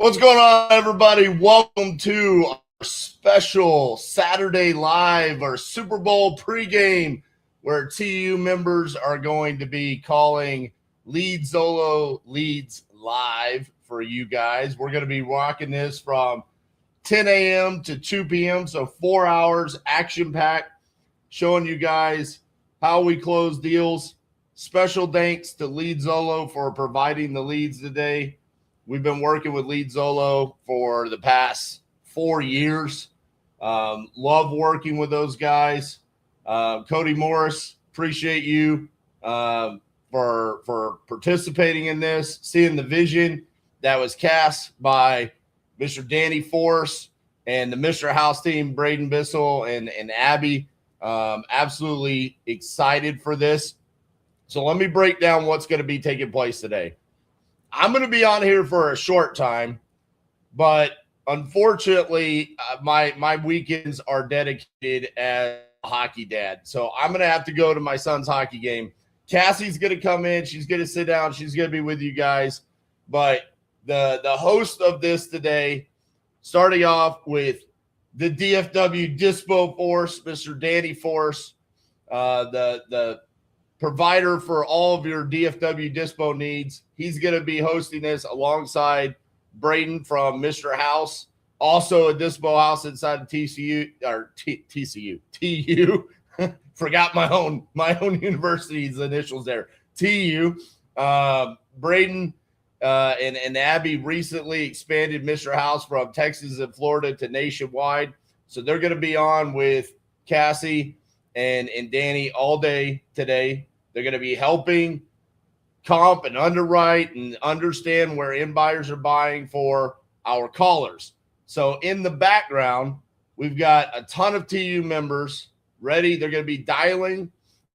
What's going on, everybody? Welcome to our special Saturday Live, our Super Bowl pregame, where TU members are going to be calling Lead Solo Leads live for you guys. We're going to be rocking this from 10 a.m. to 2 p.m., so 4 hours, action-packed, showing you guys how we close deals. Special thanks to Lead Solo for providing the leads today. We've been working with Lead Solo for the past 4 years. Love working with those guys. Cody Morris, appreciate you for participating in this, seeing the vision that was cast by Mr. Danny Force and the Mr. House team, Braden Bissell and Abby. Absolutely excited for this. So let me break down what's going to be taking place today. I'm going to be on here for a short time, but unfortunately, my weekends are dedicated as a hockey dad. So I'm going to have to go to my son's hockey game. Cassie's going to come in. She's going to sit down. She's going to be with you guys. But the host of this today, starting off with the DFW Dispo Force, Mr. Danny Force, the provider for all of your DFW Dispo needs. He's going to be hosting this alongside Braden from Mr. House, also a Dispo House inside of TCU or TU. Forgot my own university's initials there. TU. Braden and Abby recently expanded Mr. House from Texas and Florida to nationwide, so they're going to be on with Cassie and Danny all day today. They're going to be helping comp and underwrite and understand where end buyers are buying for our callers. So in the background, we've got a ton of TU members ready. They're going to be dialing,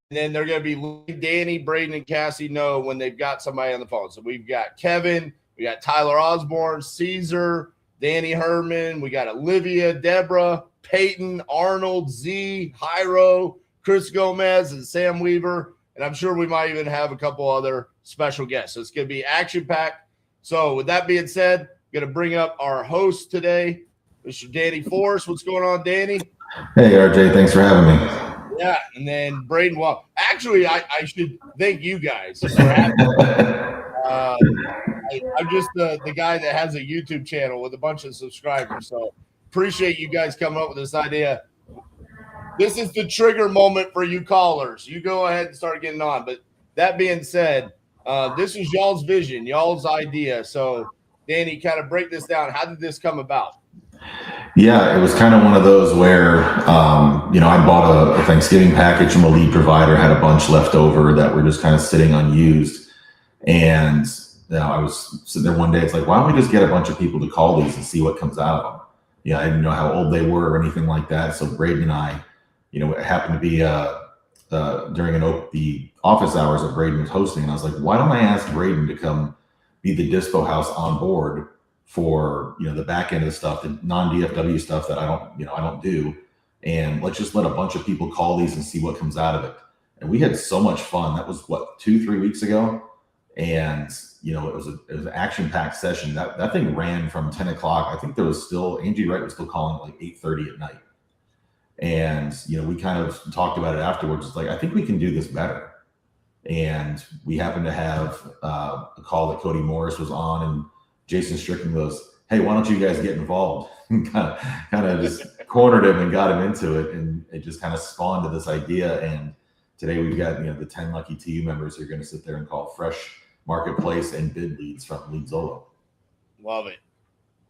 and then they're going to be letting Danny, Braden, and Cassie know when they've got somebody on the phone. So we've got Kevin, we got Tyler Osborne, Caesar, Danny Herman, we got Olivia, Deborah, Peyton, Arnold, Z, Hyro, Chris Gomez, and Sam Weaver. And I'm sure we might even have a couple other special guests. So it's going to be action-packed. So with that being said, I'm going to bring up our host today, Mr. Danny Force. What's going on, Danny? Hey, RJ. Thanks for having me. Yeah, and then Braden. Well, actually, I should thank you guys for having me. I'm just the guy that has a YouTube channel with a bunch of subscribers. So appreciate you guys coming up with this idea. This is the trigger moment for you callers. You go ahead and start getting on. But that being said, this is y'all's vision, y'all's idea. So, Danny, kind of break this down. How did this come about? Yeah, it was kind of one of those where, I bought a Thanksgiving package from a lead provider, had a bunch left over that were just kind of sitting unused. And I was sitting there one day, it's like, why don't we just get a bunch of people to call these and see what comes out of them? Yeah, I didn't know how old they were or anything like that. So Braden and I, it happened to be during the office hours that Braden was hosting. And I was like, why don't I ask Braden to come be the Dispo House on board for, the back end of the stuff, the non-DFW stuff that I don't do. And let's just let a bunch of people call these and see what comes out of it. And we had so much fun. That was 2-3 weeks ago. And, it was an action-packed session. That thing ran from 10 o'clock. I think there was still, Angie Wright was still calling at like 8:30 at night. And, we kind of talked about it afterwards. It's like, I think we can do this better. And we happened to have a call that Cody Morris was on, and Jason Strickland goes, hey, why don't you guys get involved? kind of just cornered him and got him into it. And it just kind of spawned to this idea. And today we've got, the 10 lucky TU members who are going to sit there and call fresh marketplace and bid leads from Lead Solo. Love it.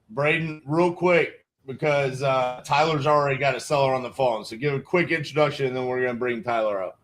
Braden, real quick, because Tyler's already got a seller on the phone. So give a quick introduction, and then we're going to bring Tyler up.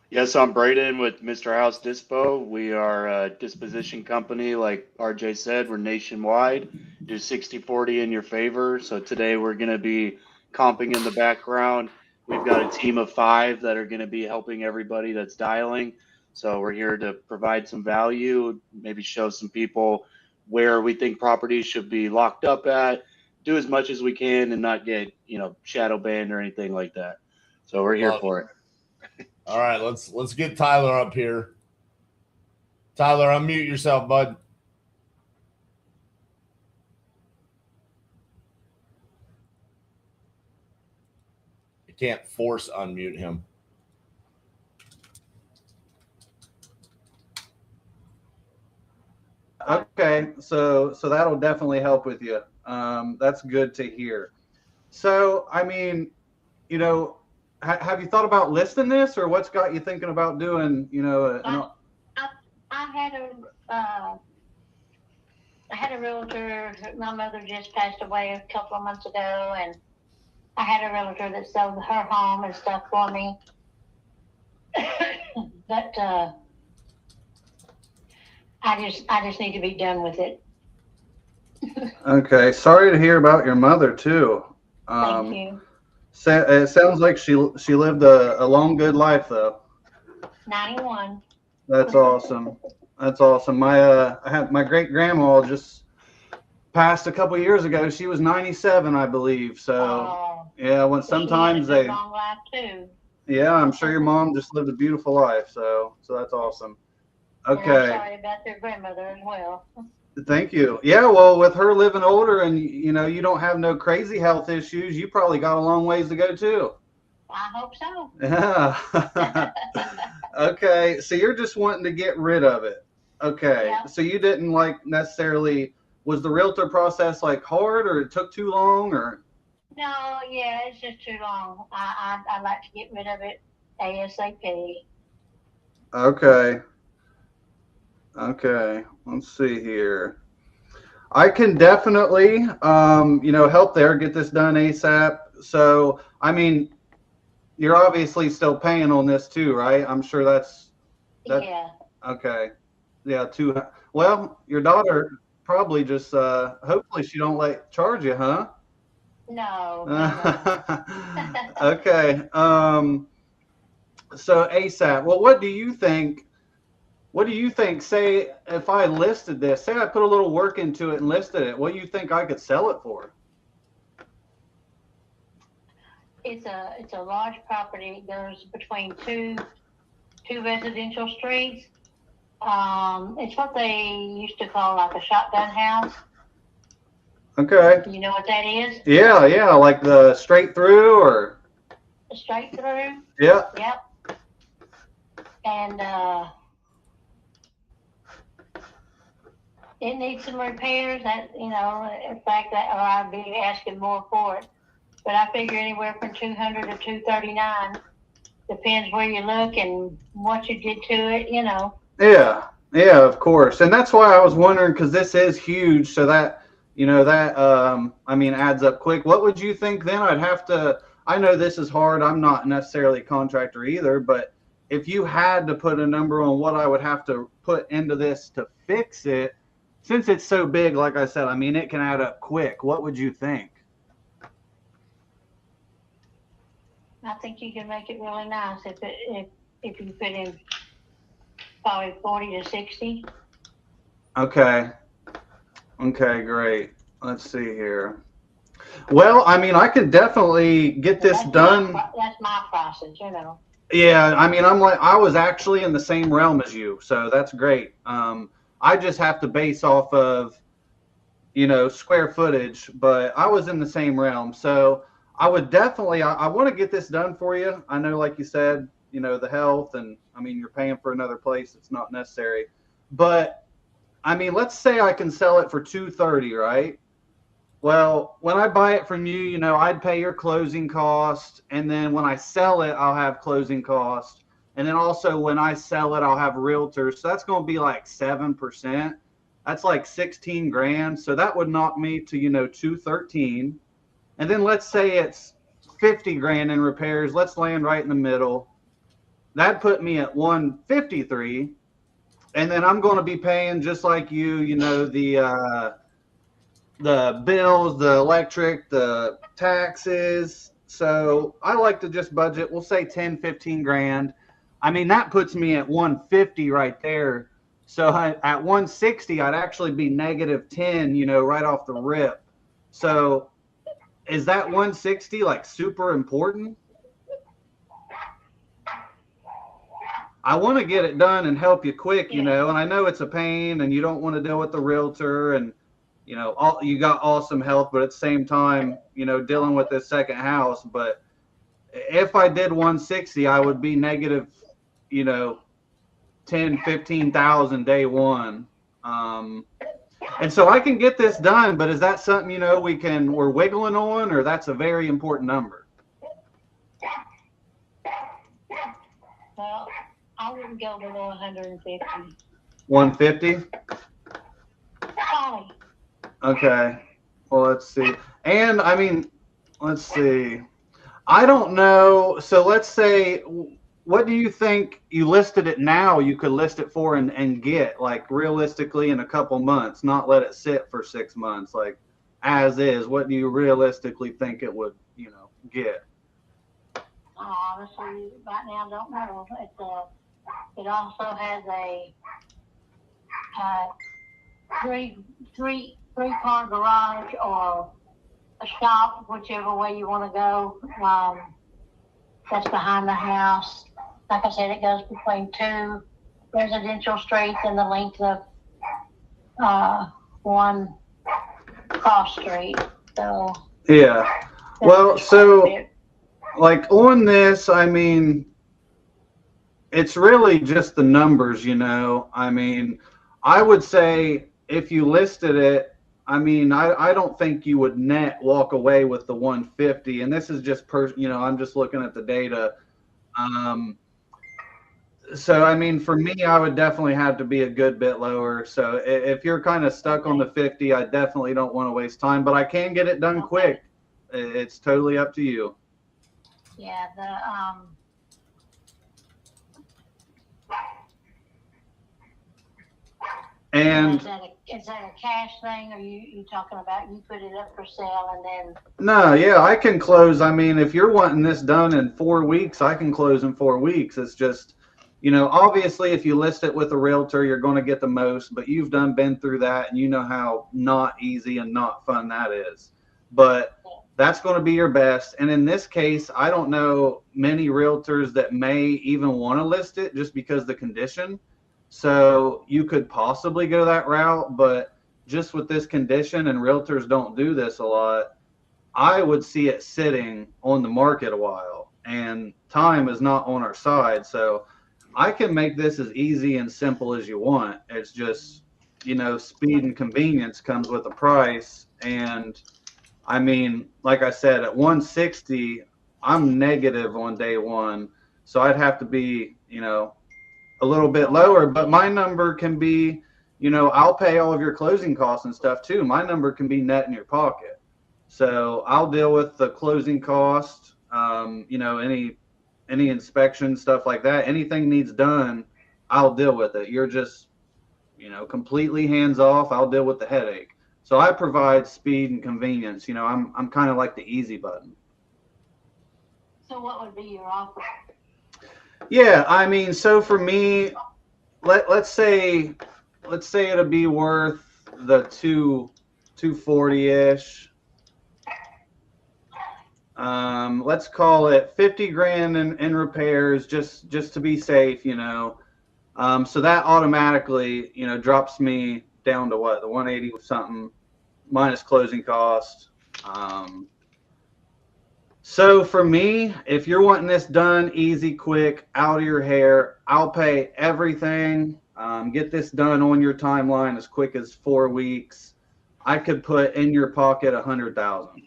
Yes, I'm Braden with Mr. House Dispo. We are a disposition company. Like RJ said, we're nationwide. Do 60-40 in your favor. So today we're going to be comping in the background. We've got a team of 5 that are going to be helping everybody that's dialing. So we're here to provide some value, maybe show some people where we think properties should be locked up at, do as much as we can and not get, shadow banned or anything like that. So we're here for it. All right, let's get Tyler up here. Tyler, unmute yourself, bud. can't force unmute him. Okay, so that'll definitely help with you. That's good to hear. So, I mean, you know, have you thought about listing this, or what's got you thinking about doing, you know, I had a realtor. My mother just passed away a couple of months ago, and I had a realtor that sold her home and stuff for me. But I just need to be done with it. Okay, sorry to hear about your mother too. Thank you. It sounds like she lived a long, good life though. 91. That's awesome. That's awesome. My great grandma just passed a couple years ago. She was 97, I believe. So yeah, when sometimes she had a long life too. Yeah, I'm sure your mom just lived a beautiful life. So that's awesome. Okay. And I'm sorry about their grandmother as well. Thank you. Yeah, well, with her living older and you know you don't have no crazy health issues, you probably got a long ways to go too. I hope so. Yeah. Okay, so you're just wanting to get rid of it. Okay. Yeah. So you didn't like necessarily, was the realtor process like hard, or it took too long, or? No, yeah, it's just too long. I'd like to get rid of it ASAP. Okay. Okay. Let's see here. I can definitely, you know, help there, get this done ASAP. So, I mean, you're obviously still paying on this too, right? I'm sure that's Yeah. okay. Yeah, well, your daughter probably just hopefully she don't charge you, huh? No. Okay. So ASAP. Well, what do you think? What do you think? Say if I listed this, say I put a little work into it and listed it, what do you think I could sell it for? It's a large property. It goes between two residential streets. It's what they used to call like a shotgun house. Okay. You know what that is? Yeah, like the straight through or Straight through. yeah. Yep. And it needs some repairs. That in fact, or I'd be asking more for it. But I figure anywhere from 200 to 239. Depends where you look and what you did to it. Yeah, of course. And that's why I was wondering, because this is huge, so that I mean adds up quick. What would you think then? I know this is hard. I'm not necessarily a contractor either, but if you had to put a number on what I would have to put into this to fix it, since it's so big, like I said, I mean it can add up quick. What would you think? I think you can make it really nice if you put in probably 40 to 60. Okay, great. Let's see here. Well, I mean, I could definitely get this done. That's my process, Yeah, I mean, I was actually in the same realm as you, so that's great. I just have to base off of, square footage, but I was in the same realm. So I would definitely, I want to get this done for you. I know, like you said, the health, and I mean, you're paying for another place. It's not necessary, but I mean, let's say I can sell it for $230, right? Well, when I buy it from you, I'd pay your closing cost, and then when I sell it, I'll have closing cost, and then also when I sell it, I'll have realtors. So that's going to be like 7%. That's like 16 grand. So that would knock me to $213, and then let's say it's 50 grand in repairs. Let's land right in the middle. That put me at 153, and then I'm going to be paying just like you, the bills, the electric, the taxes. So I like to just budget, we'll say 10, 15 grand. I mean, that puts me at 150 right there. So at 160, I'd actually be negative 10, right off the rip. So is that 160 like super important? I want to get it done and help you quick, and I know it's a pain and you don't want to deal with the realtor, and you got awesome health, but at the same time, dealing with this second house. But if I did 160, I would be negative, you know, 10, 15,000 day one. And so I can get this done, but is that something, you know, we're wiggling on, or that's a very important number? Well, I wouldn't go below 150. 150? Sorry. Okay. Well, let's see. And I mean, let's see. I don't know. So let's say, what do you think you listed it now? You could list it for and get, like, realistically in a couple months, not let it sit for 6 months, like as is. What do you realistically think it would, you know, get? Honestly, right now, I don't know. It also has a three-car garage or a shop, whichever way you want to go. That's behind the house. Like I said, it goes between 2 residential streets and the length of one cross street. So Yeah. Well, so like on this, I mean, it's really just the numbers, you know. I mean, I would say if you listed it, I mean, I don't think you would net walk away with the 150. And this is just you know, I'm just looking at the data. So, I mean, for me, I would definitely have to be a good bit lower. So if you're kind of stuck on the 50, I definitely don't want to waste time, but I can get it done quick. It's totally up to you. yeah, And is that a cash thing, or you talking about you put it up for sale and then? no, yeah, I can close. I mean, if you're wanting this done in 4 weeks, I can close in 4 weeks. It's just, you know, obviously if you list it with a realtor, you're going to get the most, but you've been through that, and you know how not easy and not fun that is. But that's going to be your best. And in this case, I don't know many realtors that may even want to list it just because the condition. So you could possibly go that route, but just with this condition, and realtors don't do this a lot, I would see it sitting on the market a while, and time is not on our side. So I can make this as easy and simple as you want. It's just, you know, speed and convenience comes with a price. And I mean, like I said, at 160, I'm negative on day one. So I'd have to be, you know, a little bit lower, but my number can be, you know, I'll pay all of your closing costs and stuff too. My number can be net in your pocket. So I'll deal with the closing cost, you know, any inspection, stuff like that. Anything needs done, I'll deal with it. You're just, you know, completely hands off. I'll deal with the headache. So I provide speed and convenience. You know, I'm kind of like the easy button. So what would be your offer? Yeah, I mean, so for me, let's say it'll be worth the 240-ish. Let's call it 50 grand in repairs, just to be safe, you know. So that automatically, you know, drops me down to what, the 180 something minus closing cost. So for me, if you're wanting this done easy, quick, out of your hair, I'll pay everything. Get this done on your timeline as quick as 4 weeks. I could put in your pocket 100,000.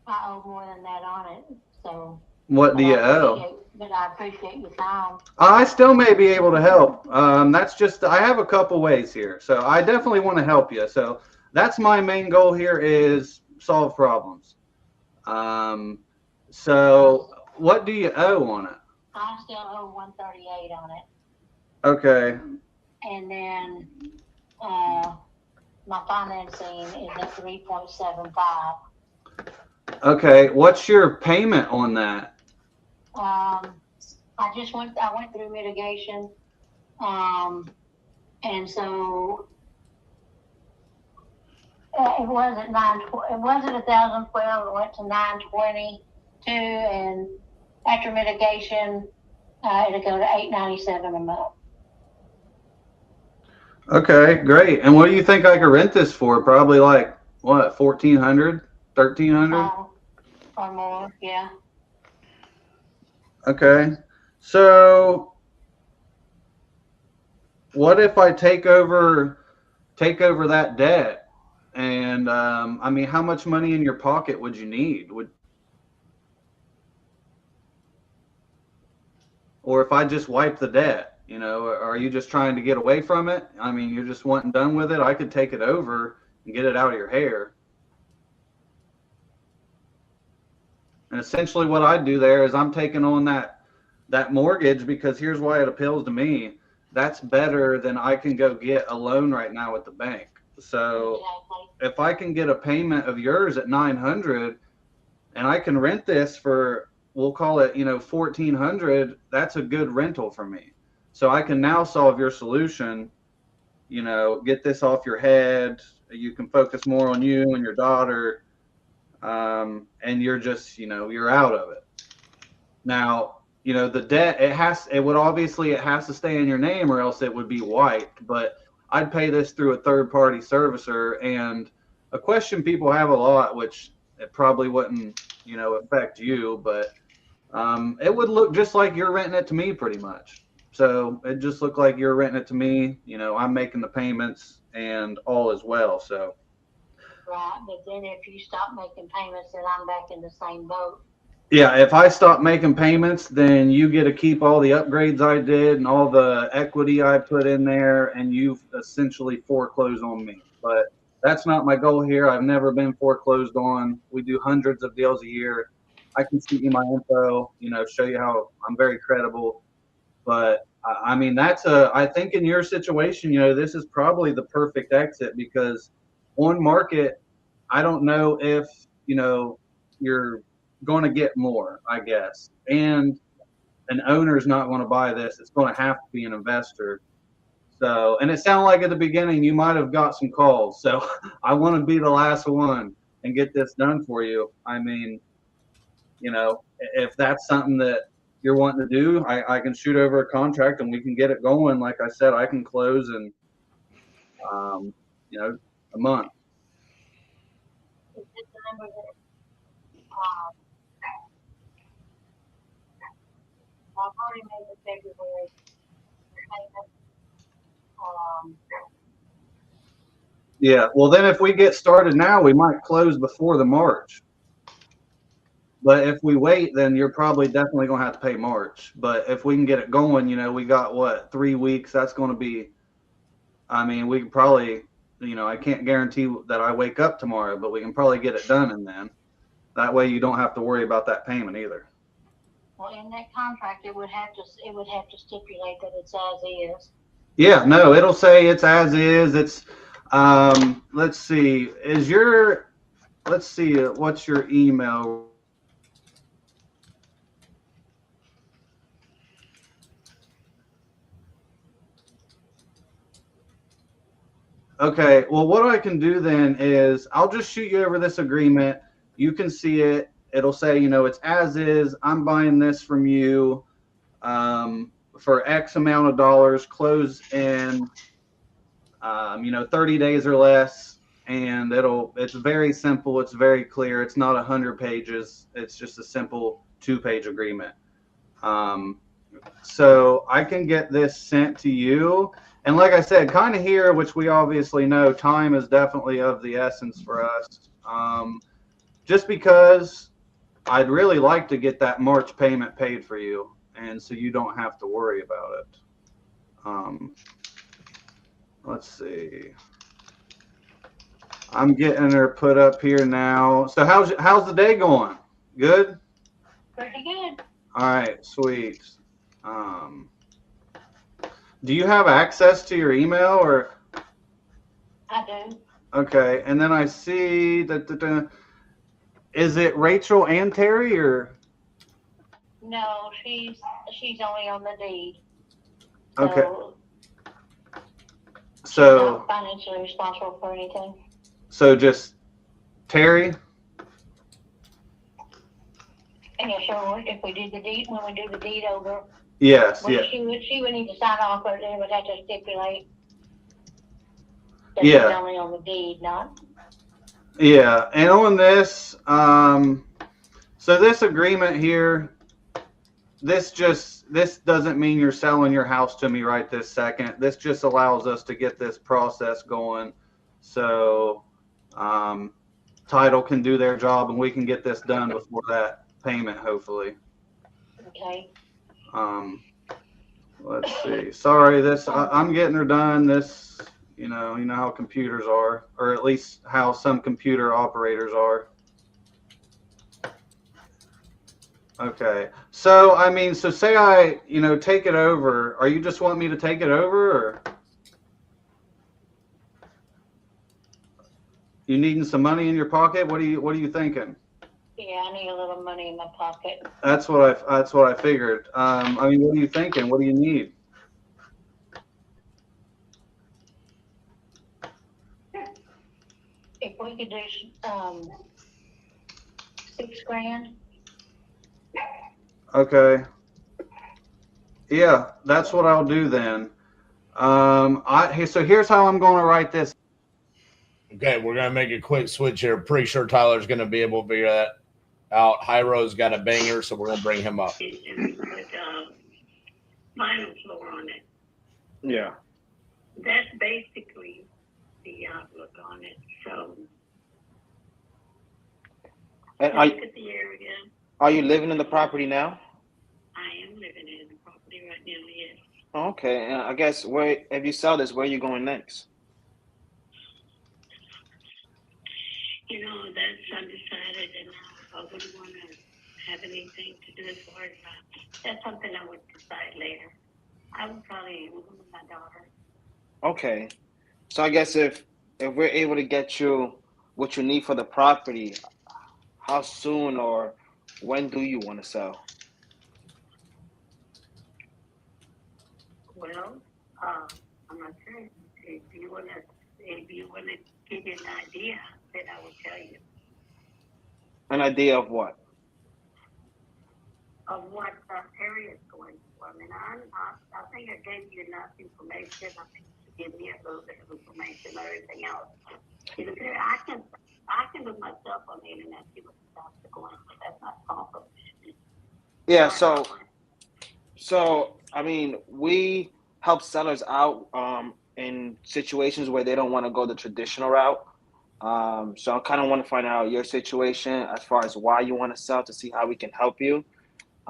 I owe more than that on it, so. What do you owe? But I appreciate your time. I still may be able to help. That's just, I have a couple ways here. So I definitely want to help you. So that's my main goal here, is solve problems. So what do you owe on it? I still owe 138 on it. Okay. And then my financing is at 3.75. Okay. What's your payment on that? I went through mitigation. And so it was at 1,012. It went to 922, and after mitigation, it'll go to 897 a month. Okay, great. And what do you think I could rent this for? Probably like what, 1,400, 1,300? Or more, yeah. Okay. So what if I take over that debt? And I mean, how much money in your pocket would you need? Or if I just wipe the debt, are you just trying to get away from it? I mean, you're just wanting done with it. I could take it over and get it out of your hair. And essentially what I do there is I'm taking on that mortgage, because here's why it appeals to me. That's better than I can go get a loan right now at the bank. So if I can get a payment of yours at 900 and I can rent this for, we'll call it, 1,400, that's a good rental for me. So I can now solve your solution, get this off your head. You can focus more on you and your daughter. And you're just, you're out of it. Now, the debt, it has to stay in your name or else it would be wiped. But I'd pay this through a third party servicer. And a question people have a lot, which it probably wouldn't, affect you, but it would look just like you're renting it to me pretty much. So it just looked like you're renting it to me. I'm making the payments and all as well. So. Right, but then if you stop making payments, then I'm back in the same boat. Yeah, if I stop making payments, then you get to keep all the upgrades I did and all the equity I put in there, and you've essentially foreclosed on me. But that's not my goal here. I've never been foreclosed on. We do hundreds of deals a year. I can see you my info, show you how I'm very credible. But I mean, I think in your situation, this is probably the perfect exit, because on market, I don't know if, you're going to get more, I guess. And an owner's not going to buy this. It's going to have to be an investor. So, and it sounded like at the beginning you might have got some calls. So I want to be the last one and get this done for you. I mean, if that's something that you're wanting to do, I can shoot over a contract and we can get it going. Like I said, I can close in, a month. Is this the number that, I've already made the February payment. Yeah, well then if we get started now, we might close before the March. But if we wait, then you're probably definitely going to have to pay March. But if we can get it going, we got what, 3 weeks? That's going to be, I mean, we can probably, I can't guarantee that I wake up tomorrow, but we can probably get it done. And then that way you don't have to worry about that payment either. Well, in that contract, it would have to stipulate that it's as is. Yeah, no, it'll say it's as is. It's, let's see, what's your email? Okay, well, what I can do then is I'll just shoot you over this agreement. You can see it. It'll say, it's as is. I'm buying this from you for X amount of dollars, close in, 30 days or less. And it's very simple. It's very clear. It's not 100 pages. It's just a simple 2-page agreement. So I can get this sent to you. And like I said, kind of here, which we obviously know, time is definitely of the essence for us. Just because I'd really like to get that March payment paid for you, and so you don't have to worry about it. Let's see. I'm getting her put up here now. So how's the day going? Good? Pretty good. All right, sweet. Do you have access to your email or? I do. Okay, and then I see that is it Rachel and Terry or? No, she's only on the deed. Okay. She's So not financially responsible for anything. So just Terry? And yeah, so if we do the deed, when we do the deed over, Yes, well, yeah. she would need to sign off, but it would have to stipulate that Yeah. she's only on the deed, not. Yeah, and on this, so this agreement here, this doesn't mean you're selling your house to me right this second. This just allows us to get this process going, so title can do their job and we can get this done before that payment, hopefully. Okay. Let's see. Sorry, I'm getting her done. This, you know how computers are, or at least how some computer operators are. Okay. So, I mean, so say I, take it over. Are you just wanting me to take it over, or you needing some money in your pocket? What are you thinking? Yeah, I need a little money in my pocket. That's what I figured. I mean, what are you thinking? What do you need? If we could do, $6,000. Okay. Yeah, that's what I'll do then. So here's how I'm going to write this. Okay, we're gonna make a quick switch here. Pretty sure Tyler's gonna be able to figure that out. Hyro's got a banger, so we're gonna bring him up. Vinyl floor on it. Yeah. That's basically the outlook on it. So And look at the area. are you living in the property now? I am living in the property right now, yes. Okay, and I guess if you sell this, where are you going next? That's undecided, and I wouldn't want to have anything to do as far as that's something I would decide later. I would probably move with my daughter. Okay, so I guess if we're able to get you what you need for the property, how soon or when do you want to sell? Well, I'm not sure. If you want to give you an idea, then I will tell you. An idea of what? Of what the area is going for. I mean, I think I gave you enough information. I think you give me a little bit of information or anything else. I can look myself on the internet, see what the stocks are going for. That's not possible. Yeah, so I mean, we help sellers out in situations where they don't want to go the traditional route. So I kind of want to find out your situation as far as why you want to sell to see how we can help you.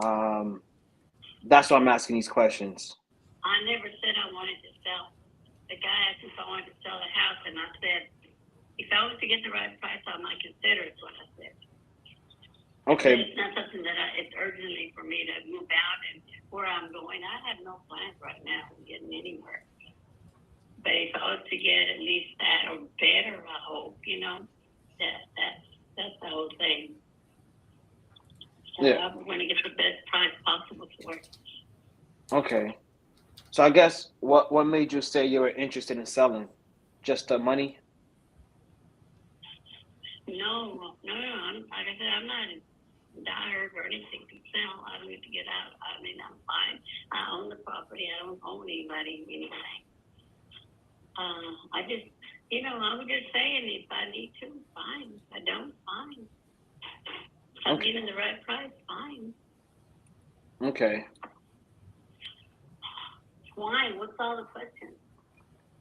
That's why I'm asking these questions. I never said I wanted to sell. The guy asked if I wanted to sell the house, and I said, if I was to get the right price, I might consider it, is what I said. Okay. It's not something that it's urgently for me to move out and where I'm going. I have no plans right now of getting anywhere. But if I was to get at least that or better, I hope, that's the whole thing. So Yeah. I'm going to get the best price possible for it. Okay. So I guess what made you say you were interested in selling? Just the money? No. Like I said, I'm not dire or anything to sell. I don't need to get out. I mean, I'm fine. I own the property. I don't own anything. I just, I was just saying, if I need to, fine. If I don't, fine. If I'm getting the right price, fine. Okay. Why? What's all the questions?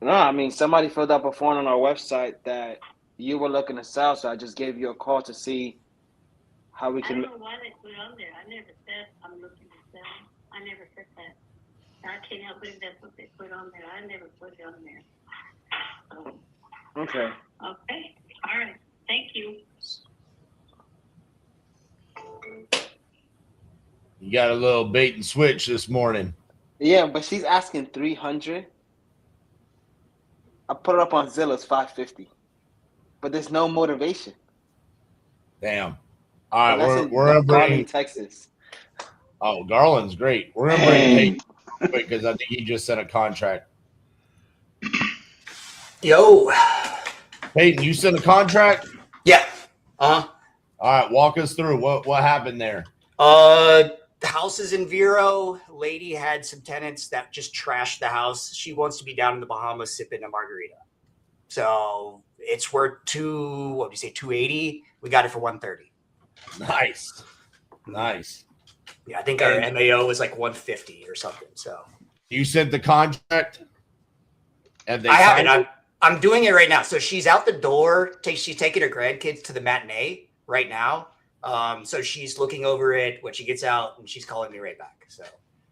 No, I mean, somebody filled out a form on our website that you were looking to sell, so I just gave you a call to see how we I can. don't know why they put on there. I never said I'm looking to sell. I never said that. I can't help it if that's what they put on there. I never put it on there. So, Okay. okay. All right. Thank you. You got a little bait and switch this morning. Yeah, but she's asking 300. I put it up on Zillow's 550, but there's no motivation. Damn. All right, we're in gonna bring Garland, Texas. Oh, Garland's great. We're gonna bring Peyton quick because I think he just sent a contract. Yo. Peyton, you sent a contract? Yeah. All right, walk us through what happened there. The house is in Vero. Lady had some tenants that just trashed the house. She wants to be down in the Bahamas sipping a margarita. So It's worth 280. We got it for 130. Nice. Nice. Yeah, I think our MAO was like 150 or something. So you sent the contract? I haven't. I'm doing it right now. So she's out the door. She's taking her grandkids to the matinee right now. So she's looking over it when she gets out, and she's calling me right back. So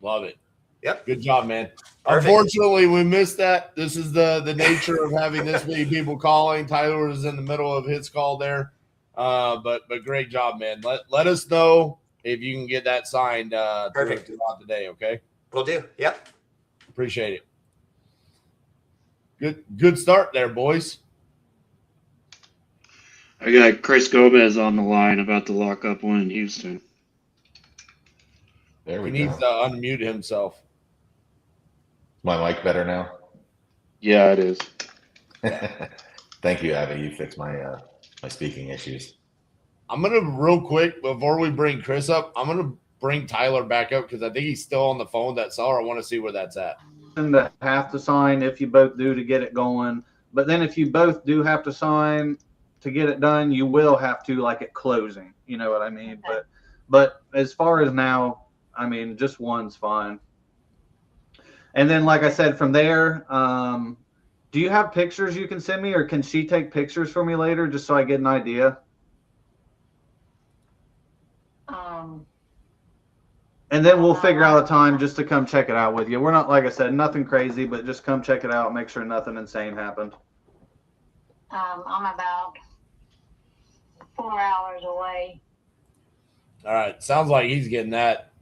love it. Yep. Good job, man. Perfect. Unfortunately, we missed that. This is the nature of having this many people calling. Tyler was in the middle of his call there. But great job, man. Let us know if you can get that signed Perfect. throughout the day, okay? Will do. Yep. Appreciate it. Good start there, boys. I got Chris Gomez on the line about to lock up one in Houston. There we He go. needs to unmute himself. My mic better now? Yeah, it is. Thank you, Abby. You fixed my my speaking issues. I'm going to real quick, before we bring Chris up, I'm going to bring Tyler back up because I think he's still on the phone. That's all. I want to see where that's at. And to have to sign if you both do to get it going. But then if you both do have to sign to get it done, you will have to like at closing. You know what I mean? But as far as now, I mean, just one's fine. And then, like I said, from there, do you have pictures you can send me, or can she take pictures for me later just so I get an idea? And then we'll figure out a time just to come check it out with you. We're not, like I said, nothing crazy, but just come check it out, make sure nothing insane happened. I'm about 4 hours away. All right. Sounds like he's getting that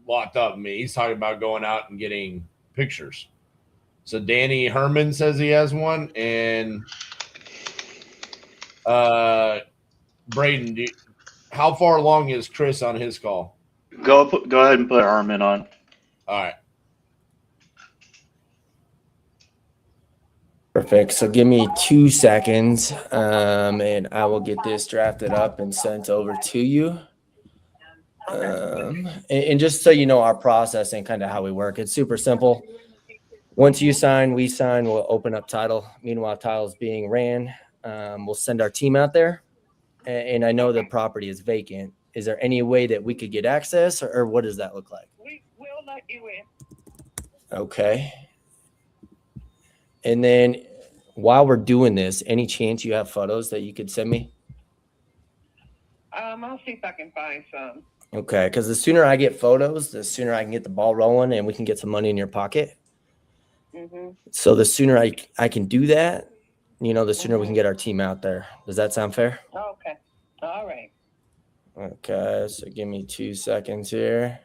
locked up. He's talking about going out and getting pictures. So Danny Herman says he has one, and Braden, how far along is Chris on his call? Go ahead and put Herman on. All right. Perfect. So give me 2 seconds, and I will get this drafted up and sent over to you. And just so you know our process and kind of how we work, it's super simple. Once you sign, we sign, we'll open up title. Meanwhile, title's being ran. We'll send our team out there. And I know the property is vacant. Is there any way that we could get access, or what does that look like? We will let you in. Okay. And then while we're doing this, any chance you have photos that you could send me? I'll see if I can find some. Okay, because the sooner I get photos, the sooner I can get the ball rolling and we can get some money in your pocket. Mm-hmm. So the sooner I can do that, the sooner we can get our team out there. Does that sound fair? Okay. All right. Okay, so give me 2 seconds here.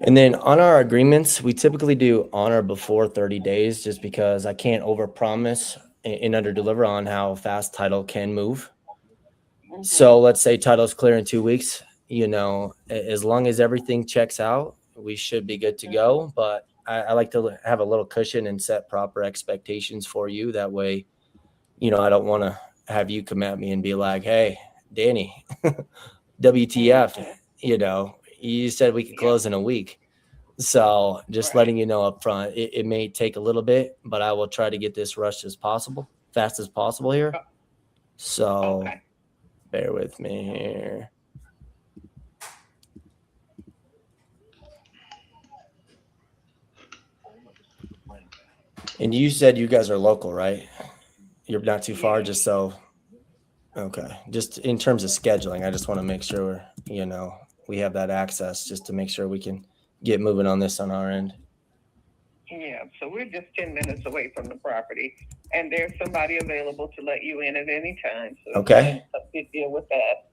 And then on our agreements, we typically do on or before 30 days just because I can't overpromise and underdeliver on how fast title can move. Mm-hmm. So let's say title's clear in 2 weeks. As long as everything checks out, we should be good to go. But I like to have a little cushion and set proper expectations for you. That way, I don't want to have you come at me and be like, hey, Danny, WTF, you said we could close in a week. So just letting you know up front, it may take a little bit, but I will try to get this rushed as possible, fast as possible here. So bear with me here. And you said you guys are local, right? You're not too far, just so. Okay. Just in terms of scheduling, I just want to make sure, we have that access just to make sure we can get moving on this on our end. Yeah. So we're just 10 minutes away from the property, and there's somebody available to let you in at any time. So okay. You deal with that.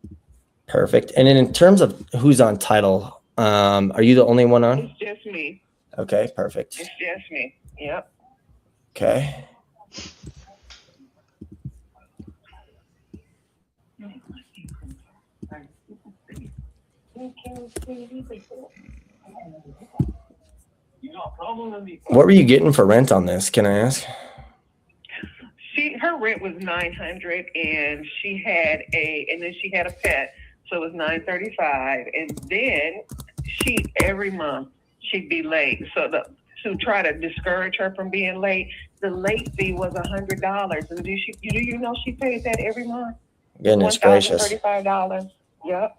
Perfect. And then in terms of who's on title, are you the only one on? It's just me. Okay. Perfect. It's just me. Yep. Okay. What were you getting for rent on this? Can I ask? Her rent was $900, and then she had a pet, so it was $935, and then every month she'd be late. So to try to discourage her from being late, the late fee was $100. And do you know she paid that every month? Goodness gracious. $1,035. Yep.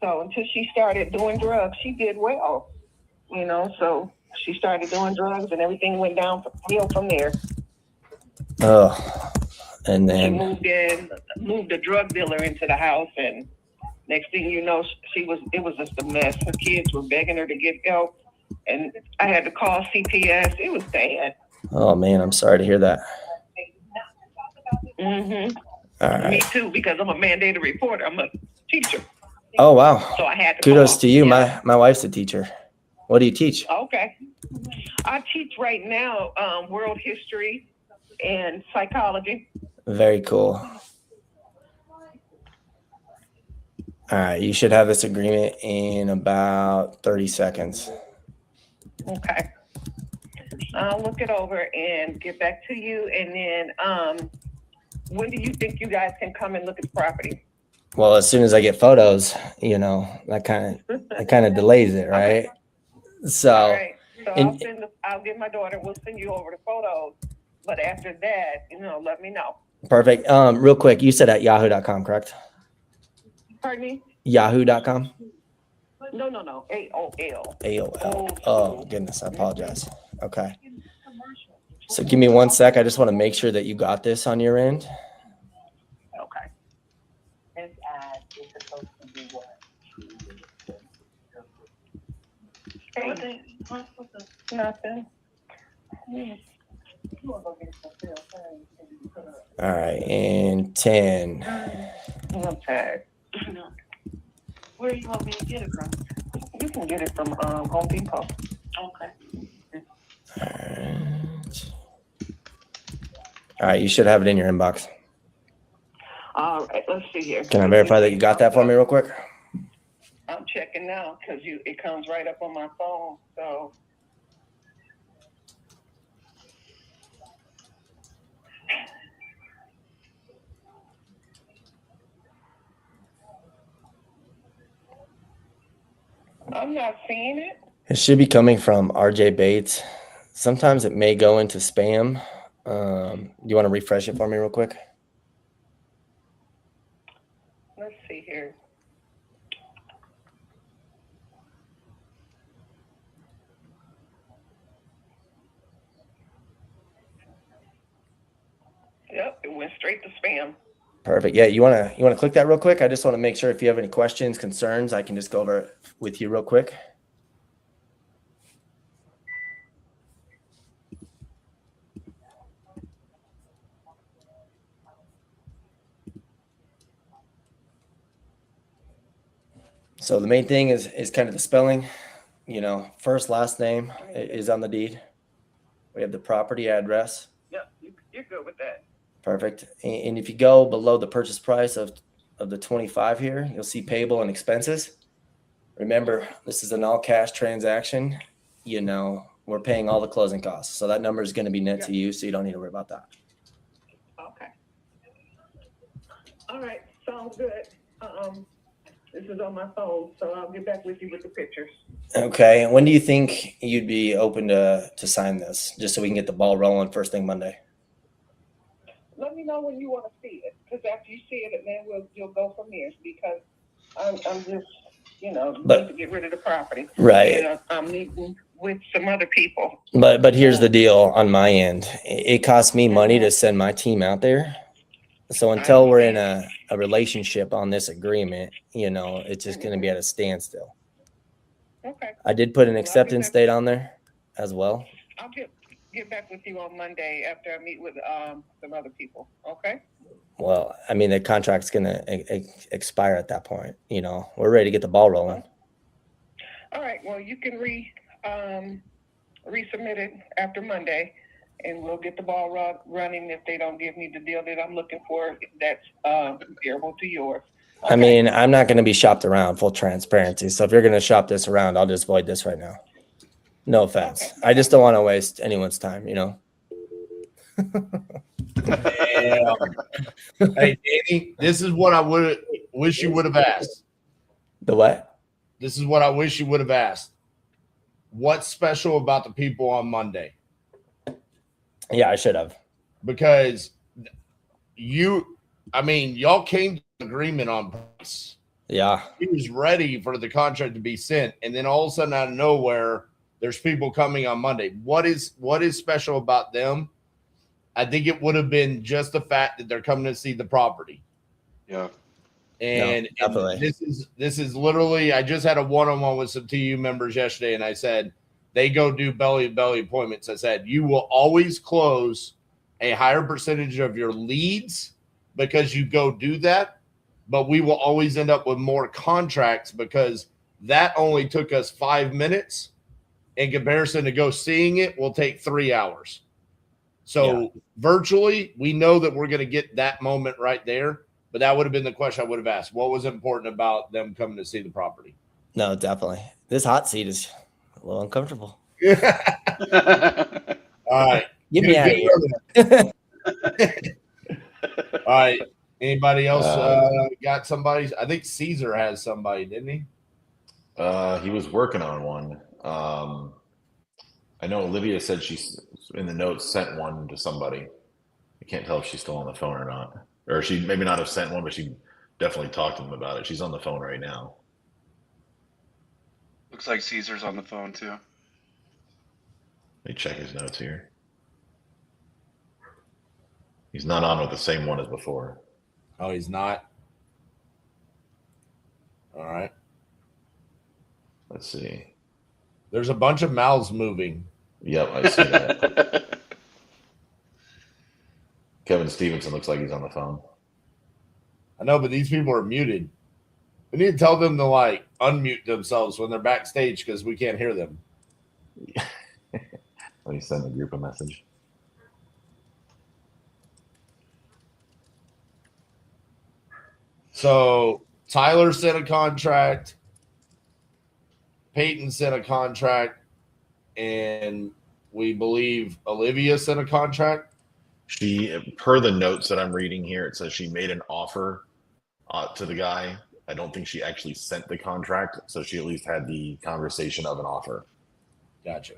So until she started doing drugs, she did well. You know, so she started doing drugs and everything went downhill from there. Oh, and then she moved a drug dealer into the house, and next thing you know, it was just a mess. Her kids were begging her to get help, and I had to call CPS. It was bad. Oh man, I'm sorry to hear that. Mm-hmm. All right. Me too, because I'm a mandated reporter. I'm a teacher. Oh wow. So I had to kudos call. to you. Yeah. My wife's a teacher. What do you teach? Okay. I teach right now world history and psychology. Very cool. All right, you should have this agreement in about 30 seconds. Okay. I'll look it over and get back to you. And then when do you think you guys can come and look at the property? Well, as soon as I get photos, you know, that kind of delays it, right? Okay. So, all right. So I'll get my daughter. We'll send you over the photos. But after that, you know, let me know. Perfect. Real quick, you said at yahoo.com, correct? Pardon me? Yahoo.com? No. AOL. AOL. Oh, goodness. I apologize. Okay. So give me 1 sec. I just want to make sure that you got this on your end. Okay. Nothing. All right. And 10. Okay. Where do you want me to get it from? You can get it from Home Depot. Okay. All right. You should have it in your inbox. All right. Let's see here. Can I verify that you got that for me real quick? I'm checking now because it comes right up on my phone. So. I'm not seeing it. It should be coming from RJ Bates. Sometimes it may go into spam. Do you want to refresh it for me real quick? Let's see here. Yep, it went straight to spam. Perfect. Yeah, you wanna click that real quick? I just want to make sure if you have any questions, concerns, I can just go over it with you real quick. So the main thing is kind of the spelling. You know, first, last name is on the deed. We have the property address. Yep, you're good with that. Perfect. And if you go below the purchase price of the 25 here, you'll see payable and expenses. Remember, this is an all cash transaction. You know, we're paying all the closing costs. So that number is going to be net to you. So you don't need to worry about that. Okay. All right. Sounds good. This is on my phone, so I'll get back with you with the pictures. Okay. And when do you think you'd be open to sign this, just so we can get the ball rolling first thing Monday? Let me know when you want to see it, because after you see it, and then you'll go from there. Because I'm just, need to get rid of the property. Right. And I'm meeting with some other people. But here's the deal on my end. It costs me money to send my team out there. So until we're in a relationship on this agreement, it's just going to be at a standstill. Okay. I did put an acceptance date on there as well. I'll get back with you on Monday after I meet with some other people. Okay. Well, I mean, the contract's going to expire at that point. We're ready to get the ball rolling. All right. Well, you can resubmit it after Monday, and we'll get the ball running. If they don't give me the deal that I'm looking for, that's comparable to yours. Okay. I mean, I'm not going to be shopped around, full transparency. So if you're going to shop this around, I'll just void this right now. No offense. Okay. I just don't want to waste anyone's time, Hey, Danny, this is what I wish you would have asked. The what? this is what I wish you would have asked. What's special about the people on Monday? Yeah, I should have. Because y'all came to an agreement on price. Yeah. He was ready for the contract to be sent. And then all of a sudden out of nowhere, there's people coming on Monday. What is special about them? I think it would have been just the fact that they're coming to see the property. Yeah. And, No, definitely. and this is literally, I just had a one-on-one with some TU members yesterday, and I said, they go do belly-to-belly appointments. I said, you will always close a higher percentage of your leads because you go do that, but we will always end up with more contracts because that only took us 5 minutes. In comparison to go seeing it will take 3 hours. So virtually, we know that we're going to get that moment right there. But that would have been the question I would have asked. What was important about them coming to see the property? No, definitely. This hot seat is a little uncomfortable. All right. Get me out of here. All right. Anybody else got somebody? I think Caesar has somebody, didn't he? He was working on one. I know Olivia said she's in the notes sent one to somebody. I can't tell if she's still on the phone or not. Or she maybe not have sent one, but she definitely talked to them about it. She's on the phone right now. Looks like Caesar's on the phone too. Let me check his notes here. He's not on with the same one as before. Oh, he's not? All right. Let's see. There's a bunch of mouths moving. Yep, I see that. Kevin Stevenson looks like he's on the phone. I know, but these people are muted. We need to tell them to like unmute themselves when they're backstage because we can't hear them. Let me send the group a message. So Tyler sent a contract. Peyton sent a contract. And we believe Olivia sent a contract. She, per the notes that I'm reading here, it says she made an offer to the guy. I don't think she actually sent the contract, so she at least had the conversation of an offer. Gotcha.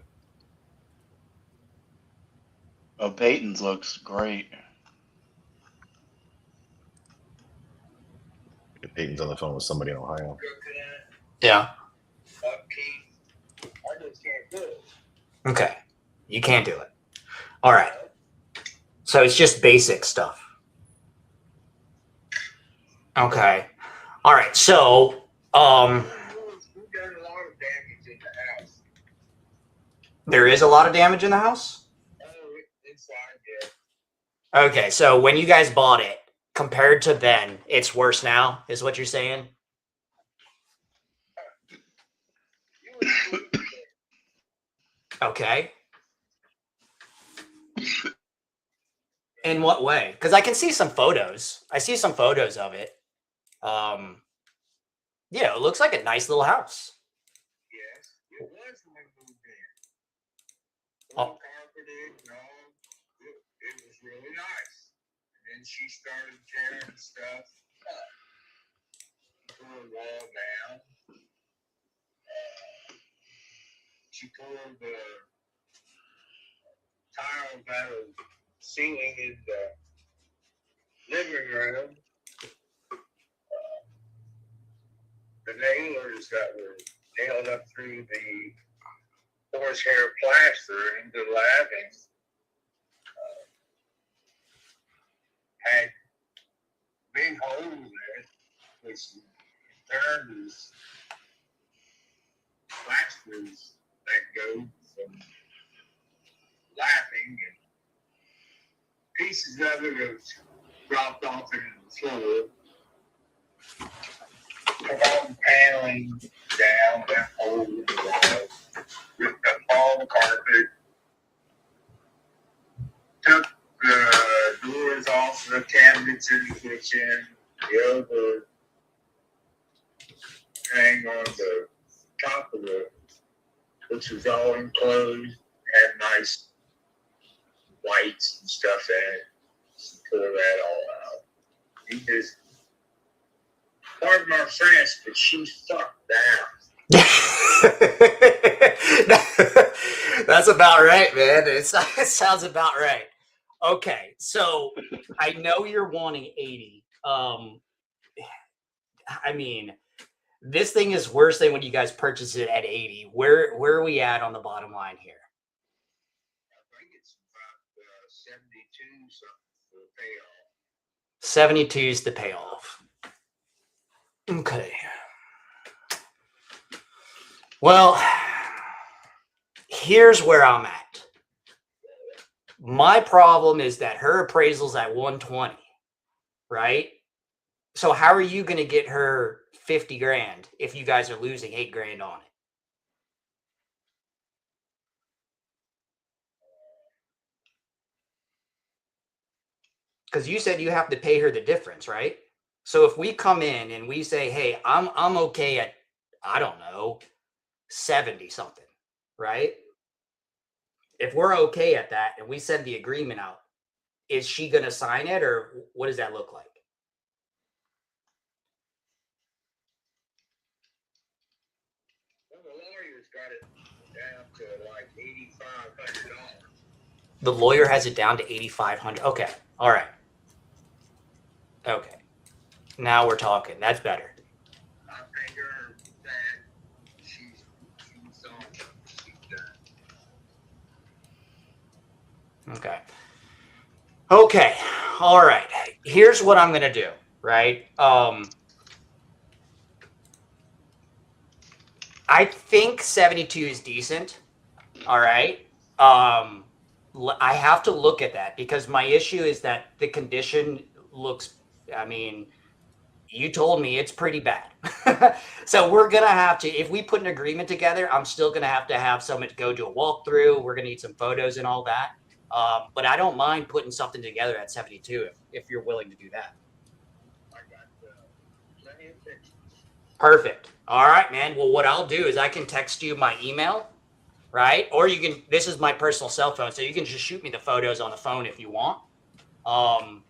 Oh, Peyton's looks great. Peyton's on the phone with somebody in Ohio. Yeah. Okay. You can't do it. All right. So it's just basic stuff. Okay. All right. So, there is a lot of damage in the house? Okay. So when you guys bought it, compared to then, it's worse now, is what you're saying? Okay. In what way? Because I can see some photos. I see some photos of it. Yeah, it looks like a nice little house. Yes, it was when we moved in. Oh. Carpeted and all. It was really nice. And then she started tearing stuff up. Tore a wall down. She tore the tiles out of the ceiling in the living room. The nailers that were nailed up through the horsehair plaster into the lathing had big holes in it, which turned as plasters that go from laughing, and pieces of it have dropped off into the floor. Took all the paneling down, that hole in the wall, ripped up all the carpet, took the doors off the cabinets in the kitchen, the other thing on the top of the, which was all enclosed, had nice whites and stuff in it. Just tore that all out. He just, pardon my French, but she fucked the house. That's about right, man. It sounds about right. Okay, so I know you're wanting 80. I mean, this thing is worse than when you guys purchased it at 80. Where are we at on the bottom line here? I think it's about 72 something for the payoff. 72 is the payoff. Okay. Well, here's where I'm at. My problem is that her appraisal's at 120, right? So how are you going to get her 50 grand if you guys are losing 8 grand on it? Because you said you have to pay her the difference, right? So if we come in and we say, hey, I'm okay at, I don't know, 70 something, right? If we're okay at that and we send the agreement out, is she going to sign it, or what does that look like? Well, the lawyer's got it down to like $8,500. The lawyer has it down to 8,500. Okay. All right. Okay. Now we're talking. That's better. I figure that she's on. She's done. Okay. Okay. All right. Here's what I'm going to do, right? I think 72 is decent. All right. I have to look at that because my issue is that the condition looks, I mean, you told me it's pretty bad. So we're going to have to, if we put an agreement together, I'm still going to have someone to go do a walkthrough. We're going to need some photos and all that. But I don't mind putting something together at 72 if you're willing to do that. I got plenty of pictures. Perfect. All right, man. Well, what I'll do is I can text you my email, right? Or you can, this is my personal cell phone, so you can just shoot me the photos on the phone if you want. And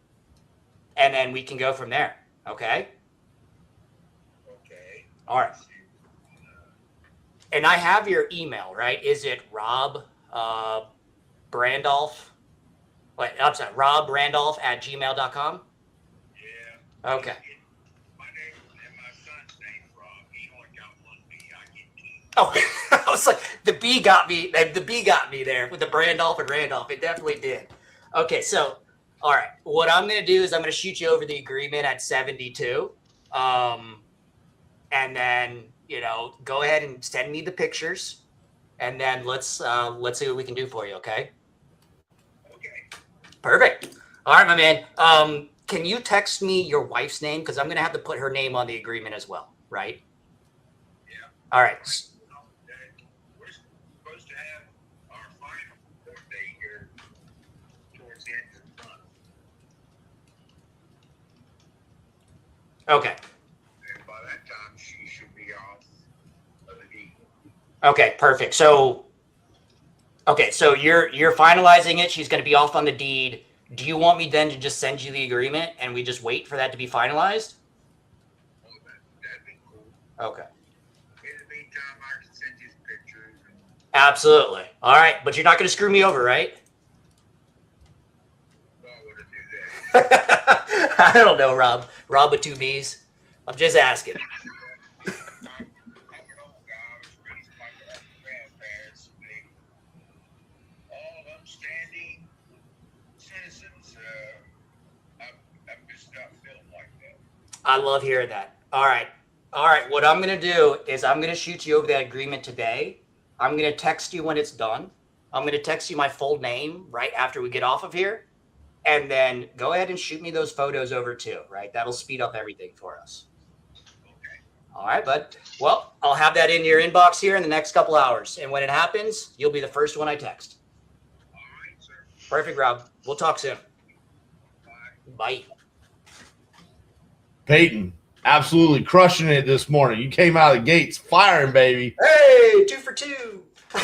then we can go from there. Okay? Okay. All right. And I have your email, right? Is it Rob Randolph? Wait, I'm sorry, robrandolph@gmail.com? Yeah. Okay. My name and my son's name's Rob. He only got one B. I get two. Oh, I was like, the B got me. The B got me there with the Brandolph and Randolph. It definitely did. Okay, so, all right. What I'm going to do is I'm going to shoot you over the agreement at 72. And then, you know, go ahead and send me the pictures. And then let's see what we can do for you, okay? Okay. Perfect. All right, my man. Can you text me your wife's name? Because I'm going to have to put her name on the agreement as well, right? Yeah. All right. We're supposed to have our final birthday here towards the end of the month. Okay. And by that time, she should be off of the deed. Okay, perfect. So, okay, so you're finalizing it. She's going to be off on the deed. Do you want me then to just send you the agreement and we just wait for that to be finalized? Oh, that'd be cool. Okay. In the meantime, I can send you some pictures. Absolutely. All right, but you're not going to screw me over, right? Why would I do that? I don't know, Rob. Rob with 2 B's. I'm just asking. I'm an old guy. I was raised by my grandparents. They all upstanding citizens. I'm just not feeling like that. I love hearing that. All right. All right. What I'm going to do is I'm going to shoot you over that agreement today. I'm going to text you when it's done. I'm going to text you my full name right after we get off of here. And then go ahead and shoot me those photos over too, right? That'll speed up everything for us. Okay. All right, bud. Well, I'll have that in your inbox here in the next couple hours. And when it happens, you'll be the first one I text. All right, sir. Perfect, Rob. We'll talk soon. Bye. Bye. Peyton, absolutely crushing it this morning. You came out of the gates firing, baby. Hey, 2 for 2.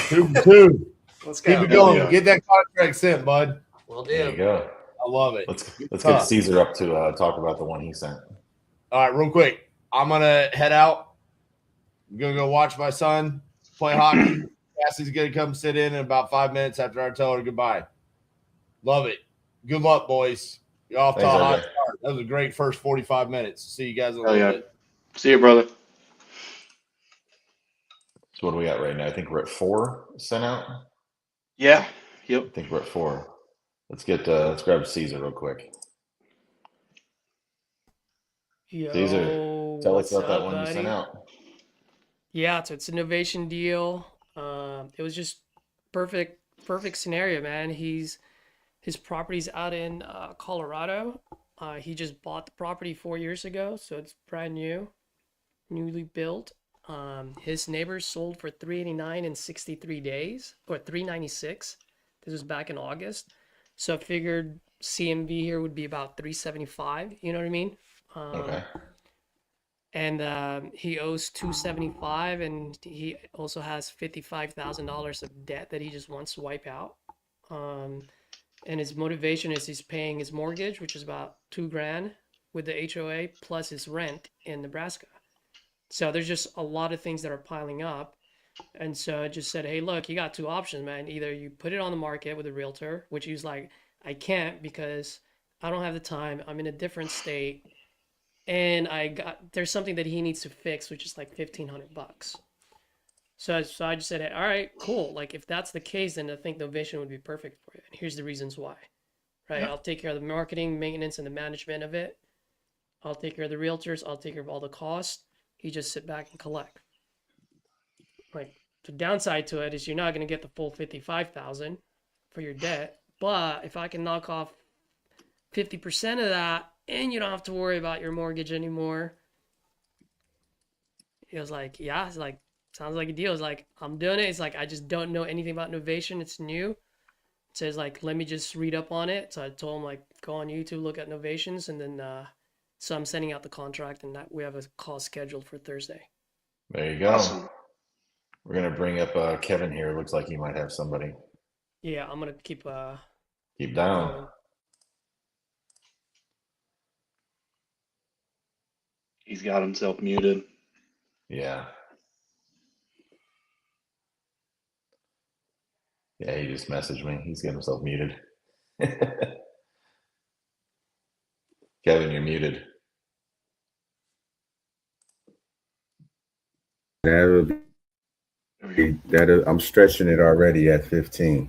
2 for 2. Let's go. Keep it going. Yeah. Get that contract sent, bud. We'll There you do. go. I love it. Let's Tough. get Caesar up to talk about the one he sent. All right, real quick. I'm going to head out. I'm gonna go watch my son play hockey. Cassie's gonna come sit in about 5 minutes after I tell her goodbye. Love it. Good luck, boys. You're off to a Thanks, hot RJ. start. That was a great first 45 minutes. See you guys in a Oh, little yeah. bit. See you, brother. So what do we got right now? I think we're at 4 sent out. Yeah. I Yep. think we're at 4. Let's grab Caesar real quick. Yo, Caesar, tell us what's about that up, one you sent buddy? out. Yeah, so it's an innovation deal. It was just perfect scenario, man. His property's out in Colorado. He just bought the property 4 years ago, so it's brand new, newly built. His neighbors sold for $389 in 63 days, or $396. This was back in August. So I figured CMV here would be about $375. You know what I mean? Okay. And he owes $275, and he also has $55,000 of debt that he just wants to wipe out. And his motivation is he's paying his mortgage, which is about $2,000 with the HOA, plus his rent in Nebraska. So there's just a lot of things that are piling up. And so I just said, hey, look, you got two options, man. Either you put it on the market with a realtor, which he's like, I can't because I don't have the time. I'm in a different state. And there's something that he needs to fix, which is like $1,500. So I just said, all right, cool. Like if that's the case, then I think Novation would be perfect for you. And here's the reasons why, right? Yeah. I'll take care of the marketing, maintenance, and the management of it. I'll take care of the realtors. I'll take care of all the costs. You just sit back and collect. Like the downside to it is you're not going to get the full $55,000 for your debt. But if I can knock off 50% of that, and you don't have to worry about your mortgage anymore. He was like, yeah, it's like, sounds like a deal. It's like, I'm doing it. It's like, I just don't know anything about Novation. It's new. It says like, let me just read up on it. So I told him like, go on YouTube, look at Novations. And then, so I'm sending out the contract, and that we have a call scheduled for Thursday. There you go. Awesome. We're going to bring up Kevin here. Looks like he might have somebody. Yeah, I'm going to keep down. going. He's got himself muted. Yeah. Yeah, he just messaged me. He's got himself muted. Kevin, you're muted. I'm stretching it already at 15.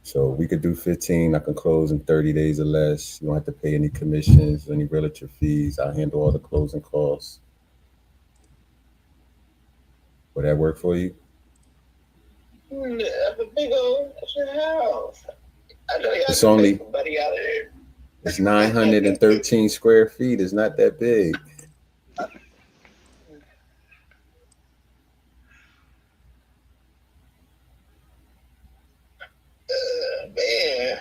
So we could do 15. I can close in 30 days or less. You don't have to pay any commissions, any realtor fees. I handle all the closing costs. Would that work for you? That's a big old house. I know y'all It's can only- take somebody out of there. It's 913 square feet. It's not that big. Man.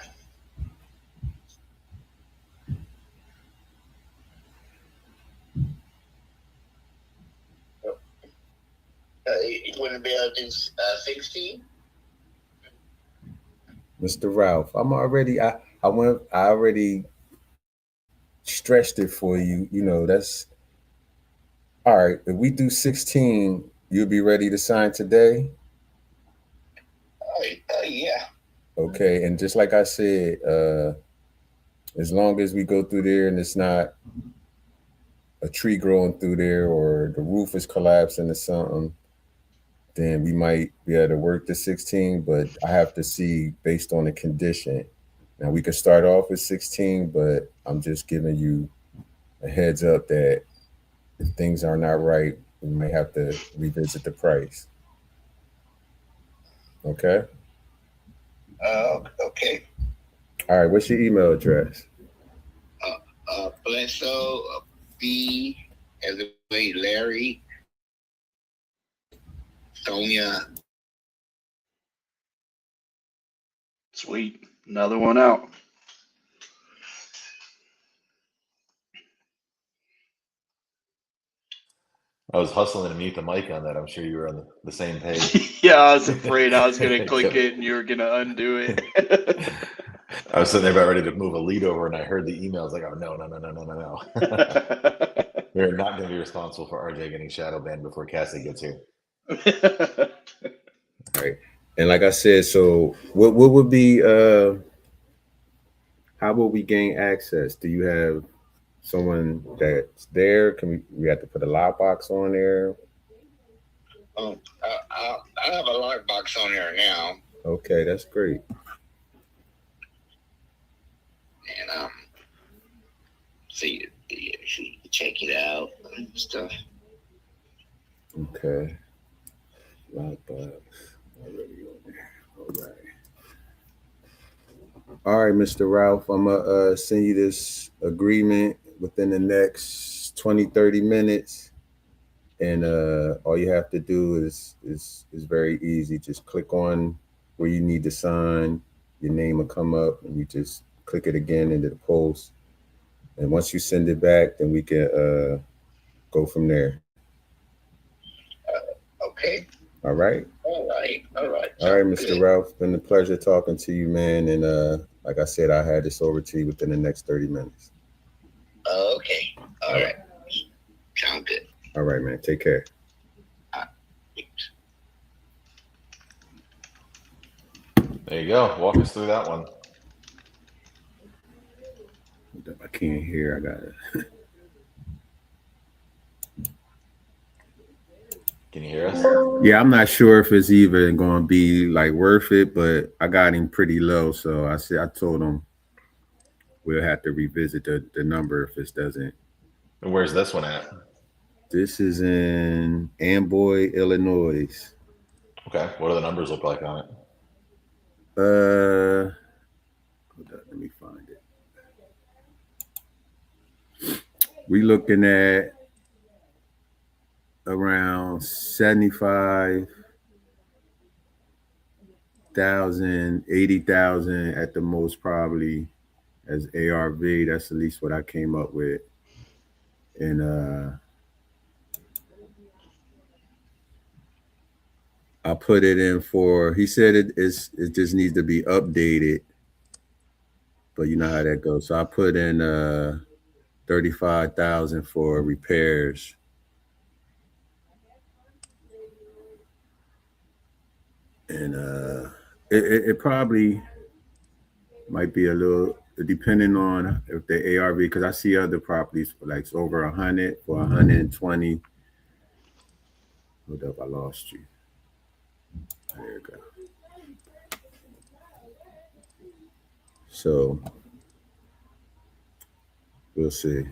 You wouldn't be able to do 16? Mr. Ralph, I already stretched it for you. You know, that's all right. If we do 16, you'll be ready to sign today. Yeah. Okay. And just like I said, as long as we go through there and it's not a tree growing through there or the roof is collapsing or something, then we might be able to work the 16, but I have to see based on the condition. Now we could start off with 16, but I'm just giving you a heads up that if things are not right, we might have to revisit the price. Okay? Okay. All right, what's your email address? Bledsoe, B as in way Larry, Sonia. Sweet. Another one out. I was hustling to mute the mic on that. I'm sure you were on the same page. Yeah, I was afraid I was going to click it and you were going to undo it. I was sitting there about ready to move a lead over, and I heard the email. I was like, oh, no. We're not going to be responsible for RJ getting shadow banned before Cassie gets here. All right. And like I said, so what would be how will we gain access? Do you have someone that's there? Can we have to put a lockbox on there? I have a lockbox on there now. Okay, that's great. And so you check it out and stuff. Okay. Lockbox already on there. All right. All right, Mr. Ralph, I'm gonna send you this agreement within the next 20, 30 minutes. And all you have to do is very easy. Just click on where you need to sign. Your name will come up, and you just click it again into the post. And once you send it back, then we can go from there. Okay. All right. All right. All right, Mr. Ralph. It's been a pleasure talking to you, man. And like I said, I had this over to you within the next 30 minutes. Okay. All right. Sound good. All right, man. Take care. There you go. Walk us through that one. I can't hear. I got it. Can you hear us? Yeah, I'm not sure if it's even going to be like worth it, but I got him pretty low. So I told him we'll have to revisit the number if this doesn't. And where's this one at? This is in Amboy, Illinois. Okay. What do the numbers look like on it? Hold on, let me find it. We looking at around 75,000, 80,000 at the most, probably as ARV. That's at least what I came up with. And I put it in for, he said it just needs to be updated, but you know how that goes. So I put in 35,000 for repairs. And it probably might be a little, depending on if the ARV, because I see other properties for like over 100 for 120. Hold up, I lost you. There you go. So we'll see.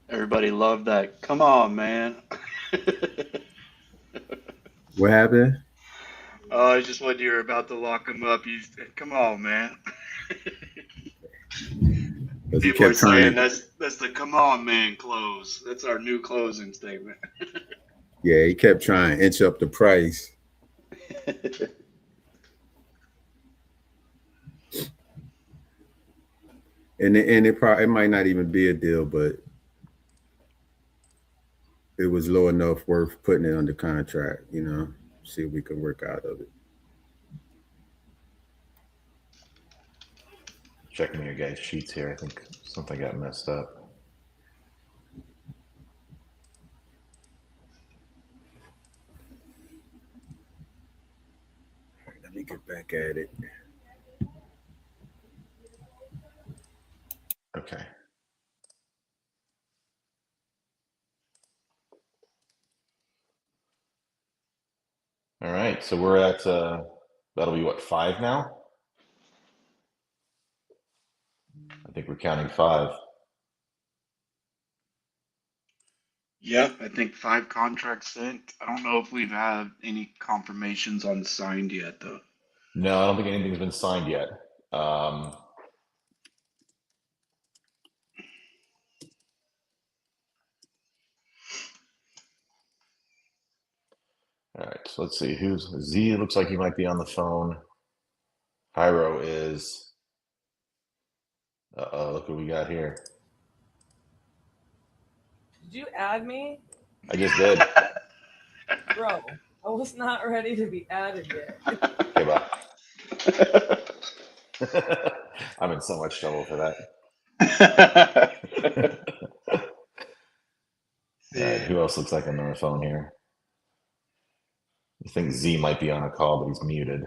Everybody loved that. Come on, man. What happened? Oh, it's just when you're about to lock him up, you come on, man. People are saying that's the come on, man close. That's our new closing statement. Yeah, he kept trying to inch up the price. And it might not even be a deal, but it was low enough worth putting it under contract, you know, see if we can work out of it. Checking your guys' sheets here. I think something got messed up. All right, let me get back at it. Okay. All right. So we're at, that'll be what, 5 now? I think we're counting 5. Yeah, I think 5 contracts sent. I don't know if we've had any confirmations on signed yet, though. No, I don't think anything's been signed yet. All right, so let's see. Who's Z? It looks like he might be on the phone. Hyro is. Uh-oh, look what we got here. Did you add me? I just did. Bro, I was not ready to be added yet. Okay, bye. I'm in so much trouble for that. else looks like I'm on the phone here? I think Z might be on a call, but he's muted.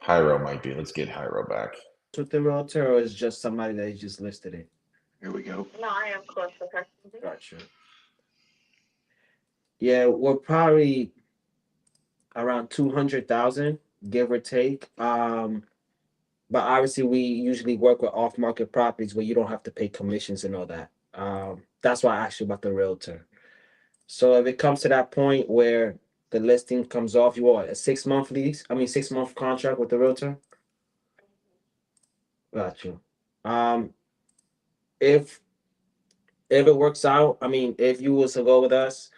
Hyro might be. Let's get Hyro back. With the realtor, or is just somebody that just listed it? Here we go. No, I am close with her. Gotcha. Yeah, we're probably around 200,000, give or take. But obviously we usually work with off-market properties where you don't have to pay commissions and all that. That's why I asked you about the realtor. So if it comes to that point where the listing comes off, you want a 6-month lease? 6-month contract with the realtor? Got you. If it works out, if you was to go with us,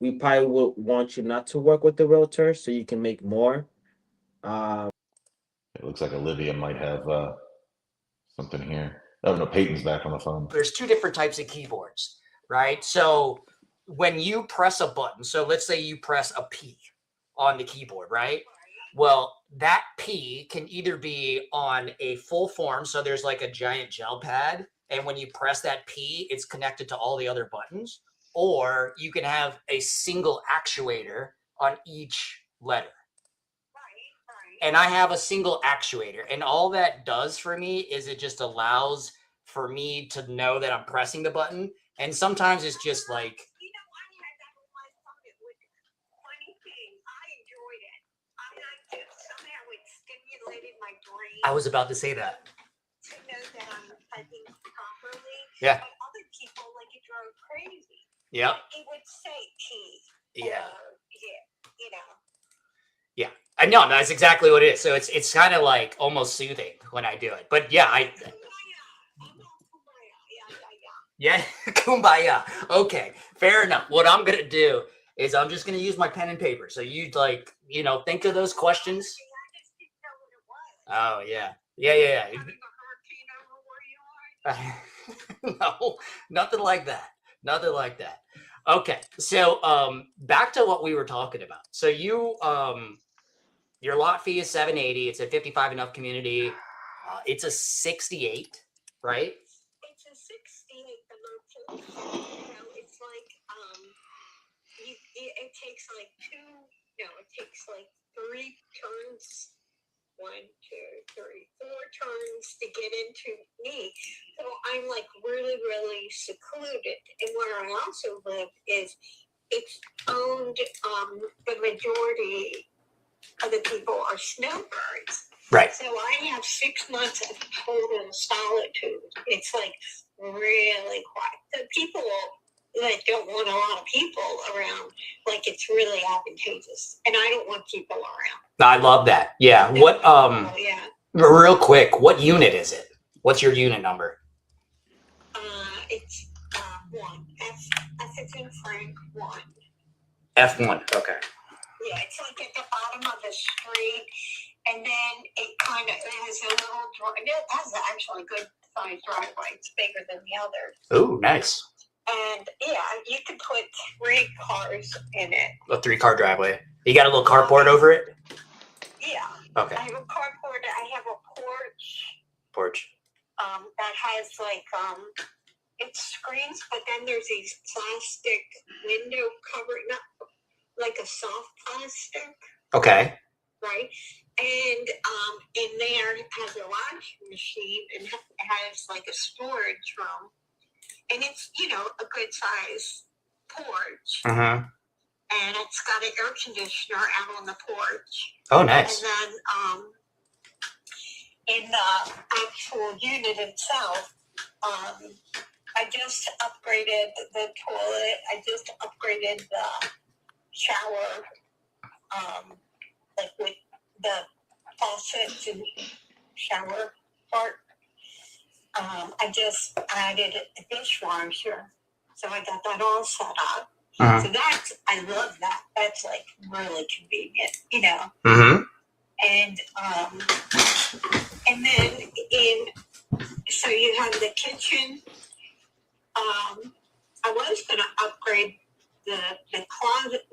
we probably would want you not to work with the realtor so you can make more. It looks like Olivia might have something here. Oh no, Peyton's back on the phone. There's two different types of keyboards, right? So when you press a button, so let's say you press a P on the keyboard, right? Well, that P can either be on a full form, so there's like a giant gel pad, and when you press that P, it's connected to all the other buttons, or you can have a single actuator on each letter. And I have a single actuator, and all that does for me is it just allows for me to know that I'm pressing the button. And sometimes it's just like, You know, I had that on my phone. It was funny thing. I enjoyed it. I liked it. Somehow it stimulated my brain. I was about to say that. To know that I'm typing properly. Yeah. But other people, like, it drove crazy. Yep. It would say T. Yeah. You know. Yeah. I know that's exactly what it is. So it's kind of like almost soothing when I do it. But yeah, yeah, kumbaya. Okay, fair enough. What I'm gonna do is I'm just gonna use my pen and paper. So you'd think of those questions. Oh yeah. No, nothing like that. Nothing like that. Okay, so back to what we were talking about. So you your lot fee is $780. It's a 55 and up community. It's a 68, right? It's a 68, the location. It's like it takes like three turns. 1, 2, 3, 4 turns to get into me. So I'm like really, really secluded. And where I also live is it's owned. The majority of the people are snowbirds. Right. So I have 6 months of total solitude. It's like really quiet. The people that don't want a lot of people around, like it's really advantageous. And I don't want people around. I love that. Yeah. What yeah. Real quick, what unit is it? What's your unit number? It's 1. F is in Frank 1. F1. Okay. Yeah, it's like at the bottom of the street, and then it has a little driveway. It has actually a good sized driveway. It's bigger than the others. Oh, nice. And yeah, you could put 3 cars in it. A 3-car driveway. You got a little carport over it? Yeah. Okay. I have a carport. I have a porch. That has it screens, but then there's these plastic window cover, not like a soft plastic. Okay. Right. And in there it has a washing machine and has like a storage room. And it's, a good size porch. Uh-huh. And it's got an air conditioner out on the porch. Oh, nice. And then in the actual unit itself, I just upgraded the toilet. I just upgraded the shower, with the faucets and shower part. I just added a dishwasher, so I got that all set up. Uh-huh. So I love that. That's like really convenient, Mm-hmm. And then so you have the kitchen. I was going to upgrade the closet,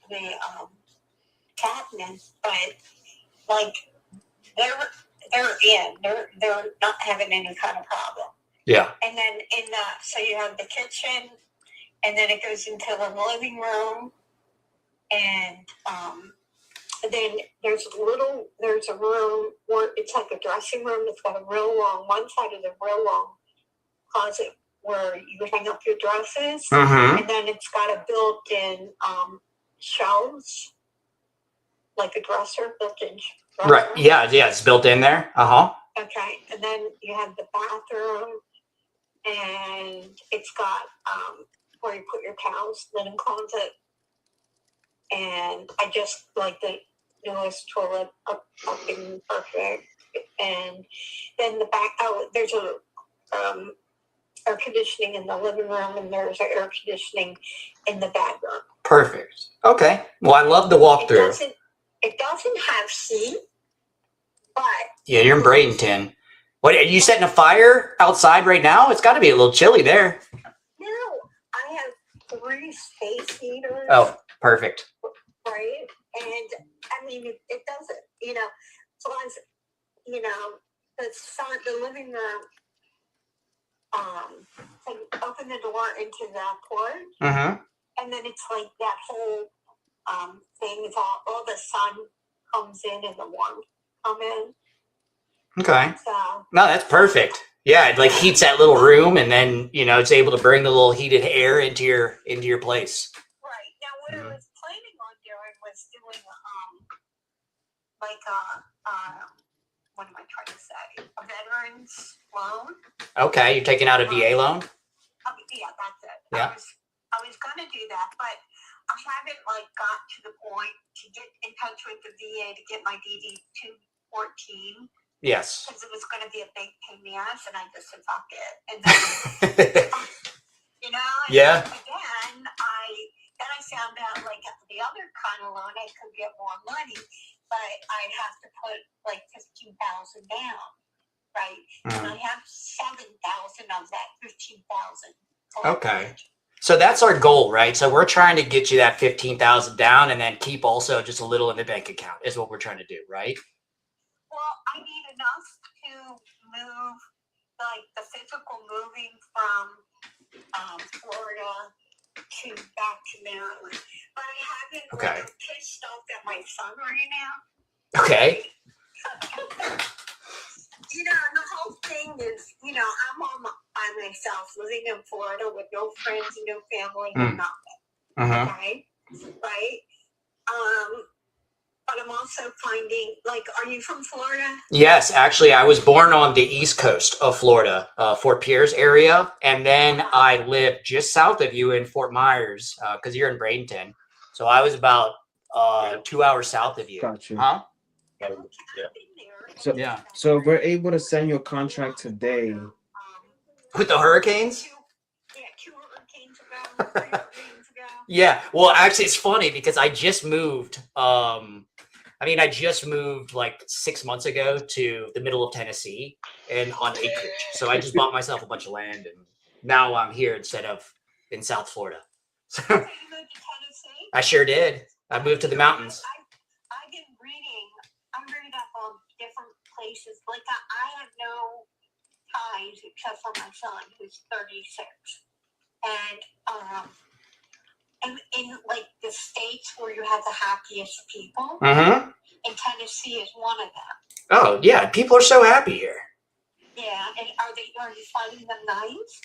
the cabinets, but they're not having any kind of problem. Yeah. And then so you have the kitchen, and then it goes into the living room, and then there's a room where it's like a dressing room that's got a real long, one side of the real long closet where you hang up your dresses, and then it's got a built-in shelves, like a dresser, built-in dresser. Right. Yeah. Yeah. It's built in there. Okay, and then you have the bathroom, and it's got where you put your towels, linen closet, and I just like the newest toilet up in perfect. And then the back, there's a air conditioning in the living room, and there's air conditioning in the bedroom. Perfect. Okay. Well, I love the walkthrough. It doesn't have heat, but Yeah, you're in Bradenton. What, are you setting a fire outside right now? It's got to be a little chilly there. no, I have 3 space heaters. Oh, perfect. Right, and I mean it doesn't, as long as the living room. So you open the door into the porch, and then it's like that whole thing is all the sun comes in and the warmth come in. Okay. So No, that's perfect. Yeah, it like heats that little room, and then it's able to bring the little heated air into your place. Right now, what I was planning on doing was doing what am I trying to say? A veterans loan. Okay, you're taking out a VA loan? Yeah, that's it. Yeah. I was gonna do that, but I haven't got to the point to get in touch with the VA to get my DD 214. Yes. Because it was gonna be a big pain in the ass, and I just said fuck it. And then Yeah. Again, I found out the other kind of loan I could get more money, but I'd have to put 15,000 down, right? And I have 7,000 of that 15,000. Okay. So that's our goal, right? So we're trying to get you that 15,000 down, and then keep also just a little in the bank account is what we're trying to do, right? Well, I need enough to move, the physical moving from Florida to back to Maryland. But I haven't. Okay. I'm pissed off at my son right now. Okay. And the whole thing is, I'm all by myself, living in Florida with no friends and no family and nothing. Okay, right? But I'm also finding, are you from Florida? Yes, actually, I was born on the east coast of Florida, Fort Pierce area, and then I lived just south of you in Fort Myers, because you're in Bradenton. So I was about 2 hours south of you. Gotcha. Huh? So Yeah. So we're able to send your contract today. With the hurricanes? Yeah, 2 hurricanes ago, 3 hurricanes ago. Yeah. Well, actually, it's funny because I just moved. I just moved 6 months ago to the middle of Tennessee and on acreage. So I just bought myself a bunch of land, and now I'm here instead of in South Florida. So you moved to Tennessee? I sure did. I moved to the mountains. I've been reading. I'm reading up on different places. I have no ties except for my son, who's 36, and in the states where you have the happiest people, and Tennessee is one of them. Oh yeah, people are so happy here. Yeah, and are you finding them nice?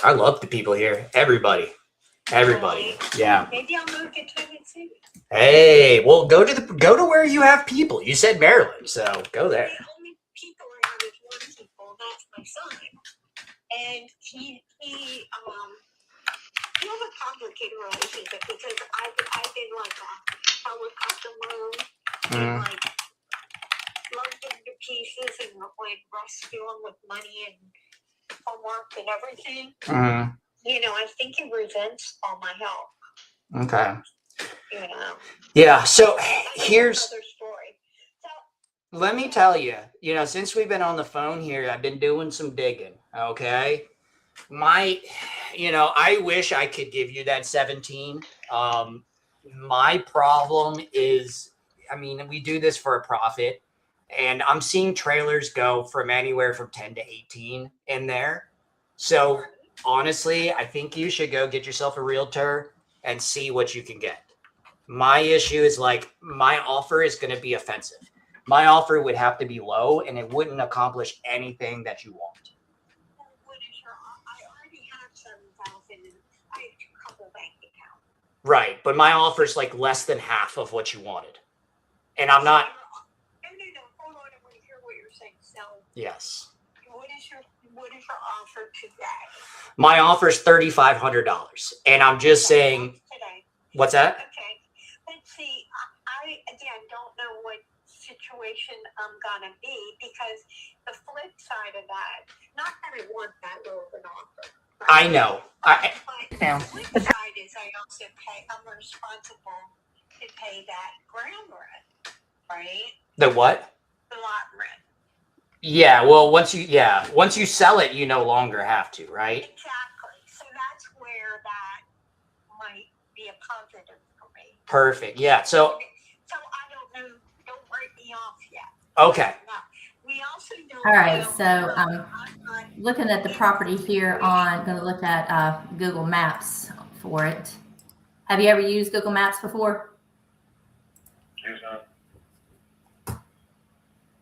I love the people here. Everybody. Yeah. Maybe I'll move to Tennessee. Hey, well, go to where you have people. You said Maryland, so go there. The only people around is one people. That's my son, and he we have a complicated relationship because I've been a helicopter mode, and loved him to pieces, and rescue him with money and homework and everything. I think he resents all my help. Okay. Yeah. So here's. Let me tell you, since we've been on the phone here, I've been doing some digging. Okay. I wish I could give you that 17. My problem is, we do this for a profit, and I'm seeing trailers go from anywhere from 10 to 18 in there. So honestly, I think you should go get yourself a realtor and see what you can get. My issue is like my offer is going to be offensive. My offer would have to be low and it wouldn't accomplish anything that you want. What is your? I already have 7,000. I have a couple bank accounts. Right, but my offer is like less than half of what you wanted, and I'm not. No. Hold on, I want to hear what you're saying. So. Yes. What is your offer today? My offer is $3,500, and I'm just saying. Today. What's that? Okay. Let's see. I again don't know what situation I'm gonna be, because the flip side of that, not that I want that low of an offer. I Right? know. The flip side is I'm responsible to pay that ground rent, right? The what? The lot rent. Yeah. Well, once you sell it, you no longer have to, right? Exactly. So that's where that might be a positive for me. Perfect. Yeah. So I don't know. Don't write me off yet. Okay. No. We also don't. All right. So looking at the property here going to look at Google Maps for it. Have you ever used Google Maps before? Yes, sir.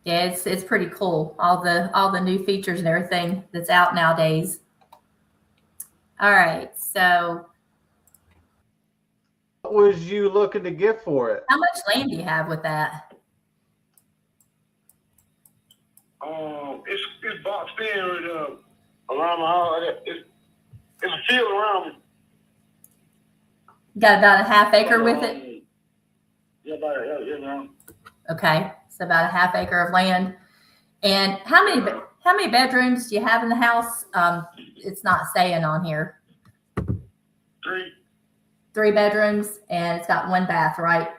Yeah, it's pretty cool. All the new features and everything that's out nowadays. All right, so What was you looking to get for it? how much land do you have with that? It's boxed in right around my house. It's a field around me. You got about a half acre with it? Yeah, man. Okay, so about a half acre of land. And how many bedrooms do you have in the house? It's not saying on here. 3. 3 bedrooms, and it's got 1 bath, right?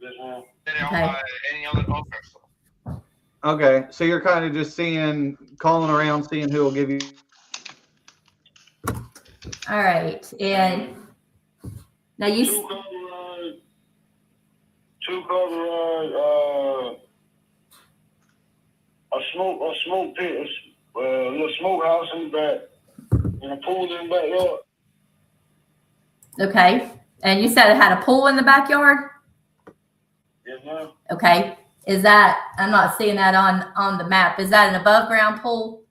Yes, ma'am. Okay. Okay, so you're kind of just calling around, seeing who will give you. All right, and now you. 2 car garage, a smoke pit, a little smokehouse in the back, and a pool in the backyard. Okay, and you said it had a pool in the backyard? Yes, ma'am. Okay, is that, I'm not seeing that on the map, is that an above ground pool?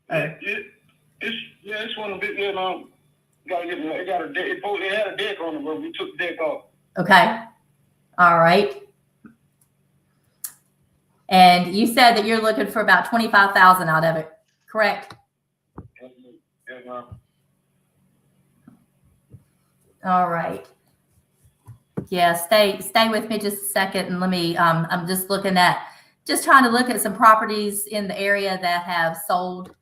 It's one of the big, it got a deck. It had a deck on it, but we took the deck off. Okay, all right. And you said that you're looking for about 25,000 out of it, correct? Yes, ma'am. All right. Yeah, stay with me just a second, and let me. I'm just trying to look at some properties in the area that have sold.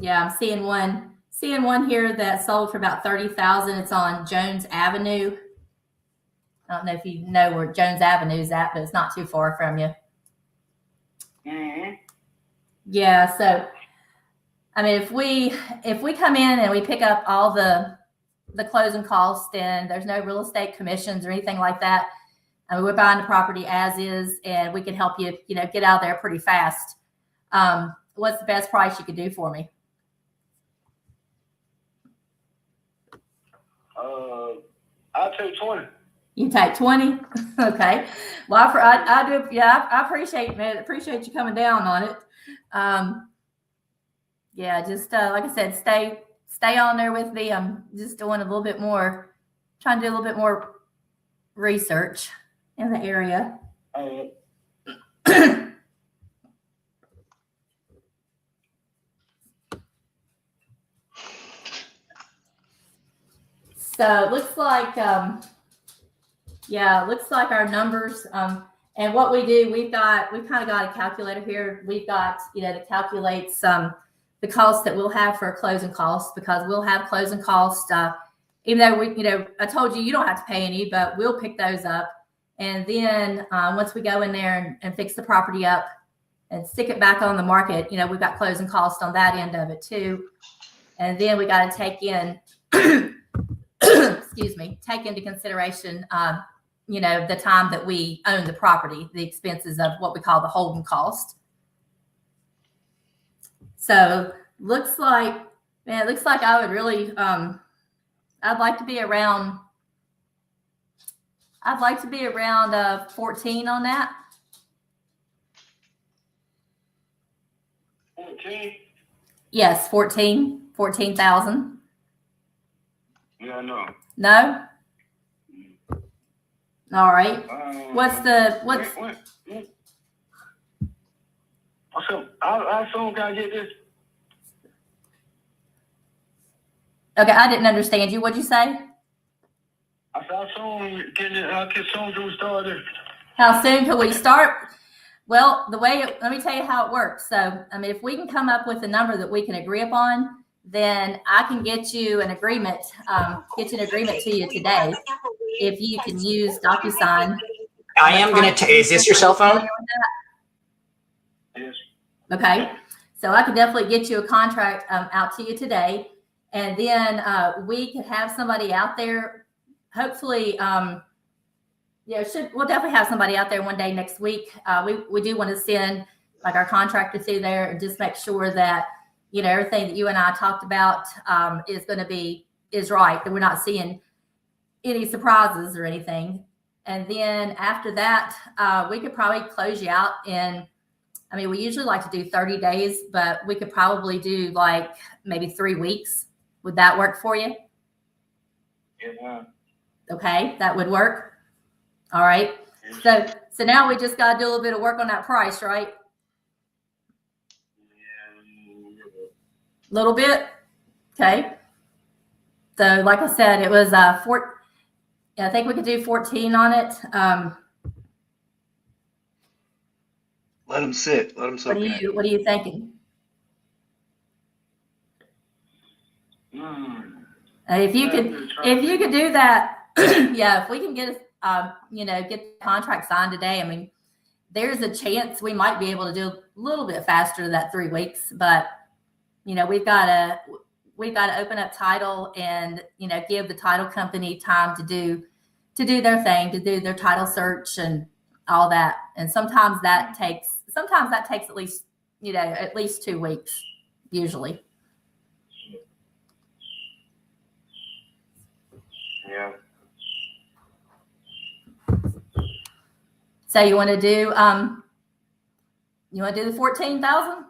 Yeah, I'm seeing one here that sold for about 30,000. It's on Jones Avenue. I don't know if you know where Jones Avenue is at, but it's not too far from you. Mm-hmm. Yeah, so I mean, if we come in and we pick up all the closing costs, then there's no real estate commissions or anything like that. I mean, we're buying the property as is, and we can help you, get out there pretty fast. What's the best price you could do for me? I'll take 20. You take 20? Okay. Well, I do. Yeah, I appreciate, man. Appreciate you coming down on it. Yeah, just like I said, stay on there with me. I'm just doing a little bit more, trying to do a little bit more research in the area. So it looks like, it looks like our numbers, and what we do, we've kind of got a calculator here. We've got, that calculates the cost that we'll have for closing costs, because we'll have closing costs, even though I told you don't have to pay any, but we'll pick those up. And then once we go in there and fix the property up and stick it back on the market, we've got closing costs on that end of it too. And then we got to take in, take into consideration, the time that we own the property, the expenses of what we call the holding cost. So looks like, man, it looks like I would really, I'd like to be around 14 on that. 14? Yes, 14,000. Yeah, no. No? All right. What's how soon can I get this? Okay, I didn't understand you. What'd you say? I said, how soon can we start this? How soon can we start? Well, let me tell you how it works. So, I mean, if we can come up with a number that we can agree upon, then I can get you an agreement, to you today. If you can use DocuSign. I am going to, is this your cell phone? Yes. Okay. So I could definitely get you a contract out to you today. And then we could have somebody out there, hopefully, we'll definitely have somebody out there one day next week. We do want to send like our contractor through there and just make sure that, everything that you and I talked about is right, that we're not seeing any surprises or anything. And then after that, we could probably close you out we usually like to do 30 days, but we could probably do like maybe 3 weeks. Would that work for you? Yeah. Okay, that would work. All right. So now we just got to do a little bit of work on that price, right? A little bit. Okay. So like I said, it was I think we could do 14 on it. Let them sit. Let them soak in it. What are you thinking? If you could do that, yeah, if we can get get the contract signed today, there's a chance we might be able to do a little bit faster than that 3 weeks, but we've got to open up title and give the title company time to do their thing, to do their title search and all that. And sometimes that takes at least 2 weeks usually. Yeah. So you want to do the 14,000? Yeah,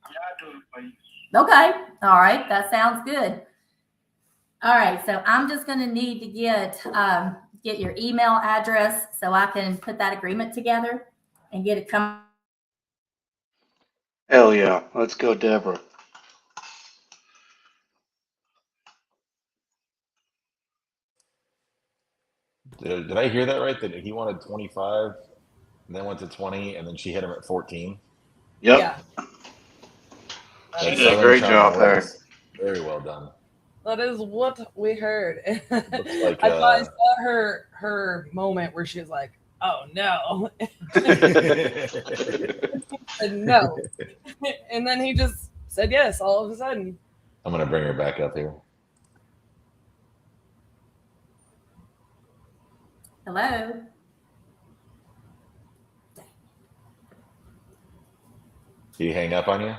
I do it, please. Okay. All right. That sounds good. All right. So I'm just going to need to get your email address so I can put that agreement together and get it come. Hell yeah. Let's go, Deborah. Did I hear that right? That he wanted 25 and then went to 20 and then she hit him at 14? Yep. Yeah. She did a great job there. Very well done. That is what we heard. Like, I thought I saw her moment where she was like, "Oh no," and no, and then he just said yes all of a sudden. I'm gonna bring her back up here. Hello. Did he hang up on you?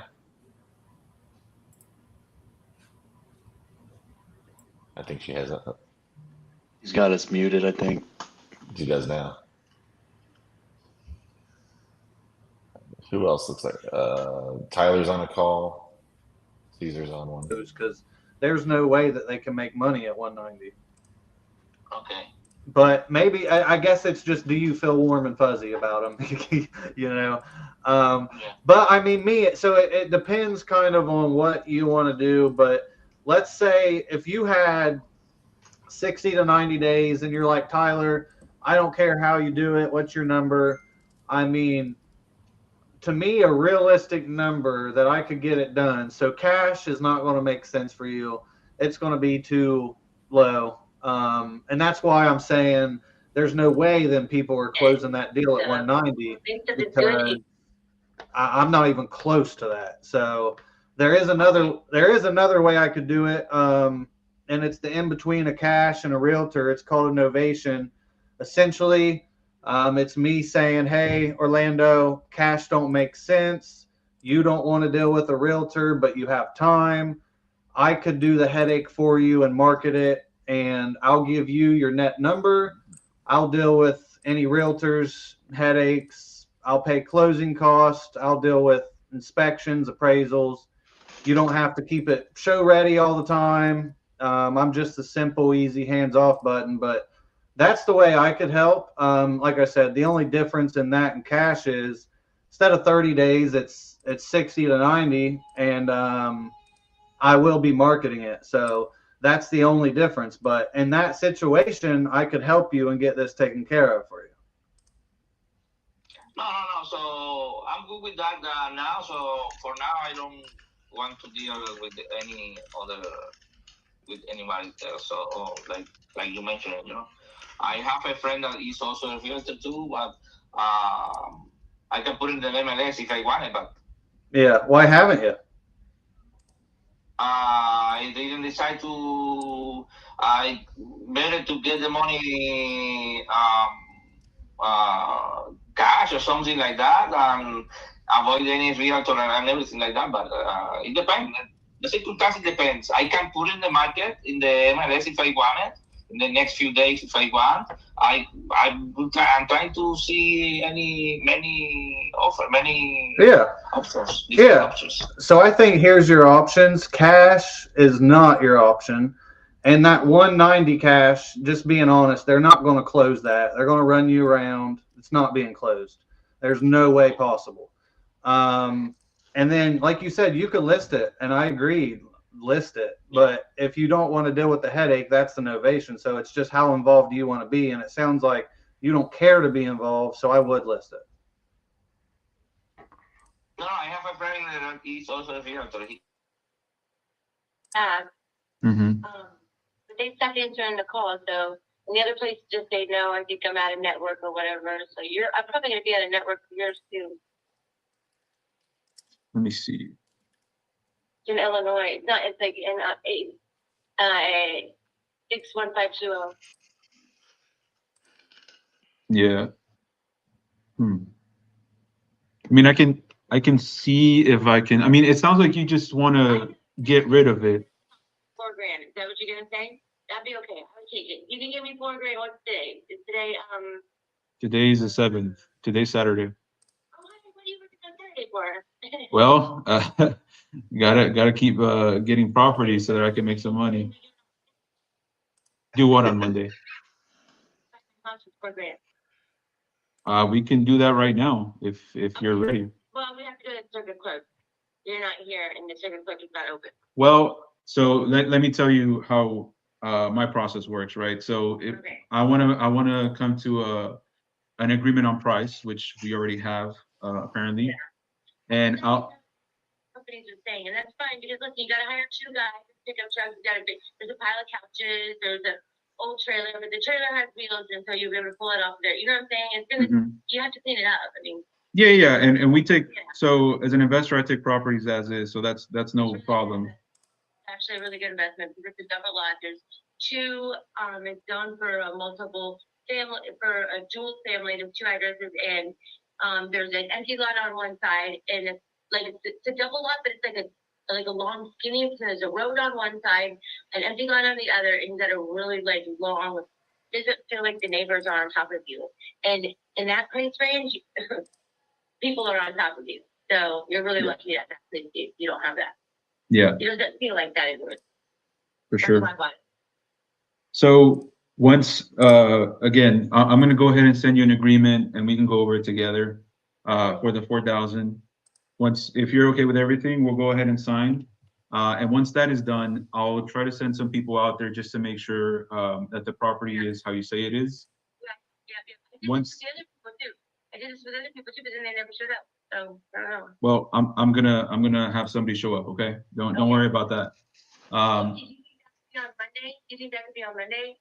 I think she has a. He's got us muted, I think. She does now. Who else looks like? Tyler's on a call. Caesar's on one. Because there's no way that they can make money at 190. Okay. But maybe I guess it's just, do you feel warm and fuzzy about them? But it depends kind of on what you want to do. But let's say if you had 60 to 90 days and you're like, Tyler, I don't care how you do it. What's your number? To me, a realistic number that I could get it done. So cash is not going to make sense for you. It's going to be too low. And that's why I'm saying there's no way then people are closing that deal at 190 because I'm not even close to that. So there is another way I could do it. And it's the in between a cash and a realtor. It's called a novation. Essentially, it's me saying, hey, Orlando, cash don't make sense. you don't want to deal with a realtor, but you have time, I could do the headache for you and market it, and I'll give you your net number. I'll deal with any realtors headaches. I'll pay closing costs. I'll deal with inspections, appraisals. You don't have to keep it show ready all the time. I'm just a simple, easy, hands-off button, but that's the way I could help. Like I said, the only difference in that and cash is instead of 30 days, it's 60 to 90, and I will be marketing it. So that's the only difference. But in that situation, I could help you and get this taken care of for you. No. So I'm good with that now. So for now, I don't want to deal with anybody else. So like you mentioned, I have a friend that is also a realtor too, but I can put in the MLS if I want it, but Yeah. Why haven't you? I didn't decide to. I better to get the money cash or something like that and avoid any realtor and everything like that. But it depends. The circumstances depends. I can put in the market in the MLS if I want it in the next few days if I want. I'm trying to see many offers. Yeah. Options. So I think here's your options. Cash is not your option. And that 190 cash, just being honest, they're not going to close that. They're going to run you around. It's not being closed. There's no way possible. And then, like you said, you could list it, and I agree, list it. But if you don't want to deal with the headache, that's the novation. So it's just how involved do you want to be? And it sounds like you don't care to be involved, so I would list it. No, I have a friend that is also a realtor. But they stopped answering the call, so and the other place just say no. I think I'm out of network or whatever. So I'm probably gonna be out of network for yours too. Let me see. In Illinois, it's like in 61520. Yeah. I mean, I can see if I can. I mean, it sounds like you just want to get rid of it. $4,000. Is that what you're gonna say? That'd be okay. I'll take it. You can give me $4,000. What's today? Is today Today's the 7th. Today's Saturday. What are you looking on Saturday for? Well, gotta keep getting property so that I can make some money. Do what on Monday? $4,000. We can do that right now if you're ready. Well, we have to go to the circuit clerk. You're not here, and the circuit clerk is not open. Well, so let me tell you how my process works, right? So if I wanna come to an agreement on price, which we already have apparently, and Companies are saying, and that's fine because listen, you gotta hire 2 guys, pickup trucks. There's a pile of couches. There's a old trailer, but the trailer has wheels, and so you'll be able to pull it off there. You know what I'm saying? It's gonna you have to clean it up. I mean. Yeah, and we take so as an investor, I take properties as is, so that's no problem. Actually, a really good investment because it's a double lot. There's 2. It's done for a multiple family, for a dual family. There's 2 addresses, and there's an empty lot on one side, and it's a double lot, but it's like a long skinny. So there's a road on one side, an empty lot on the other, and you got a really long. Doesn't feel like the neighbors are on top of you, and in that price range, people are on top of you. So you're really lucky that you don't have that. Yeah. It doesn't feel like that anymore. For sure. That's why I bought it. So once again, I'm gonna go ahead and send you an agreement, and we can go over it together for the 4,000. Once, if you're okay with everything, we'll go ahead and sign. And once that is done, I'll try to send some people out there just to make sure that the property is how you say it is. Yeah. Once. I did this with other people too, but then they never showed up. So I don't know. Well, I'm gonna have somebody show up. Okay, don't worry about that. On Monday? Do you think that could be on Monday?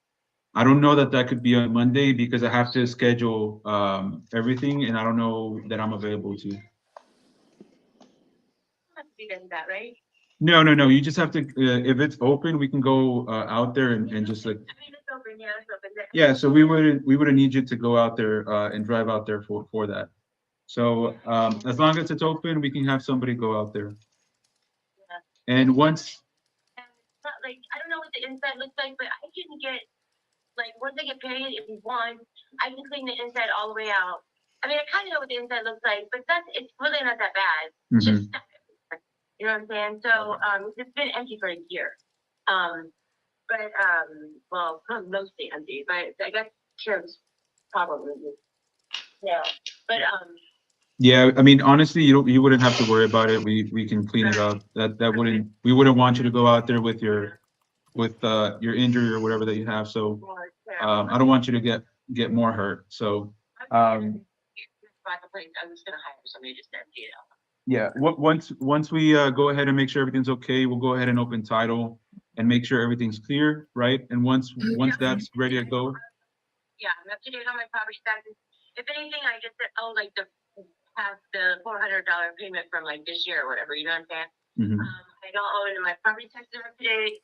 I don't know that could be on Monday because I have to schedule everything, and I don't know that I'm available to. Have to be done that, right? No. You just have to. If it's open, we can go out there and just like. I mean, it's open. Yeah, it's open. Yeah. So we would need you to go out there and drive out there for that. So as long as it's open, we can have somebody go out there. And once, like, I don't know what the inside looks like, but I can get, like, once I get paid, if you want, I can clean the inside all the way out. I mean, I kind of know what the inside looks like, but it's really not that bad. It's just, you know what I'm saying? So, it's been empty for a year. Well, mostly empty, but I guess Kim's probably, yeah. But, yeah, I mean, honestly, you wouldn't have to worry about it. We can clean it up. We wouldn't want you to go out there with your injury or whatever that you have. So I don't want you to get more hurt. So I'm just gonna hire somebody just to empty it out. yeah, once we go ahead and make sure everything's okay, we'll go ahead and open title and make sure everything's clear, right? And once that's ready to go. Yeah, I'm up to date on my property taxes. If anything, I just like have the $400 payment from like this year or whatever. You know what I'm saying? I don't owe it. My property taxes are up to date.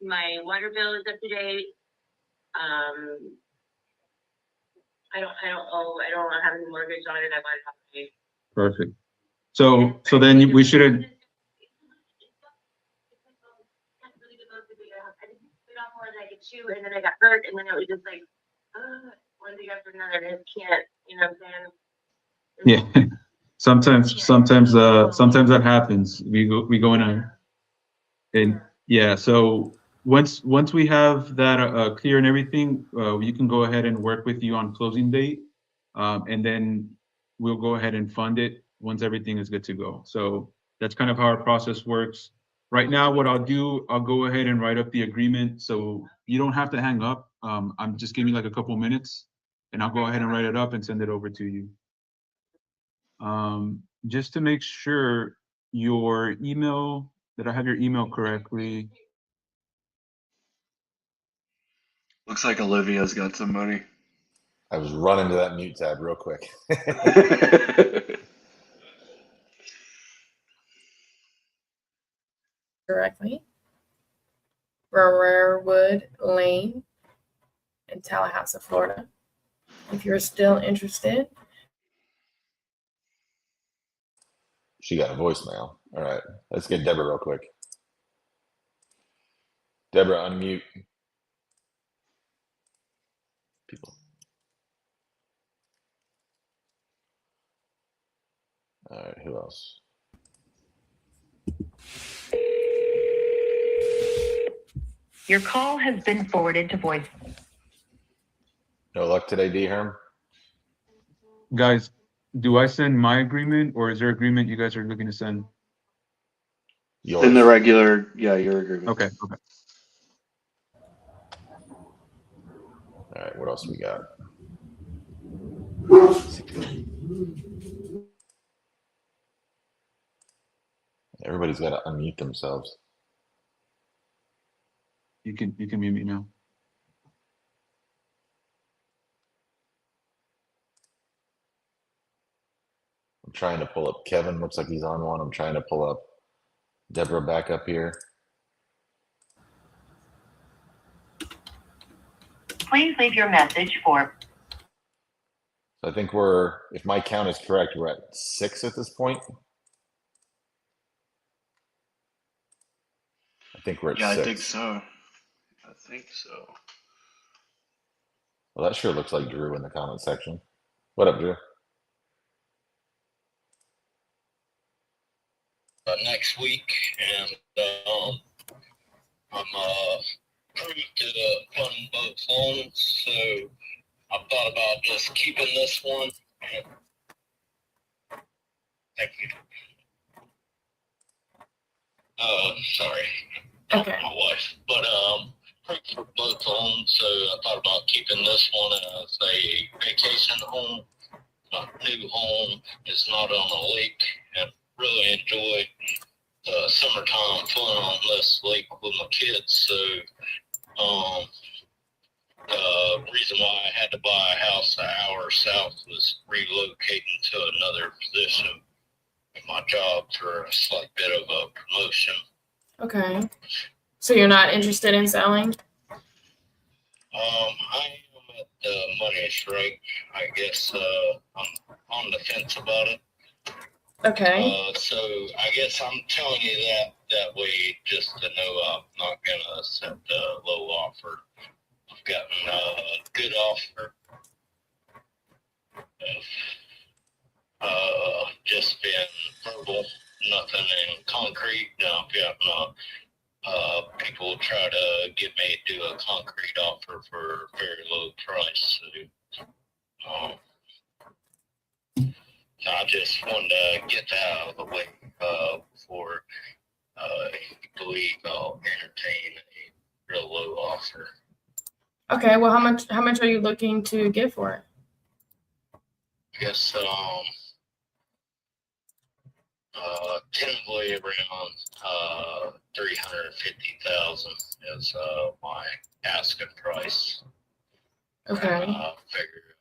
My water bill is up to date. I don't have any mortgage on it. I bought it off the. Perfect. So then we shouldn't. And then I got hurt, and then it was just like, one thing after another, and I just can't, you know what I'm saying? Yeah, sometimes that happens. We go in and yeah. So once we have that clear and everything, you can go ahead and work with you on closing date, and then we'll go ahead and fund it once everything is good to go. So that's kind of how our process works. Right now, what I'll do, I'll go ahead and write up the agreement. So you don't have to hang up. I'm just giving you like a couple minutes, and I'll go ahead and write it up and send it over to you. Just to make sure your email, that I have your email correctly. Looks like Olivia's got some money. I was running to that mute tab real quick. Correctly. Rarewood Lane in Tallahassee, Florida. If you're still interested. She got a voicemail. All right, let's get Deborah real quick. Deborah, unmute. People. All right, who else? Your call has been forwarded to voice. No luck today, D. Herm? Guys, do I send my agreement, or is there agreement you guys are looking to send? In the regular, yeah, your agreement. Okay. All right, what else we got? Everybody's got to unmute themselves. You can mute me now. I'm trying to pull up Kevin. Looks like he's on one. I'm trying to pull up Deborah back up here. Please leave your message for. So I think if my count is correct, we're at 6 at this point. I think we're at 6. I think so. Well, that sure looks like Drew in the comment section. What up, Drew? Next week, and I'm approved to fund both loans, so I thought about just keeping this one. Thank you. Sorry, okay. My wife, but approved for both loans, so I thought about keeping this one as a vacation home. My new home is not on a lake, and really enjoy the summertime fun on this lake with my kids. So the reason why I had to buy a house an hour south was relocating to another position in my job for a slight bit of a promotion. Okay. So you're not interested in selling? I am at the money is right. I guess I'm on the fence about it. Okay. So I guess I'm telling you that way just to know I'm not gonna accept a low offer. I've gotten a good offer. Just been verbal, nothing in concrete. I've gotten people try to get me to do a concrete offer for a very low price. So I just wanted to get that out of the way before you believe I'll entertain a real low offer. Okay. Well, how much are you looking to get for it? I guess tentatively around 350,000 is my asking price. Okay. Figure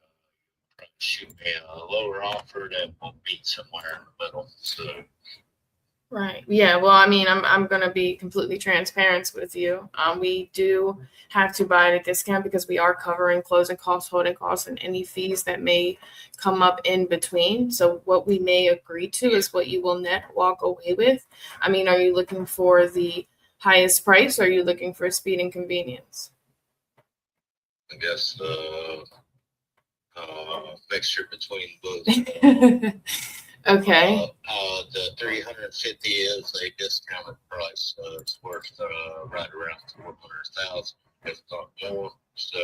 shoot me a lower offer that will meet somewhere in the middle. So Right. Yeah. Well, I mean, I'm gonna be completely transparent with you. We do have to buy at a discount because we are covering closing costs, holding costs, and any fees that may come up in between. So what we may agree to is what you will net walk away with. I mean, are you looking for the highest price, or are you looking for speed and convenience? I guess mixture between both. Okay. The 350 is a discounted price, so it's worth right around 400,000, if not more. So,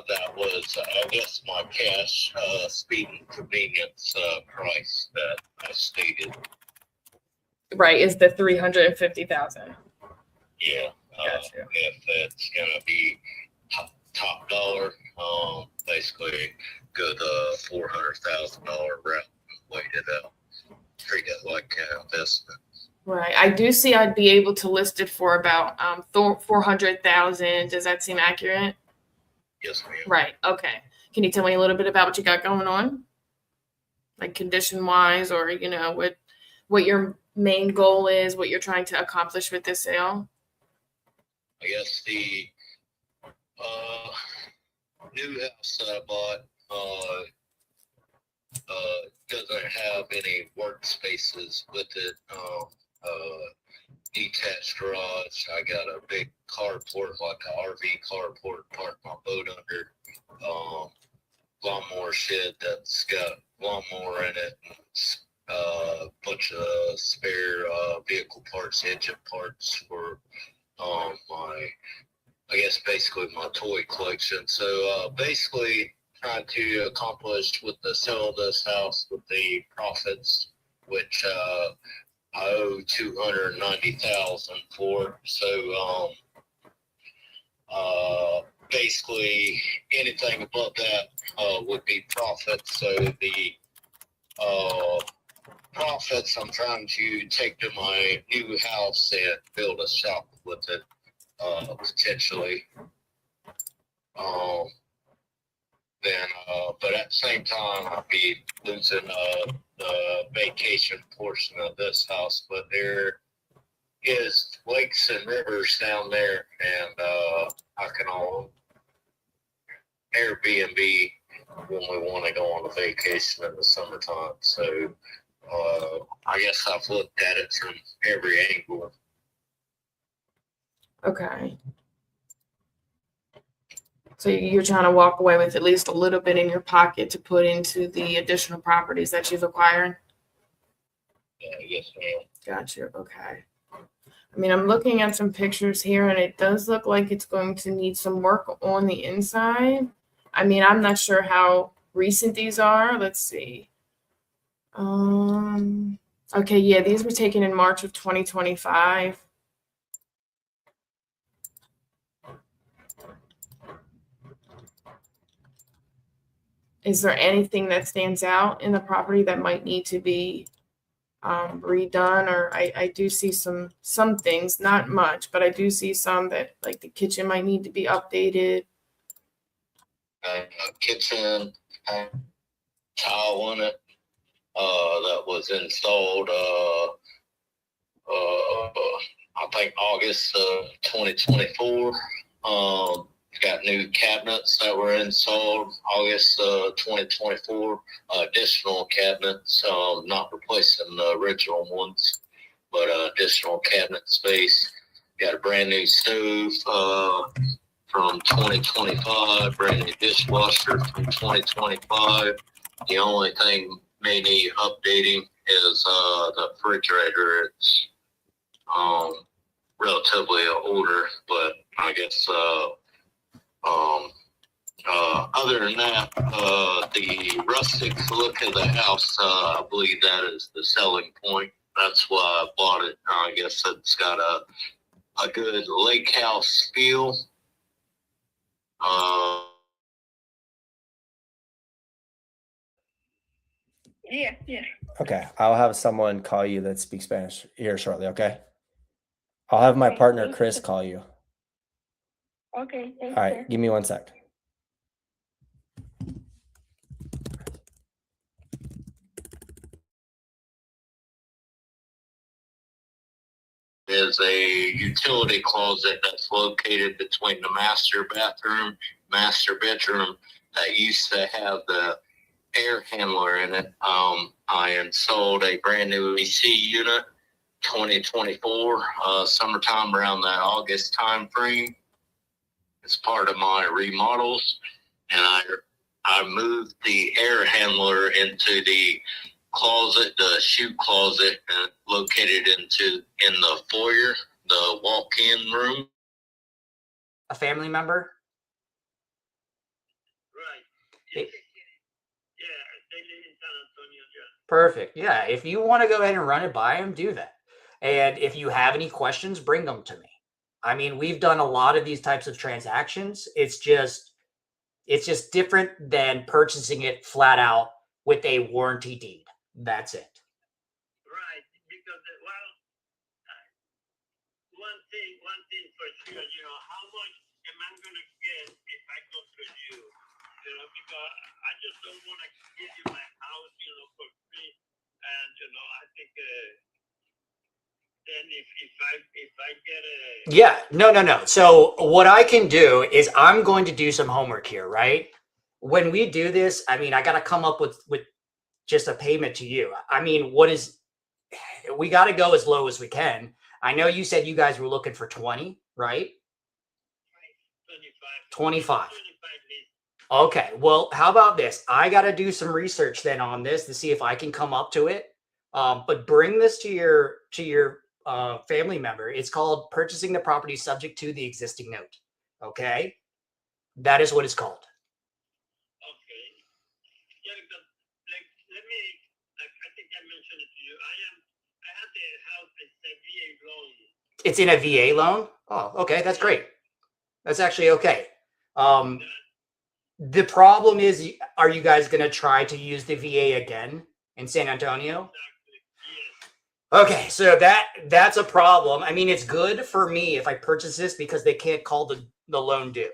that was, I guess, my cash speed and convenience price that I stated. Right. Is the 350,000. Yeah. Gotcha. If it's gonna be top dollar, basically go the $400,000 route and wait it out. Treat it like an investment. Right. I do see I'd be able to list it for about 400,000. Does that seem accurate? Yes, ma'am. Right. Okay. Can you tell me a little bit about what you got going on? Like condition wise, or what your main goal is, what you're trying to accomplish with this sale? I guess the new house that I bought doesn't have any workspaces with it. Detached garage. I got a big carport, like an RV carport, park my boat under. Lawnmower shed that's got lawnmower in it. A bunch of spare vehicle parts, engine parts for I guess basically my toy collection. So basically trying to accomplish with the sale of this house with the profits, which I owe $290,000 for. So basically anything above that would be profit. So the profits I'm trying to take to my new house and build a shop with it, potentially. But at the same time, I'd be losing the vacation portion of this house. But there is lakes and rivers down there, and I can all Airbnb when we want to go on a vacation in the summertime. So I guess I've looked at it from every angle. Okay. So you're trying to walk away with at least a little bit in your pocket to put into the additional properties that you've acquired? Yes, ma'am. Gotcha. Okay. I mean, I'm looking at some pictures here, and it does look like it's going to need some work on the inside. I mean, I'm not sure how recent these are. Let's see. Okay, yeah, these were taken in March of 2025. Is there anything that stands out in the property that might need to be redone? Or I do see some things, not much, but I do see some that, like, the kitchen might need to be updated. Kitchen tile on it that was installed I think August of 2024. Got new cabinets that were installed August 2024. Additional cabinets, not replacing the original ones, but additional cabinet space. Got a brand new stove from 2025, brand new dishwasher from 2025. The only thing may need updating is the refrigerator. It's relatively older, but I guess other than that, the rustic look of the house, I believe that is the selling point. That's why I bought it. I guess it's got a good lake house feel. Yeah, yeah. Okay, I'll have someone call you that speaks Spanish here shortly, okay? I'll have my partner Chris call you. Okay, thanks. All right, give me 1 sec. Is a utility closet that's located between the master bedroom that used to have the air handler in it. I installed a brand new AC unit 2024 summertime around that August time frame. It's part of my remodels, and I moved the air handler into the closet, the shoe closet, located in the foyer, the walk-in room. A family member? Right. Perfect. Yeah. If you want to go ahead and run it by him, do that. And if you have any questions, bring them to me. I mean, we've done a lot of these types of transactions. It's just different than purchasing it flat out with a warranty deed. That's it. Right. Because, well, one thing for sure, how much am I going to get if I go to you? Because I just don't want to give you my house, for free. And, I think then if I get a... Yeah, no. So what I can do is I'm going to do some homework here, right? When we do this, I mean, I got to come up with just a payment to you. I mean, we got to go as low as we can. I know you said you guys were looking for 20, right? 25. Okay, well, how about this? I got to do some research then on this to see if I can come up to it. But bring this to your family member. It's called purchasing the property subject to the existing note. Okay, that is what it's called. Okay. Yeah, because let me. I think I mentioned it to you. I have the house. It's a VA loan. It's in a VA loan. Oh, okay, that's great. That's actually okay. The problem is, are you guys going to try to use the VA again in San Antonio? Okay, so that's a problem. I mean, it's good for me if I purchase this because they can't call the loan due,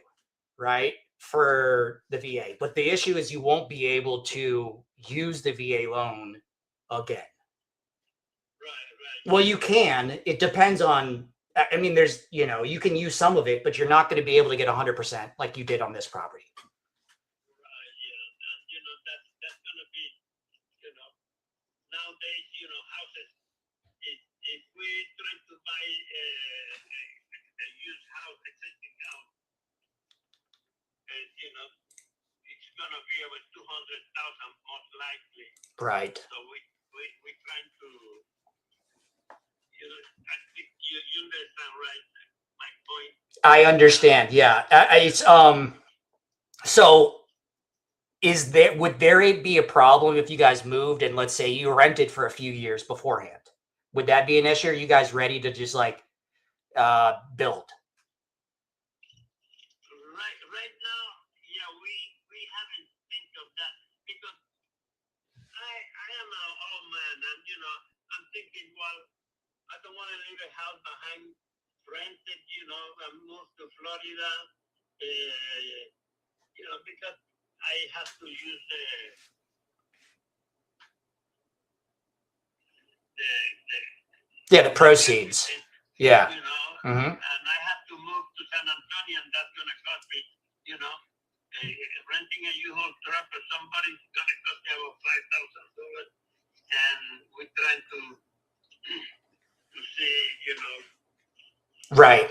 right, for the VA. But the issue is you won't be able to use the VA loan again. Right. Well, you can. It depends on, I mean, there's, you can use some of it, but you're not going to be able to get 100% like you did on this property. That's going to be, nowadays, houses, if we try to buy a used house, existing house, it's going to be over 200,000 most likely. Right. So we trying to, I think you understand, right? My point. I understand. Yeah. It's so would there be a problem if you guys moved and let's say you rented for a few years beforehand? Would that be an issue? Are you guys ready to just like build? Right now, yeah, we haven't think of that because I am an old man and I'm thinking, well, I don't want to leave a house behind rented, and move to Florida, because I have to use the proceeds. Yeah. And I have to move to San Antonio, and that's going to cost me taking a U-Haul truck or somebody's gonna cost me about $5,000, and we're trying to see, you know. Right.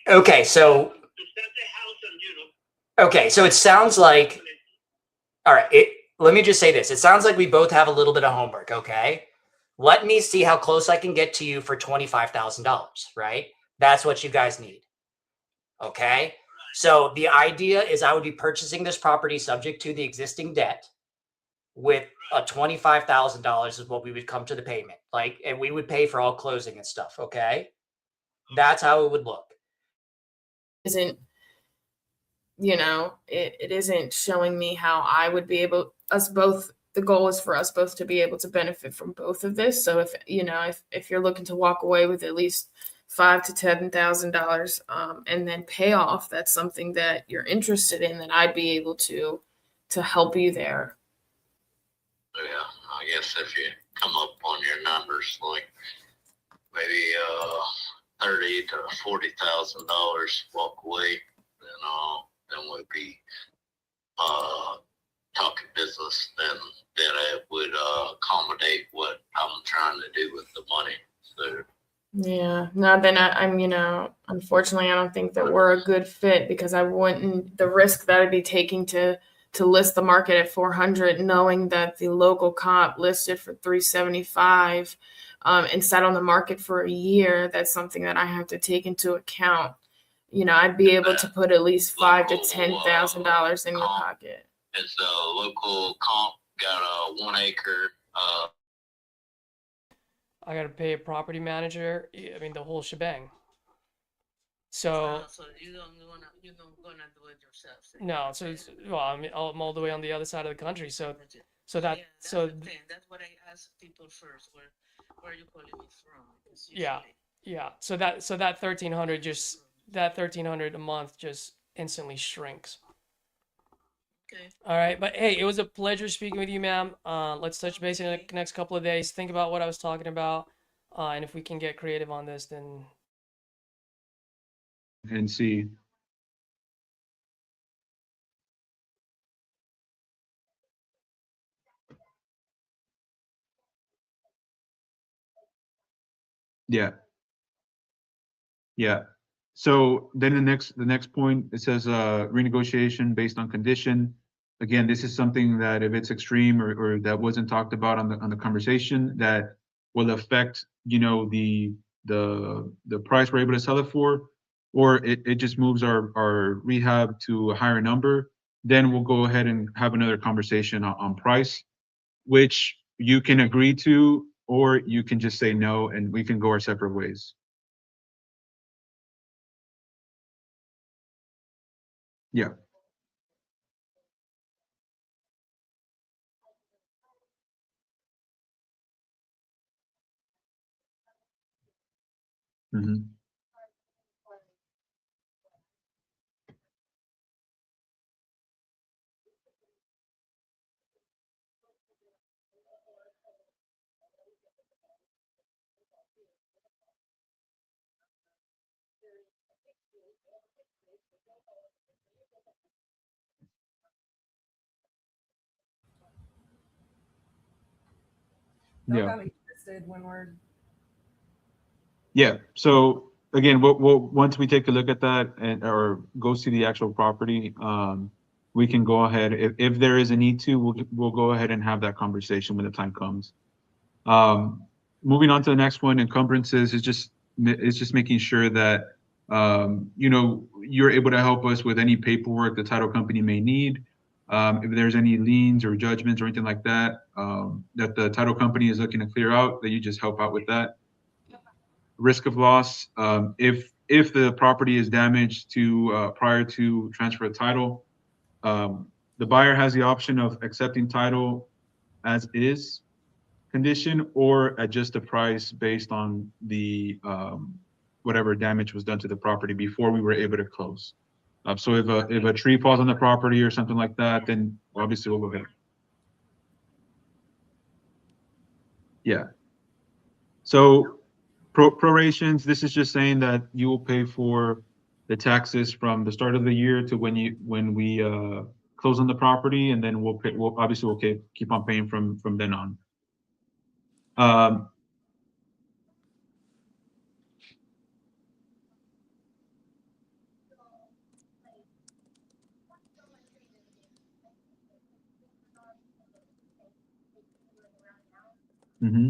Okay, so. Okay, so it sounds like. All right. Let me just say this. It sounds like we both have a little bit of homework. Okay. Let me see how close I can get to you for $25,000. Right. That's what you guys need. Okay. So the idea is I would be purchasing this property subject to the existing debt with a $25,000 is what we would come to the payment. Like, and we would pay for all closing and stuff. Okay. That's how it would look. Isn't, you know, it isn't showing me how I would be able, us both, the goal is for us both to be able to benefit from both of this. So if, you know, if you're looking to walk away with at least $5,000 to $10,000 and then pay off, that's something that you're interested in, then I'd be able to help you there. Yeah, I guess if you come up on your numbers, like maybe $30,000 to $40,000 walk away, then we'd be talking business. Then it would accommodate what I'm trying to do with the money. So. Yeah, no, then I'm, you know, unfortunately, I don't think that we're a good fit because I wouldn't, the risk that I'd be taking to list the market at 400, knowing that the local comp listed for 375 and sat on the market for a year. That's something that I have to take into account. You know, I'd be able to put at least $5,000 to $10,000 in your pocket. It's a local comp, got a 1 acre. I got to pay a property manager. I mean, the whole shebang. So you don't gonna do it yourself. No, so it's, well, I'm all the way on the other side of the country. So that's the thing. That's what I ask people first. Where are you calling me from? Yeah. So that 1,300 just that 1,300 a month just instantly shrinks. Okay. All right, but hey, it was a pleasure speaking with you, ma'am. Let's touch base in the next couple of days. Think about what I was talking about, and if we can get creative on this, then. And see. Yeah. Yeah. So then the next point, it says renegotiation based on condition. Again, this is something that if it's extreme or that wasn't talked about on the conversation, that will affect, you know, the price we're able to sell it for, or it just moves our rehab to a higher number. Then we'll go ahead and have another conversation on price, which you can agree to, or you can just say no, and we can go our separate ways. Yeah. Mm-hmm. Don't Yeah. got me twisted when we're. Yeah. So again, we'll once we take a look at that and or go see the actual property, we can go ahead if there is a need to, we'll go ahead and have that conversation when the time comes. Moving on to the next one, encumbrances is just making sure that you know, you're able to help us with any paperwork the title company may need. If there's any liens or judgments or anything like that, that the title company is looking to clear out, that you just help out with that. Risk of loss, if the property is damaged to prior to transfer of title, the buyer has the option of accepting title as is condition or adjust the price based on the whatever damage was done to the property before we were able to close. So if a tree falls on the property or something like that, then obviously we'll go ahead. Yeah. So prorations, this is just saying that you will pay for the taxes from the start of the year to when we close on the property, and then we'll obviously keep on paying from then on. Mm-hmm.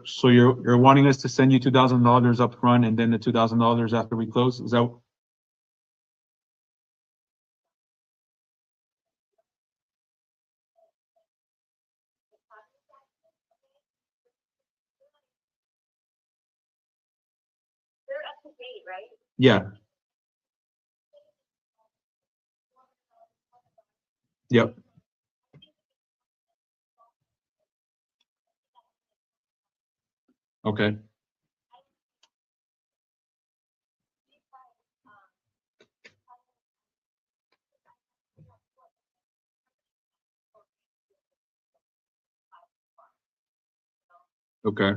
So you're wanting us to send you $2,000 up front and then the $2,000 after we close? Is that? They're up to date, right? Yeah. Yep. Okay. Okay.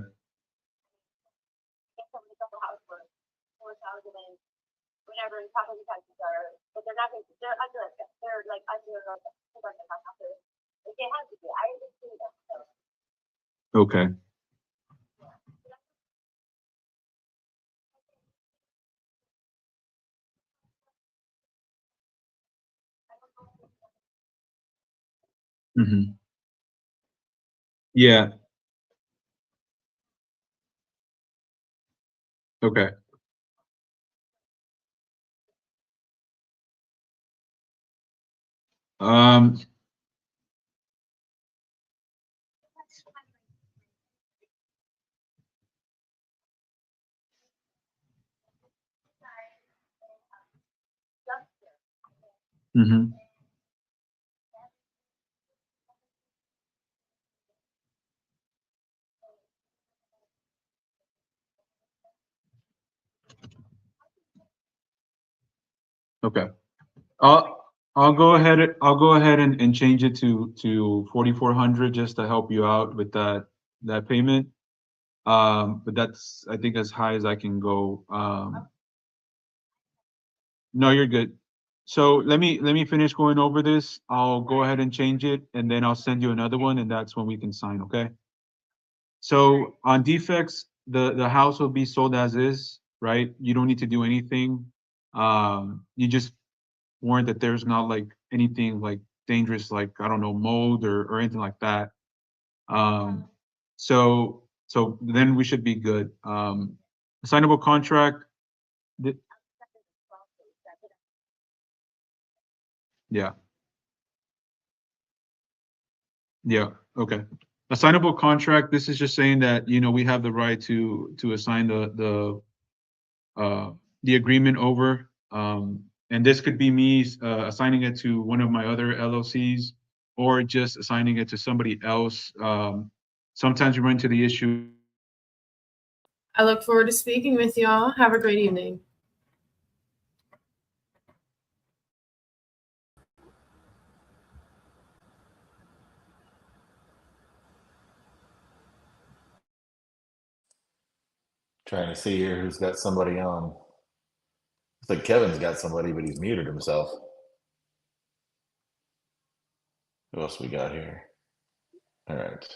Whatever property taxes are, but they're not. They're under. They're like under. Like they have to be. I understand that. So. Okay. Mm-hmm. Yeah. Okay. Mm-hmm. Okay. I'll go ahead and change it to 4,400 just to help you out with that payment. But that's, I think, as high as I can go. No, you're good. So let me finish going over this. I'll go ahead and change it, and then I'll send you another one, and that's when we can sign, okay? So on defects, the house will be sold as is, right? You don't need to do anything. You just warrant that there's not like anything like dangerous, like, I don't know, mold or anything like that. So then we should be good. Assignable contract. Yeah. Yeah. Okay. Assignable contract. This is just saying that, we have the right to assign the agreement over. And this could be me assigning it to one of my other LLCs, or just assigning it to somebody else. Sometimes we run into the issue. I look forward to speaking with y'all. Have a great evening. Trying to see here who's got somebody on. It's like Kevin's got somebody, but he's muted himself. Who else we got here? All right.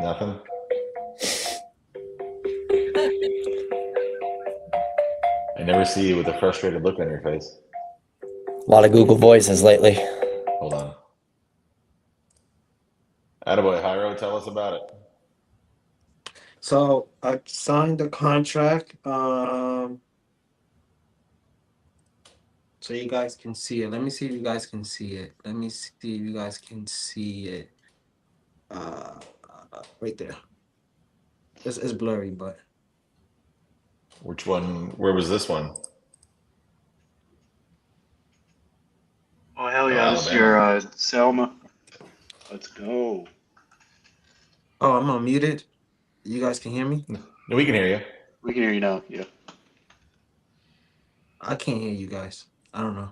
Nothing? I never see you with a frustrated look on your face. A lot of Google Voices lately. Hold on. Attaboy, Hyro, tell us about it. So I signed the contract. So you guys can see it. Let me see if you guys can see it. Right there. It's blurry, but. Which one? Where was this one? Oh, hell yeah. Oh, This is Alabama. your Selma. Let's go. Oh, I'm unmuted. You guys can hear me? No, we can hear you. We can hear you now. Yeah. I can't hear you guys. I don't know.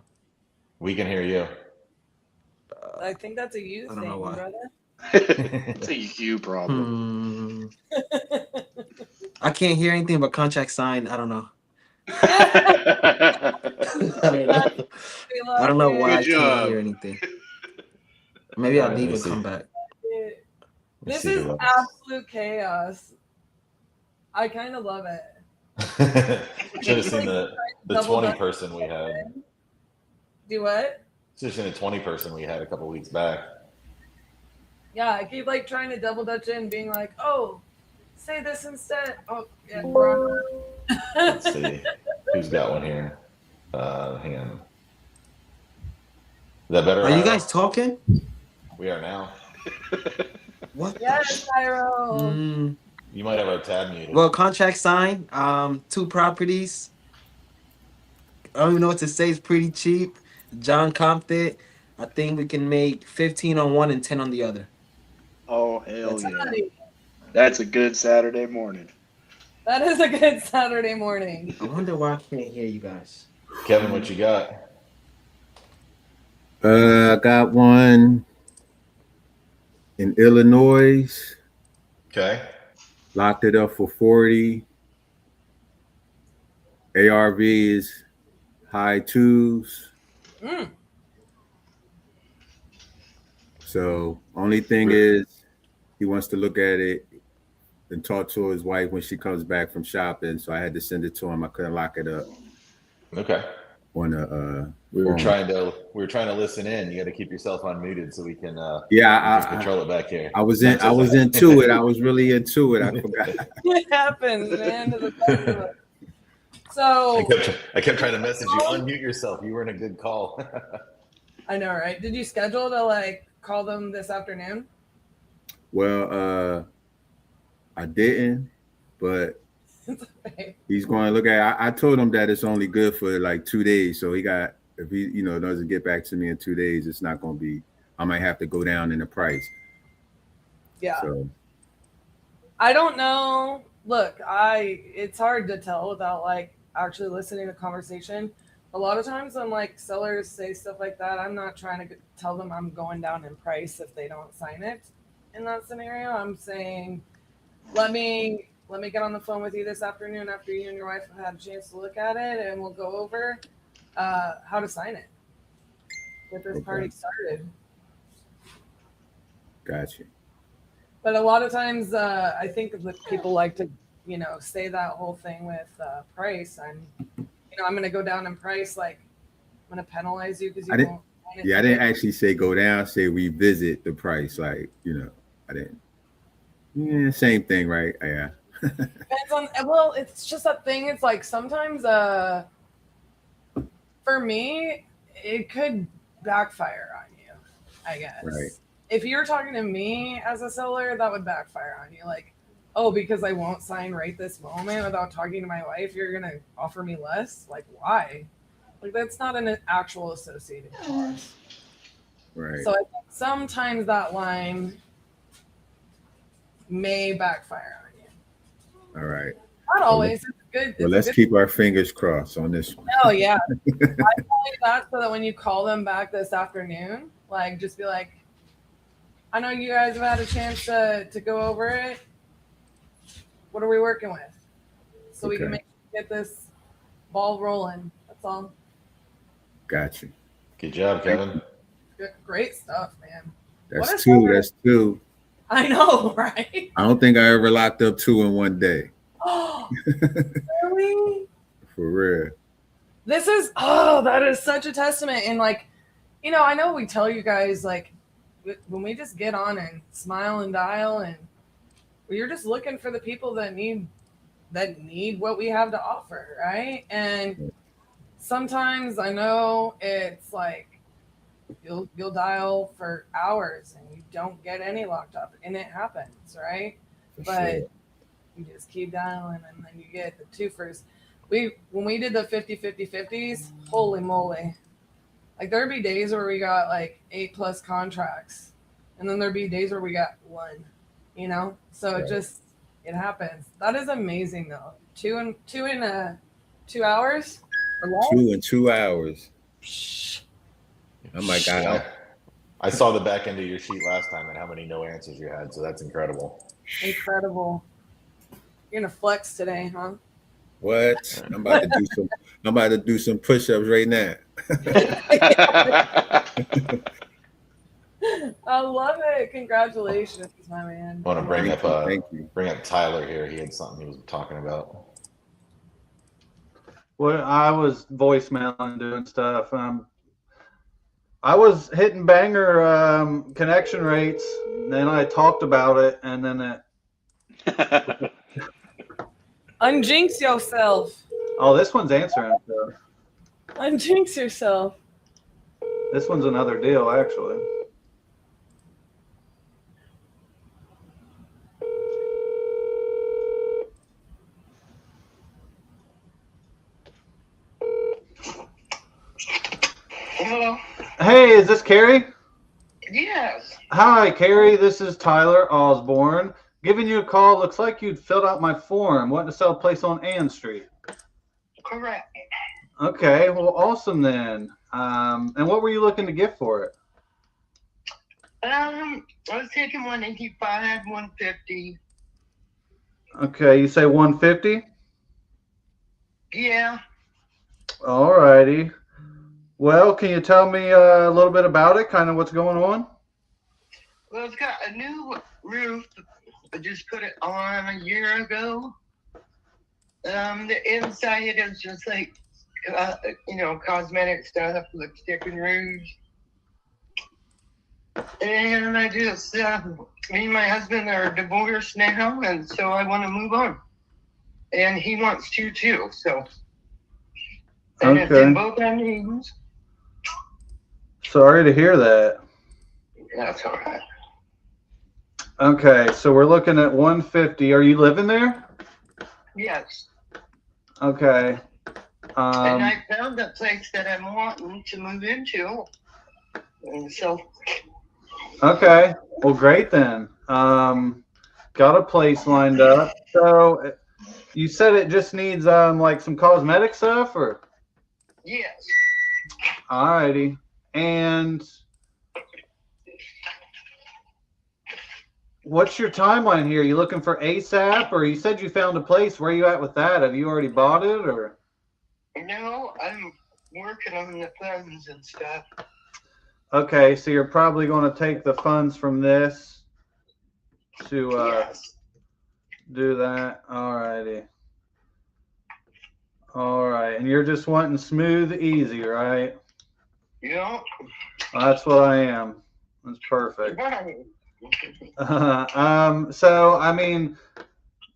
We can hear you. I think that's a you I don't know thing, why. brother. It's a you problem. I can't hear anything but contract signed. I don't know. I don't know why I Good can't job. hear anything. Maybe I'll Let leave me and see. come back. This see is who else. absolute chaos. I kind of love it. Should have seen the Double 20 dutch. person we had. Do what? Should have seen the 20 person we had a couple weeks back. Yeah, I keep like trying to double dutch in, being like, "Oh, say this instead." Oh, yeah, we're on. Let's see who's got one here. Hang on. Is that better? Are you Hyro? guys talking? We are now. What? Yes, Hyro. You might have our tab muted. Well, contract signed. 2 properties. I don't even know what to say. It's pretty cheap. John Compton. I think we can make 15 on one and 10 on the other. Oh, hell That's yeah. That's a good Saturday morning. That is a good Saturday morning. I wonder why I can't hear you guys. Kevin, what you got? I got one in Illinois. Okay. Locked it up for 40. ARV is high 2s. So only thing is he wants to look at it and talk to his wife when she comes back from shopping. So I had to send it to him. I couldn't lock it up. Okay. On a we were phone. trying to listen in. You got to keep yourself unmuted so we can we can control it back here. I was into it. I was really into it. I forgot. It happens, man. To the best of us. So I kept trying to message you. Unmute yourself. You were in a good call. I know, right? Did you schedule to like call them this afternoon? Well, I didn't, but he's going to look at it. I told him that it's only good for like 2 days. So if he doesn't get back to me in 2 days, it's not going to be, I might have to go down in the price. Yeah. So I don't know. Look, it's hard to tell without like actually listening to conversation. A lot of times when like sellers say stuff like that, I'm not trying to tell them I'm going down in price if they don't sign it. In that scenario, I'm saying, let me get on the phone with you this afternoon after you and your wife have had a chance to look at it, and we'll go over how to sign it. Get this party started. Gotcha. But a lot of times, I think that people like to, say that whole thing with price. I'm going to go down in price. Like, I'm going to penalize you because you won't. I didn't actually say go down. Say revisit the price. Like, I didn't. Yeah, same thing, right? Yeah. Depends on. Well, it's just a thing. It's like sometimes, for me, it could backfire on you, I guess. Right. If you're talking to me as a seller, that would backfire on you. Like, oh, because I won't sign right this moment without talking to my wife, you're going to offer me less? Like, why? Like, that's not an actual associated clause. Right. So I think sometimes that line may backfire on you. All right. Not always. It's good. Well, let's keep our fingers crossed on this one. Oh, yeah. I tell you that so that when you call them back this afternoon, like, just be like, I know you guys have had a chance to go over it. What are we working with? So we can get this ball rolling. That's all. Gotcha. Good job, Kevin. Great stuff, man. That's two. That's two. I know, right? I don't think I ever locked up 2 in one day. Oh, really? For real. That is such a testament. And like, I know we tell you guys like when we just get on and smile and dial, and you're just looking for the people that need what we have to offer, right? And sometimes I know it's like you'll dial for hours and you don't get any locked up, and it happens, right? But you just keep dialing, and then you get the twofers. When we did the 50-50-50s, holy moly. Like there'd be days where we got like 8+ contracts, and then there'd be days where we got 1, So It happens. That is amazing though. 2 in 2 hours or less? 2 in 2 hours. Oh my God. I saw the back end of your sheet last time and how many no answers you had, so that's incredible. Incredible. You're gonna flex today, huh? What? I'm about to do some push-ups right now. I love it. Congratulations, my man. I want to bring Thank you. bring up Tyler here. He had something he was talking about. Well, I was voicemailing, doing stuff. I was hitting banger connection rates. Then I talked about it, and then it. Unjinx yourself. Oh, this one's answering. So Unjinx yourself. this one's another deal, actually. Hello. Hey, is this Carrie? Yes. Hi, Carrie. This is Tyler Osborne. Giving you a call. Looks like you'd filled out my form. Wanting to sell a place on Ann Street. Correct. Okay, well, awesome then. And what were you looking to get for it? I was taking 185, 150. Okay, you say 150? Yeah. All righty. Well, can you tell me a little bit about it? Kind of what's going on? Well, it's got a new roof. I just put it on a year ago. The inside is just like, cosmetic stuff, lipstick and rouge. And I just, me and my husband are divorced now, and so I want to move on. And he wants to too, so. And it's in both our names. Sorry to hear that. That's all right. Okay, so we're looking at 150. Are you living there? Yes. Okay. And I found a place that I'm wanting to move into. And so. Okay. Well, great then. Got a place lined up. So you said it just needs like some cosmetic stuff, or? Yes. Alrighty. And what's your timeline here? You looking for ASAP, or you said you found a place? Where are you at with that? Have you already bought it, or? No, I'm working on the funds and stuff. Okay, so you're probably going to take the funds from this to do that. Alrighty. All right, and you're just wanting smooth, easy, right? Yeah. That's what I am. That's perfect. So, I mean,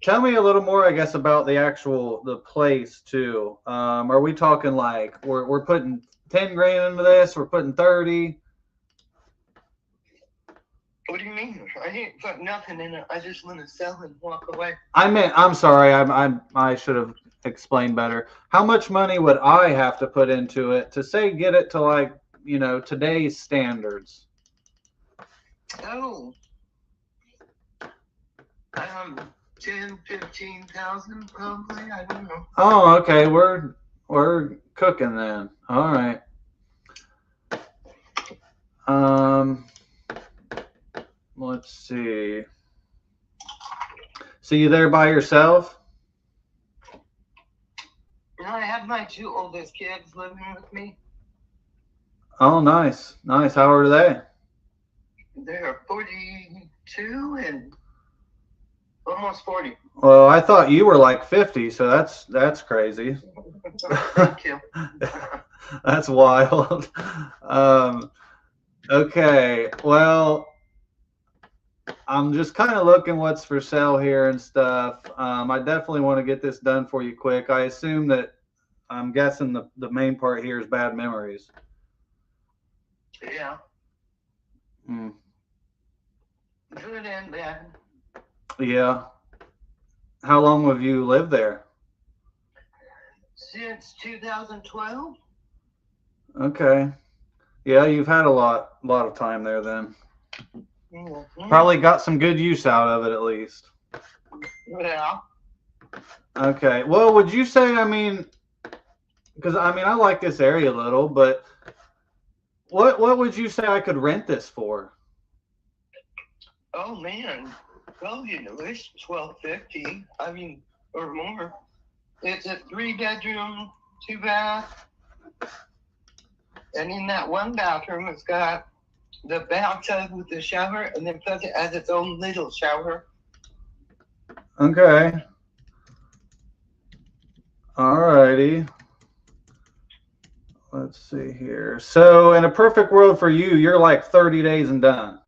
tell me a little more, I guess, about the place too. Are we talking like we're putting 10 grand into this? We're putting 30? What do you mean? I ain't put nothing in it. I just want to sell and walk away. I'm sorry. I should have explained better. How much money would I have to put into it to say get it to like, today's standards? Oh. 10,000-15,000 probably. I don't know. Oh, okay. We're cooking then. All right. Let's see. So you there by yourself? I have my 2 oldest kids living with me. Oh, nice. Nice. How old are they? They're 42 and almost 40. Well, I thought you were like 50, so that's crazy. Thank you. That's wild. Okay. Well, I'm just kind of looking what's for sale here and stuff. I definitely want to get this done for you quick. I assume that I'm guessing the main part here is bad memories. Yeah. Good and bad. Yeah. How long have you lived there? Since 2012. Okay. Yeah, you've had a lot of time there then. Mm-hmm. Probably got some good use out of it at least. Yeah. Okay. Well, would you say, I mean, because I mean, I like this area a little, but what would you say I could rent this for? Oh man. Well, you know, it's $1,250. I mean, or more. It's a 3-bedroom, 2-bath. And in that one bathroom, it's got the bathtub with the shower, and then plus it has its own little shower. Okay. Alrighty. Let's see here. So in a perfect world for you, you're like 30 days and done.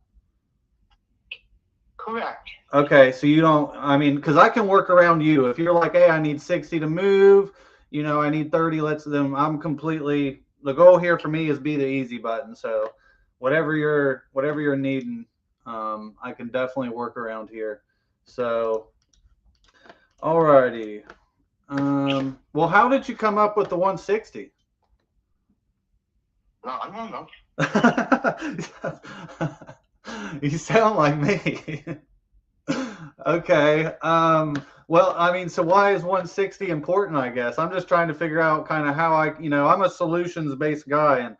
Correct. Okay, so you don't, I mean, because I can work around you. If you're like, hey, I need 60 to move, you know, I need 30, I'm completely, the goal here for me is be the easy button. So whatever you're needing, I can definitely work around here. So, alrighty. Well, how did you come up with the 160? No, I don't know. You sound like me. Okay. Well, I mean, so why is 160 important, I guess? I'm just trying to figure out kind of how I'm a solutions-based guy, and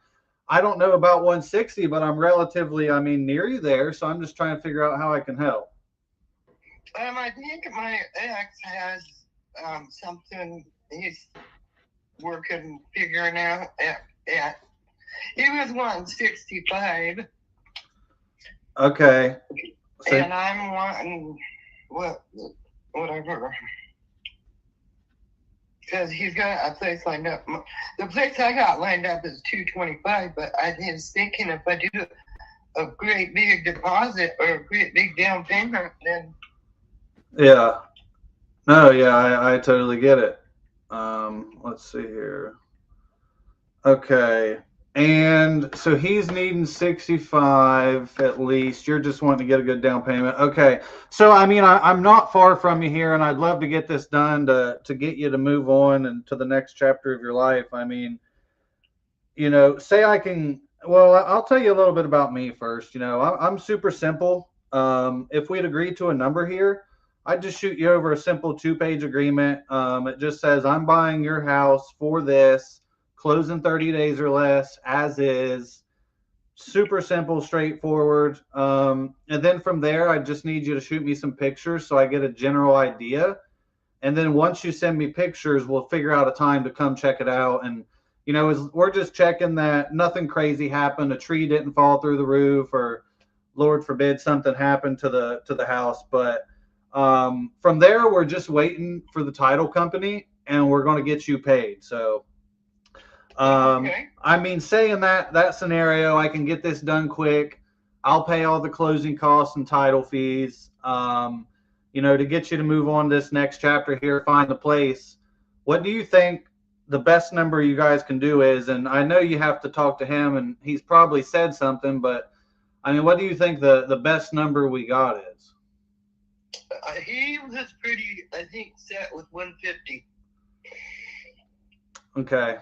I don't know about 160, but I'm relatively, I mean, near you there, so I'm just trying to figure out how I can help. I think my ex has something he's working, figuring out. He was 165. Okay. So, and I'm wanting whatever. Because he's got a place lined up. The place I got lined up is 225, but I was thinking if I do a great big deposit or a great big down payment, then yeah. No, yeah, I totally get it. Let's see here. Okay. And so he's needing 65 at least. You're just wanting to get a good down payment. Okay. So, I mean, I'm not far from you here, and I'd love to get this done to get you to move on and to the next chapter of your life. I mean, you know, say I can, well, I'll tell you a little bit about me first. You know, I'm super simple. If we'd agreed to a number here, I'd just shoot you over a simple 2-page agreement. It just says, I'm buying your house for this, close in 30 days or less, as is. Super simple, straightforward. And then from there, I just need you to shoot me some pictures so I get a general idea. And then once you send me pictures, we'll figure out a time to come check it out. And, you know, we're just checking that nothing crazy happened. A tree didn't fall through the roof, or Lord forbid something happened to the house. But from there, we're just waiting for the title company, and we're going to get you paid. So, okay. I mean, saying that scenario, I can get this done quick. I'll pay all the closing costs and title fees. You know, to get you to move on to this next chapter here, find the place. What do you think the best number you guys can do is? And I know you have to talk to him, and he's probably said something, but I mean, what do you think the best number we got is? He was pretty, I think, set with 150. Okay.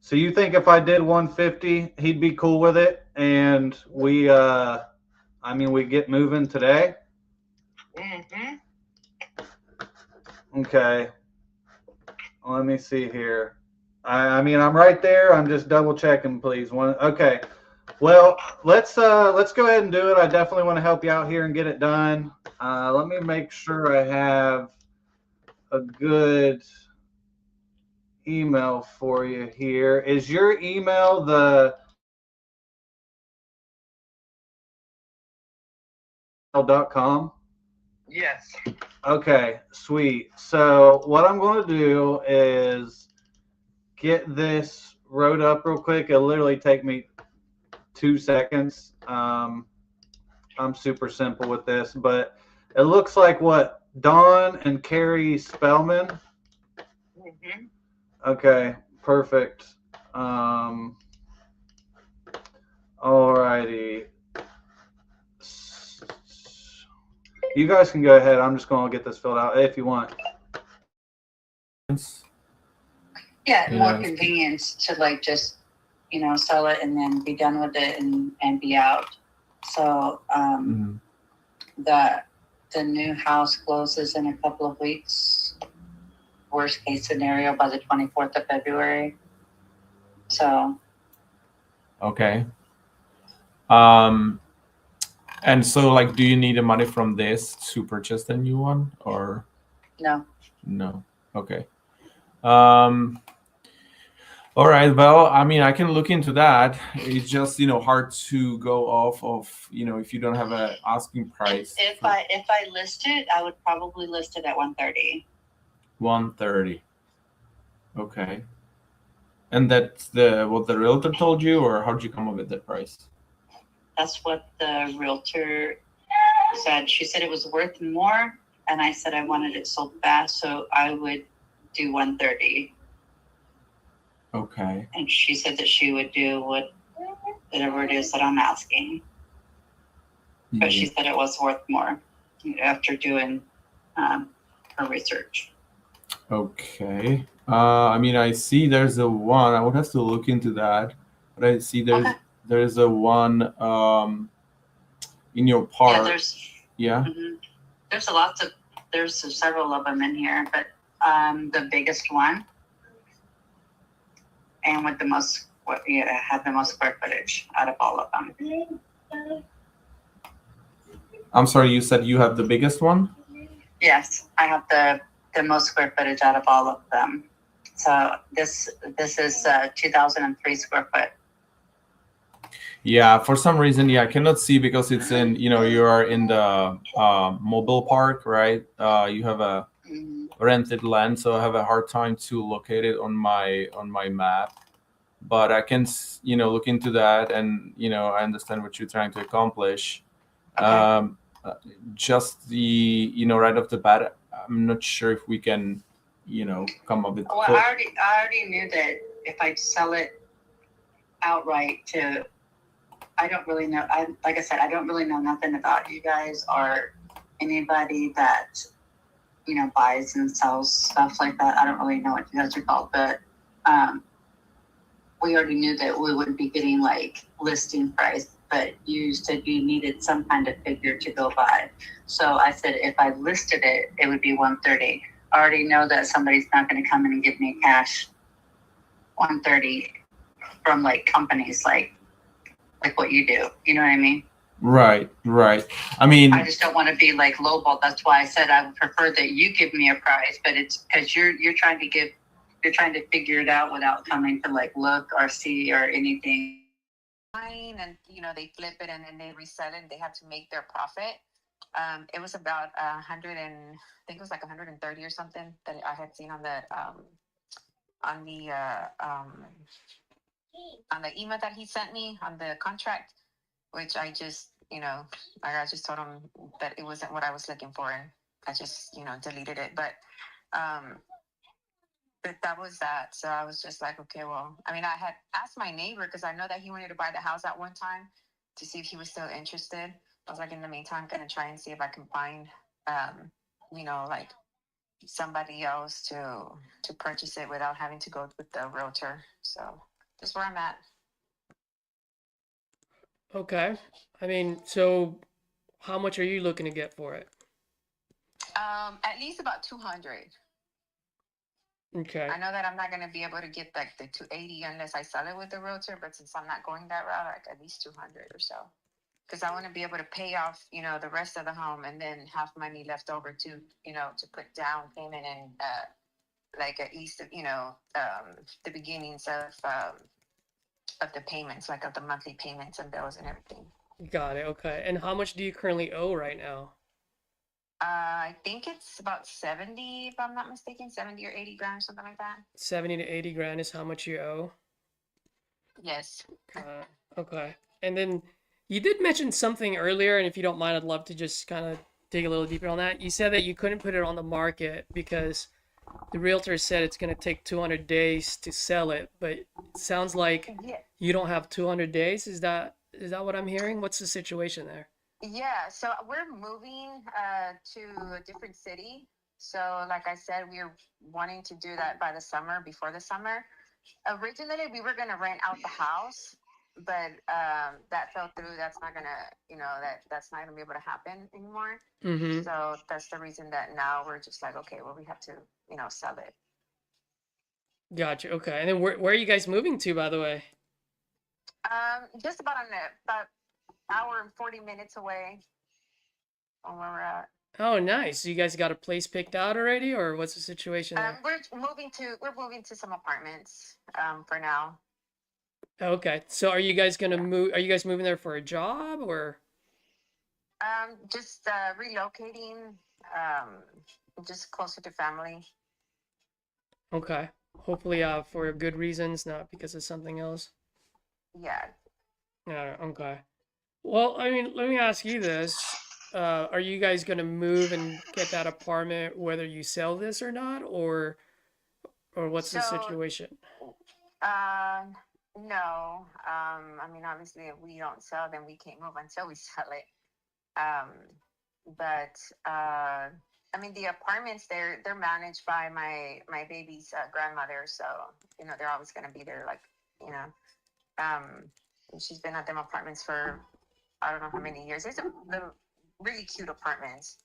So you think if I did 150, he'd be cool with it, and we get moving today? Mm-hmm. Okay. Let me see here. I mean, I'm right there. I'm just double checking, please. Okay. Well, let's go ahead and do it. I definitely want to help you out here and get it done. Let me make sure I have a good email for you here. Is your email the .com? Yes. Okay, sweet. So what I'm going to do is get this wrote up real quick. It'll literally take me 2 seconds. I'm super simple with this, but it looks like what, Dawn and Carrie Spellman? Mm-hmm. Okay, perfect. Alrighty. You guys can go ahead. I'm just going to get this filled out if you want. Yeah, more convenience to like just, you know, sell it and then be done with it and be out. So the new house closes in a couple of weeks. Worst case scenario by the 24th of February. So. Okay. And so, like, do you need the money from this to purchase the new one, or? No. No. Okay. All right. Well, I mean, I can look into that. It's just, hard to go off of, if you don't have an asking price. If I list it, I would probably list it at 130. 130. Okay. And that's what the realtor told you, or how did you come up with that price? That's what the realtor said. She said it was worth more, and I said I wanted it sold fast, so I would do 130. Okay. And she said that she would do whatever it is that I'm asking. But she said it was worth more after doing her research. Okay. I mean, I see there's a one. I would have to look into that, but I see there's a one in your park. Yeah, there's there's several of them in here, but the biggest one and with the most had the most square footage out of all of them. I'm sorry, you said you have the biggest one? Yes, I have the most square footage out of all of them. So this is 2003 square foot. Yeah, for some reason, I cannot see because it's in, you are in the mobile park, right? You have a rented land, so I have a hard time to locate it on my map. But I can, look into that, and I understand what you're trying to accomplish. Okay. Just the, right off the bat, I'm not sure if we can, come up with. Well, I already knew that if I sell it outright to, I don't really know. Like I said, I don't really know nothing about you guys or anybody that, buys and sells stuff like that. I don't really know what you guys are called, but we already knew that we wouldn't be getting like listing price, but you said you needed some kind of figure to go by. So I said, if I listed it, it would be 130. I already know that somebody's not going to come in and give me cash 130 from like companies like what you do. You know what I mean? Right. I mean, I just don't want to be like lowball. That's why I said I would prefer that you give me a price, but it's because you're trying to figure it out without coming to like look or see or anything. And they flip it and then they resell it and they have to make their profit. It was about 100 and I think it was like 130 or something that I had seen on the email that he sent me on the contract, which I just I just told him that it wasn't what I was looking for, and I just deleted it. But that was that. So I was just like, okay, well, I mean, I had asked my neighbor because I know that he wanted to buy the house at one time to see if he was still interested. I was like, in the meantime, I'm gonna try and see if I can find like somebody else to purchase it without having to go with the realtor. So that's where I'm at. Okay. I mean, so how much are you looking to get for it? At least about 200. Okay. I know that I'm not going to be able to get like the 280 unless I sell it with the realtor, but since I'm not going that route, like at least 200 or so. Because I want to be able to pay off, the rest of the home and then have money left over to, to put down payment and like at least, the beginnings of the payments, like of the monthly payments and bills and everything. Got it. Okay. And how much do you currently owe right now? I think it's about 70, if I'm not mistaken, 70 or 80 grand, something like that. 70 to 80 grand is how much you owe? Yes. Okay. And then you did mention something earlier, and if you don't mind, I'd love to just kind of dig a little deeper on that. You said that you couldn't put it on the market because the realtor said it's going to take 200 days to sell it, but it sounds like you don't have 200 days. Is that what I'm hearing? What's the situation there? Yeah, so we're moving to a different city. So like I said, we're wanting to do that by the summer, before the summer. Originally, we were going to rent out the house, but that fell through. That's not gonna, that's not gonna be able to happen anymore. Mm-hmm. So that's the reason that now we're just like, okay, well, we have to, sell it. Gotcha. Okay. And then where are you guys moving to, by the way? Just about hour and 40 minutes away from where we're at. Oh, nice. So you guys got a place picked out already, or what's the situation there? We're moving to some apartments for now. Okay. So are you guys gonna move? Are you guys moving there for a job or? Just relocating, just closer to family. Okay. Hopefully, for good reasons, not because of something else. Yeah. Yeah. Okay. Well, I mean, let me ask you this. Are you guys gonna move and get that apartment whether you sell this or not, or what's the So, situation? no. I mean, obviously, if we don't sell, then we can't move until we sell it. But I mean, the apartments they're managed by my baby's grandmother, so they're always gonna be there. Like, you know, she's been at them apartments for I don't know how many years. They're really cute apartments.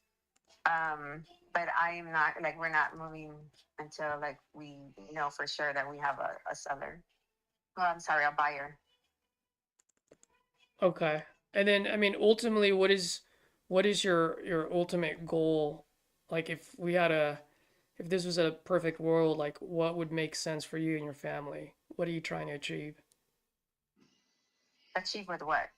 But I'm not like we're not moving until like we know for sure that we have a seller. Oh, I'm sorry, a buyer. Okay. And then, I mean, ultimately, what is your ultimate goal? Like, if this was a perfect world, like, what would make sense for you and your family? What are you trying to achieve? Achieve with what?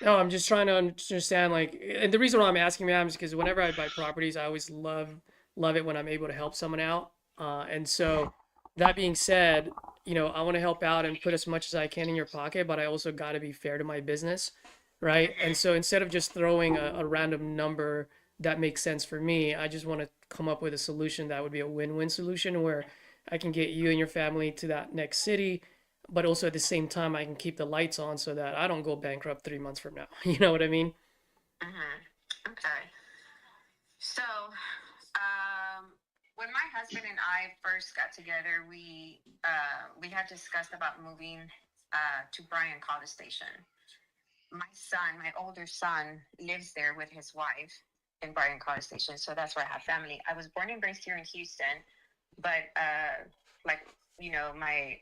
No, I'm just trying to understand, like, and the reason why I'm asking, ma'am, is because whenever I buy properties, I always love it when I'm able to help someone out. And so, that being said, I want to help out and put as much as I can in your pocket, but I also got to be fair to my business, right? And so instead of just throwing a random number that makes sense for me, I just want to come up with a solution that would be a win-win solution where I can get you and your family to that next city, but also at the same time I can keep the lights on so that I don't go bankrupt 3 months from now. You know what I mean? Okay. So, when my husband and I first got together, we had discussed about moving to Bryan College Station. My older son, lives there with his wife in Bryan College Station, so that's where I have family. I was born and raised here in Houston, but like my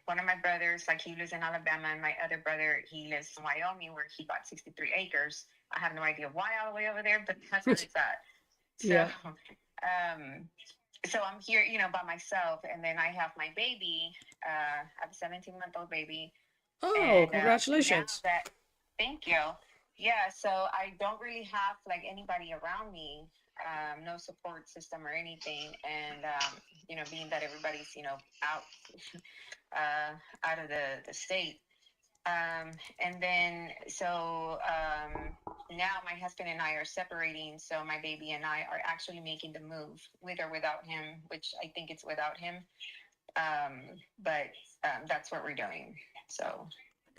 one of my brothers, like he lives in Alabama, and my other brother, he lives in Wyoming, where he bought 63 acres. I have no idea why all the way over there, but that's where it's at. So, Yeah. so I'm here, by myself, and then I have my baby. I have a 17-month-old baby. Oh, And congratulations. thank you. Yeah, so I don't really have like anybody around me, no support system or anything, and being that everybody's out, out of the state. And then so now my husband and I are separating, so my baby and I are actually making the move with or without him, which I think it's without him. But that's what we're doing. So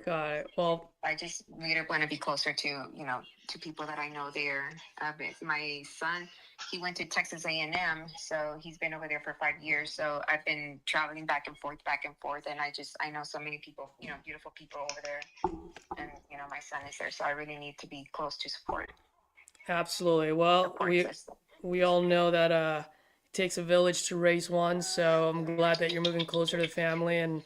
Got it. Well, I just really want to be closer to people that I know there. But my son, he went to Texas A&M, so he's been over there for 5 years. So I've been traveling back and forth, and I know so many people, beautiful people over there, and my son is there, so I really need to be close to support. absolutely. Well, Support we system. we all know that it takes a village to raise one, so I'm glad that you're moving closer to the family and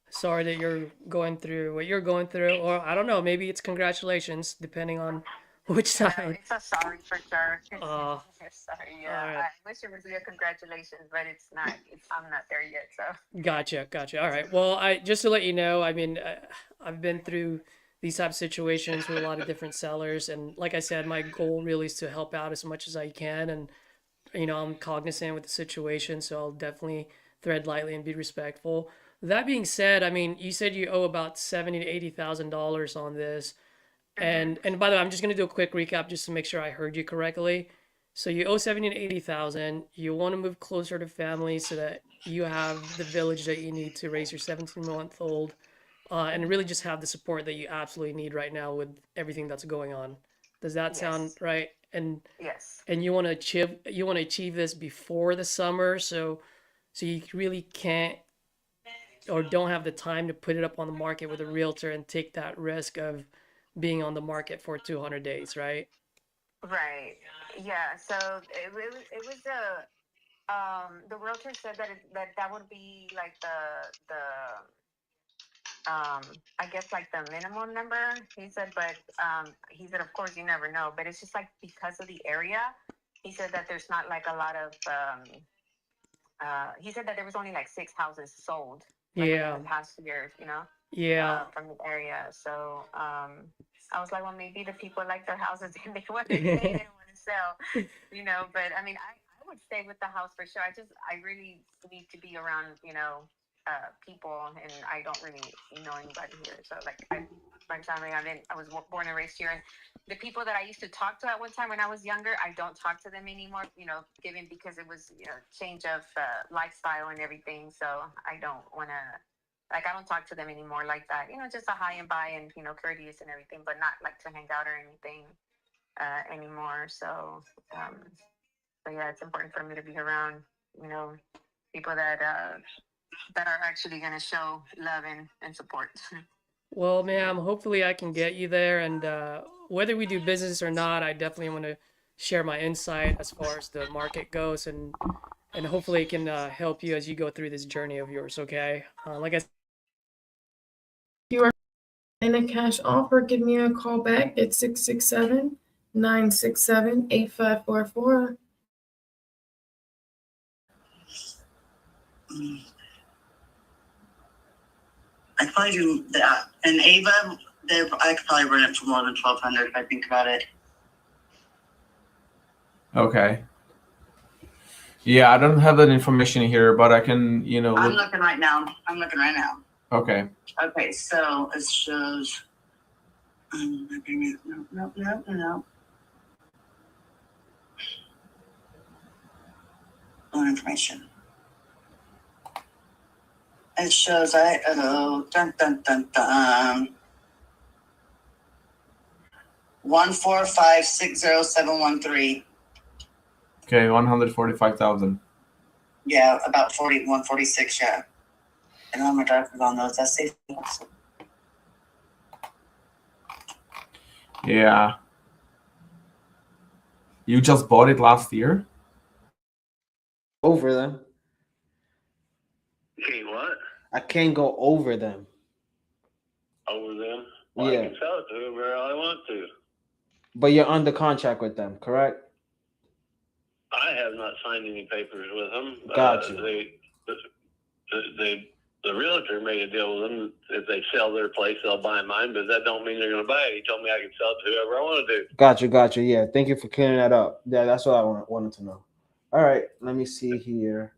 sorry that you're going through what you're going through, or I don't know, maybe it's congratulations, depending on which side. It's a sorry for sure. Oh, Sorry, all yeah. right. I wish it was a congratulations, but it's not. I'm not there yet, so. Gotcha. All right. Well, I just to let you know, I mean, I've been through these type of situations with a lot of different sellers, and like I said, my goal really is to help out as much as I can, and I'm cognizant with the situation, so I'll definitely thread lightly and be respectful. That being said, I mean, you said you owe about $70,000 to $80,000 on this, and by the way, I'm just gonna do a quick recap just to make sure I heard you correctly. So you owe 70 to 80,000. You want to move closer to family so that you have the village that you need to raise your 17-month-old, and really just have the support that you absolutely need right now with everything that's going on. Does that sound Yes. right? And Yes. and you want to achieve this before the summer, so you really can't or don't have the time to put it up on the market with a realtor and take that risk of being on the market for 200 days, right? Right. Yeah. So it was a the realtor said that that would be like the I guess like the minimum number. He said, but he said of course you never know, but it's just like because of the area. He said that there's not like a lot of he said that there was only like 6 houses sold like Yeah. in the past year, you know, Yeah. from the area. So I was like, well, maybe the people like their houses and they want to stay, they didn't want to sell, you know. But I mean, I would stay with the house for sure. I really need to be around, you know, people, and I don't really know anybody here. So like, my family, I was born and raised here, and the people that I used to talk to at one time when I was younger, I don't talk to them anymore. You know, given because it was, you know, change of lifestyle and everything. So I don't want to. Like, I don't talk to them anymore like that. You know, just a hi and bye and, you know, courteous and everything, but not like to hang out or anything anymore. So, but yeah, it's important for me to be around, you know, people that are actually going to show love and support. Well, ma'am, hopefully I can get you there. And whether we do business or not, I definitely want to share my insight as far as the market goes, and hopefully it can help you as you go through this journey of yours. Okay. Like I said, You are in a cash offer, give me a call back at 667-967-8544. I could probably do that. And Ava, I could probably run it for more than 1,200 if I think about it. Okay. Yeah, I don't have that information here, but I can, you know, I'm look. looking right now. Okay. Okay, so it shows. No. No information. It shows dun 145,60713. Okay, 145,000. Yeah, about 146. Yeah, and all my drivers on those. That's safe. Yeah. You just bought it last year? Over them. Okay, what? I can't go over them. Over them? Well, I Yeah. can sell it to whoever I want to. But you're under contract with them, correct? I have not signed any papers with them. Gotcha. The realtor made a deal with them. If they sell their place, they'll buy mine, but that don't mean they're going to buy it. He told me I can sell it to whoever I want to do. Gotcha. Yeah, thank you for clearing that up. Yeah, that's what I wanted to know. All right, let me see here.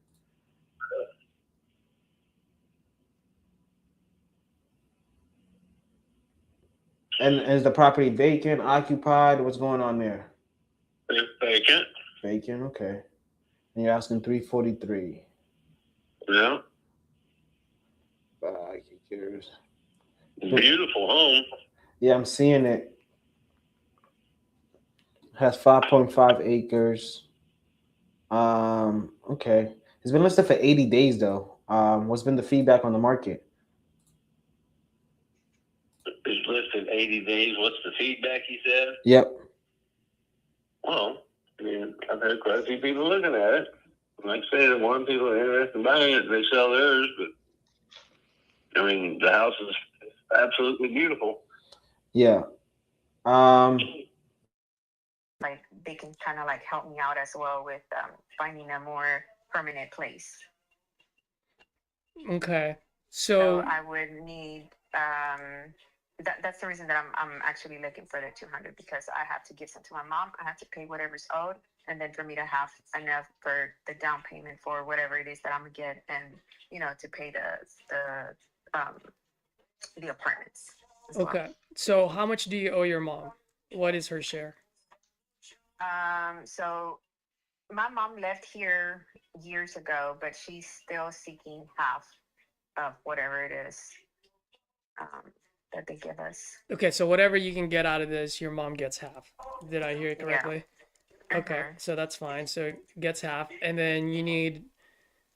And is the property vacant, occupied? What's going on there? It's vacant. Vacant, okay. And you're asking 343. Yeah. 5 acres. Beautiful home. Yeah, I'm seeing it. Has 5.5 acres. Okay. It's been listed for 80 days though. What's been the feedback on the market? It's listed 80 days. What's the feedback, he said? Yep. Well, I mean, I've had quite a few people looking at it. Like I said, one people are interested in buying it, they sell theirs, but I mean, the house is absolutely beautiful. Yeah. Like they can kind of like help me out as well with finding a more permanent place. okay. So So I would need that's the reason that I'm actually looking for the 200, because I have to give some to my mom. I have to pay whatever's owed, and then for me to have enough for the down payment for whatever it is that I'm gonna get, and you know, to pay the apartments as well. okay. So how much do you owe your mom? What is her share? So my mom left here years ago, but she's still seeking half of whatever it is that they give us. Okay, so whatever you can get out of this, your mom gets half. Did I hear it correctly? Okay, so that's fine. So gets half, and then you need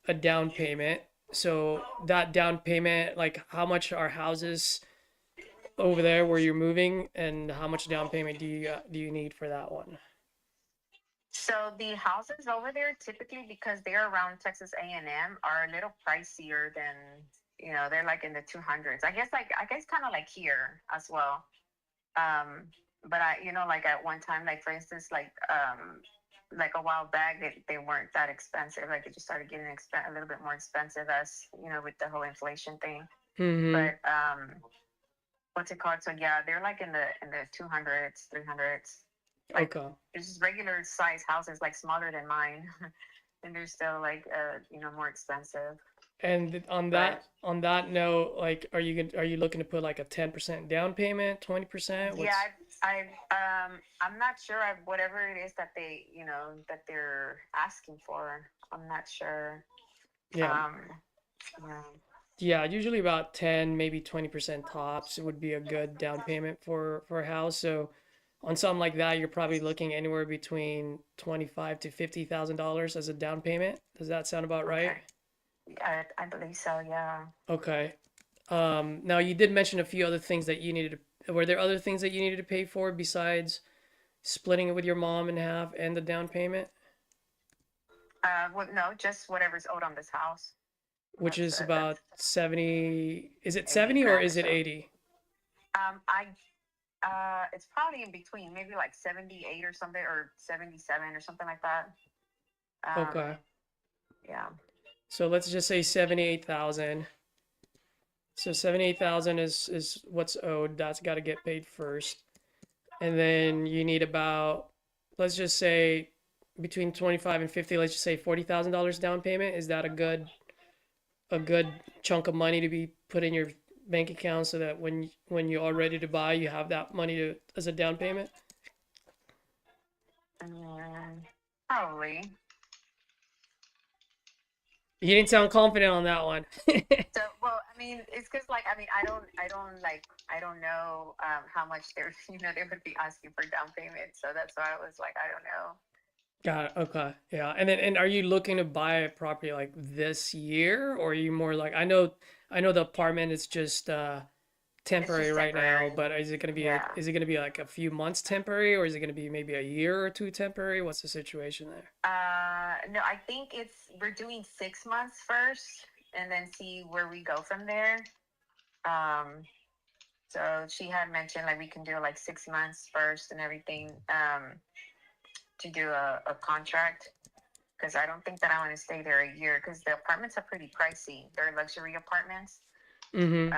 a down payment So that down payment, like how much are houses over there where you're moving, and how much down payment do you need for that one? So the houses over there typically, because they're around Texas A&M, are a little pricier than, they're like in the 200s. I guess kind of like here as well. But like at one time, like for instance, like a while back, they weren't that expensive. Like it just started getting a little bit more expensive as, with the whole inflation thing. Mm-hmm. But what's it called? So yeah, they're like in the 200s, 300s. Like Okay. there's just regular size houses like smaller than mine, and they're still like more expensive. And on that note, like, are you looking to put like a 10% down payment, 20%? Yeah, I'm not sure. Whatever it is that that they're asking for, I'm not sure. Yeah. Yeah. Yeah, usually about 10, maybe 20% tops would be a good down payment for a house. So on something like that, you're probably looking anywhere between $25,000 to $50,000 as a down payment. Does that sound about right? Okay. I believe so. Yeah. Okay. Now you did mention a few other things that you needed to, were there other things that you needed to pay for besides splitting it with your mom in half and the down payment? Well, no, just whatever's owed on this house. Which is about 70, is it 80 70 or grand is it so. 80? It's probably in between, maybe like 78 or something, or 77 or something like that. Okay. Yeah. So let's just say 78,000. So 78,000 is what's owed. That's got to get paid first. And then you need about, let's just say between 25 and 50, let's just say $40,000 down payment. Is that a good chunk of money to be put in your bank account so that when you are ready to buy, you have that money as a down payment? Probably. You didn't sound confident on that one. So, well, I mean, it's because like, I don't know how much they're, they would be asking for down payment. So that's why I was like, I don't know. Got it. Okay. Yeah. And are you looking to buy a property like this year, or are you more like, I know the apartment is just temporary right now, but is it gonna be is it gonna be like a few months temporary, or is it gonna be maybe a year or two temporary? What's the situation there? No, I think we're doing 6 months first, and then see where we go from there. So she had mentioned like we can do like 6 months first and everything, to do a contract, because I don't think that I want to stay there a year, because the apartments are pretty pricey. They're luxury apartments. Mm-hmm.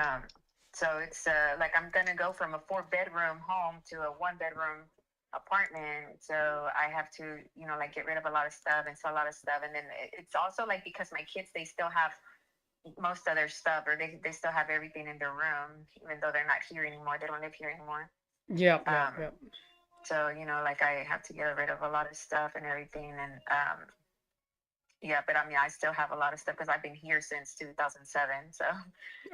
So it's like I'm gonna go from a 4-bedroom home to a 1-bedroom apartment. So I have to, like get rid of a lot of stuff and sell a lot of stuff. And then it's also like, because my kids, they still have most of their stuff, or they still have everything in their room, even though they're not here anymore. They don't live here anymore. Yeah. So, like I have to get rid of a lot of stuff and everything. And yeah, but I mean, I still have a lot of stuff because I've been here since 2007. So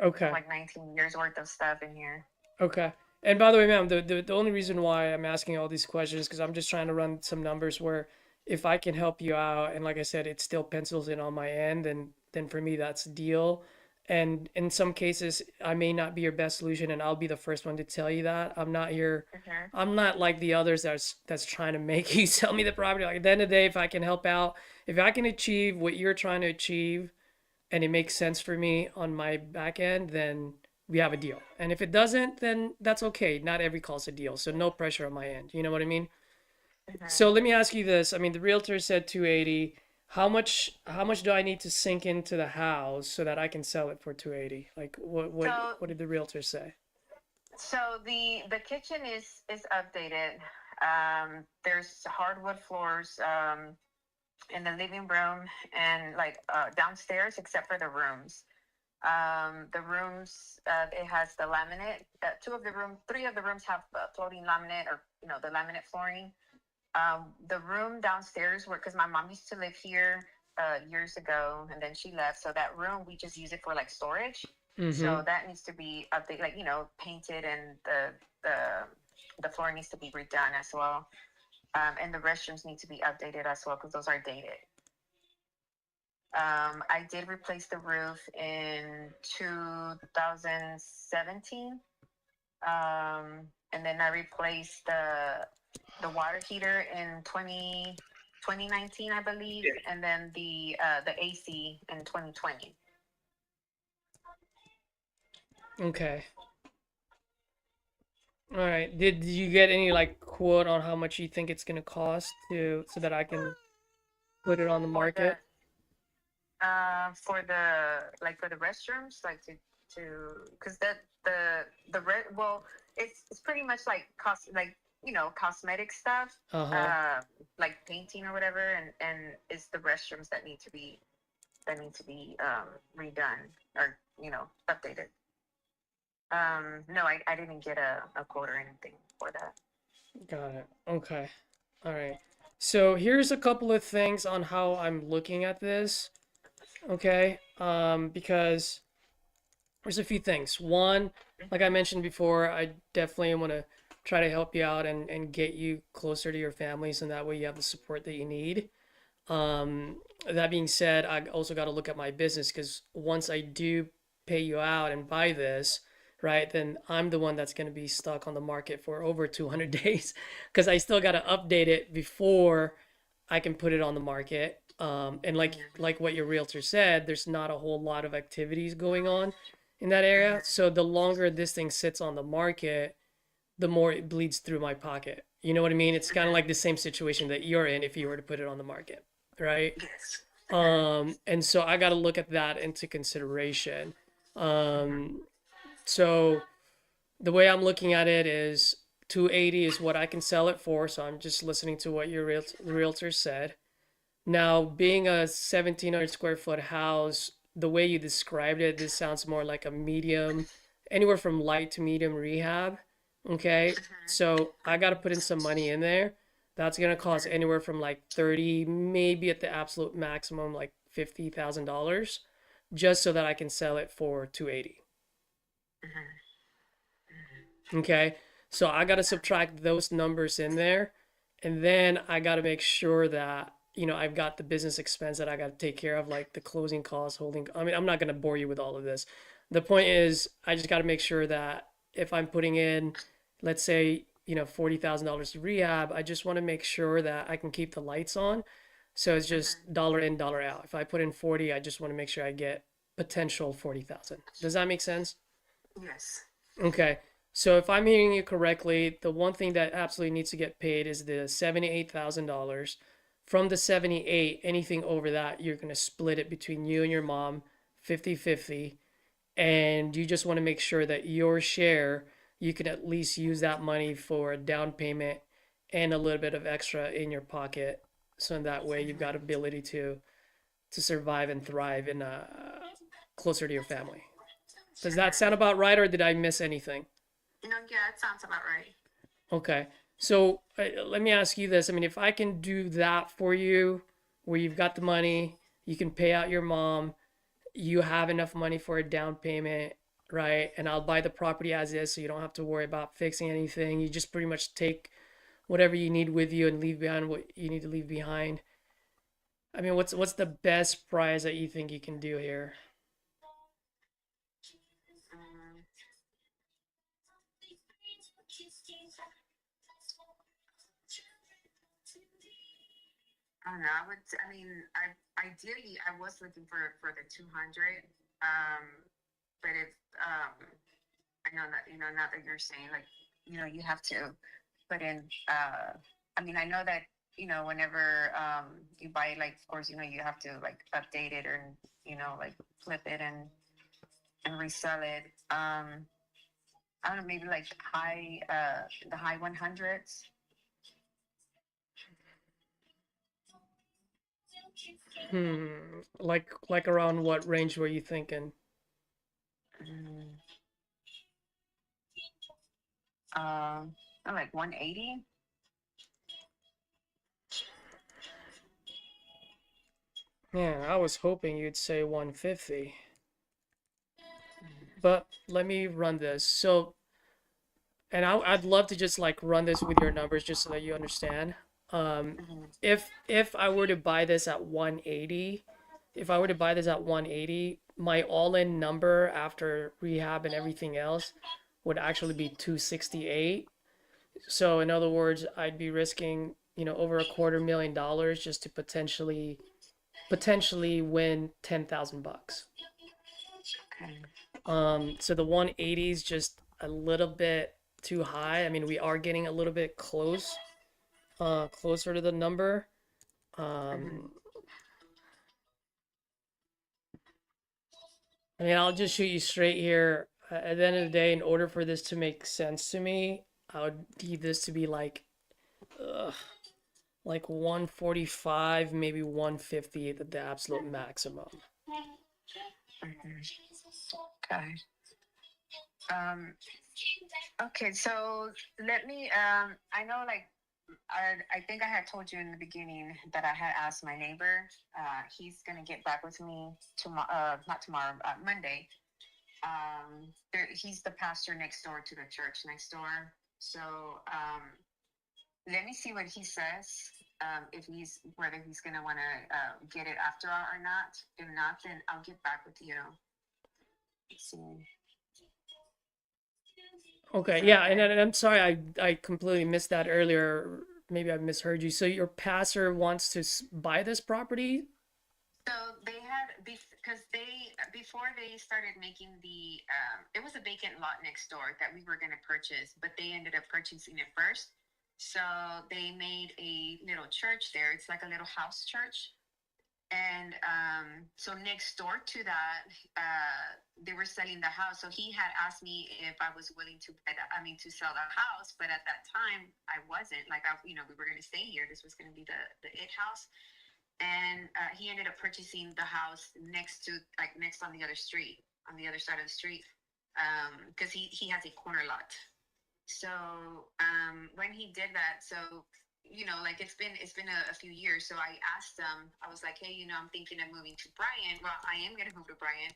Okay. like 19 years worth of stuff in here. Okay. And by the way, ma'am, the only reason why I'm asking all these questions is because I'm just trying to run some numbers where if I can help you out, and like I said, it still pencils in on my end, and then for me that's a deal. And in some cases, I may not be your best solution, and I'll be the first one to tell you that. I'm not here. I'm not like the others that's trying to make you sell me the property. Like at the end of the day, if I can help out, if I can achieve what you're trying to achieve, and it makes sense for me on my back end, then we have a deal. And if it doesn't, then that's okay. Not every call's a deal, so no pressure on my end. You know what I mean? So let me ask you this. I mean, the realtor said 280. How much do I need to sink into the house so that I can sell it for 280? Like what did the realtor say? So the kitchen is updated. There's hardwood floors in the living room and like downstairs, except for the rooms. The rooms, it has the laminate. 3 of the rooms have floating laminate, or the laminate flooring. The room downstairs, because my mom used to live here years ago, and then she left. So that room, we just use it for like storage. So that needs to be updated, like painted, and the floor needs to be redone as well. And the restrooms need to be updated as well, because those are dated. I did replace the roof in 2017. And then I replaced the water heater in 2019, I believe, and then the AC in 2020. Okay. All right. Did you get any like quote on how much you think it's gonna cost to so that I can put it on the market? For the restrooms, like because well, it's pretty much like cosmetic stuff, Uh-huh. like painting or whatever, and it's the restrooms that need to be redone or updated. No, I didn't get a quote or anything for that. Got it. Okay. All right. So here's a couple of things on how I'm looking at this. Okay. Because there's a few things. One, like I mentioned before, I definitely want to try to help you out and get you closer to your families, and that way you have the support that you need. That being said, I also got to look at my business because once I do pay you out and buy this, right, then I'm the one that's going to be stuck on the market for over 200 days because I still got to update it before I can put it on the market. And like what your realtor said, there's not a whole lot of activities going on in that area. So the longer this thing sits on the market, the more it bleeds through my pocket. You know what I mean? It's kind of like the same situation that you're in if you were to put it on the market, right? And so I got to look at that into consideration. So the way I'm looking at it is 280 is what I can sell it for. So I'm just listening to what your realtor said. Now, being a 1,700 square foot house, the way you described it, this sounds more like a medium, anywhere from light to medium rehab. Okay, so I got to put in some money in there. That's gonna cost anywhere from like 30, maybe at the absolute maximum, like $50,000, just so that I can sell it for 280. Okay, so I got to subtract those numbers in there, and then I got to make sure that, I've got the business expense that I got to take care of, like the closing costs, holding. I mean, I'm not going to bore you with all of this. The point is, I just got to make sure that if I'm putting in, let's say, $40,000 to rehab, I just want to make sure that I can keep the lights on. So it's just dollar in, dollar out. If I put in 40, I just want to make sure I get potential 40,000. Does that make sense? Yes. Okay. So if I'm hearing you correctly, the one thing that absolutely needs to get paid is the $78,000. From the 78, anything over that, you're going to split it between you and your mom, 50-50. And you just want to make sure that your share, you can at least use that money for a down payment and a little bit of extra in your pocket. So in that way, you've got ability to survive and thrive in closer to your family. Does that sound about right, or did I miss anything? No, yeah, it sounds about right. Okay. So let me ask you this. I mean, if I can do that for you, where you've got the money, you can pay out your mom, you have enough money for a down payment, right? And I'll buy the property as is, so you don't have to worry about fixing anything. You just pretty much take whatever you need with you and leave behind what you need to leave behind. I mean, what's the best price that you think you can do here? I don't know. I mean, ideally, I was looking for the 200. But if I know that now that you're saying like you have to put in. I mean, I know that whenever you buy, like, of course, you have to like update it or like flip it and resell it. I don't know, maybe like the high 100s. Like around what range were you thinking? Like 180. Man, I was hoping you'd say 150. But let me run this. So, and I'd love to just like run this with your numbers just so that you understand. If I were to buy this at 180, if I were to buy this at 180, my all-in number after rehab and everything else would actually be 268. So in other words, I'd be risking, over $250,000 just to potentially win $10,000. Okay. So the 180 is just a little bit too high. I mean, we are getting a little bit closer to the number. I mean, I'll just shoot you straight here. At the end of the day, in order for this to make sense to me, I would need this to be like 145, maybe 150 at the absolute maximum. Okay. Okay, so let me, I know like, I think I had told you in the beginning that I had asked my neighbor. He's gonna get back with me tomorrow, not tomorrow, Monday. He's the pastor next door to the church next door. So let me see what he says. Whether he's gonna want to get it after all or not. If not, then I'll get back with you. Let's see. Okay, yeah, and I'm sorry, I completely missed that earlier. Maybe I misheard you. So your pastor wants to buy this property? So they had, because before they started making it was a vacant lot next door that we were going to purchase, but they ended up purchasing it first. So they made a little church there. It's like a little house church. And so next door to that, they were selling the house. So he had asked me if I was willing to sell the house. But at that time, I wasn't. We were going to stay here. This was going to be the house. And he ended up purchasing the house next on the other street, on the other side of the street, because he has a corner lot. So when he did that, it's been a few years. So I asked him, I was like, hey, I'm thinking of moving to Bryan. Well, I am going to move to Bryan.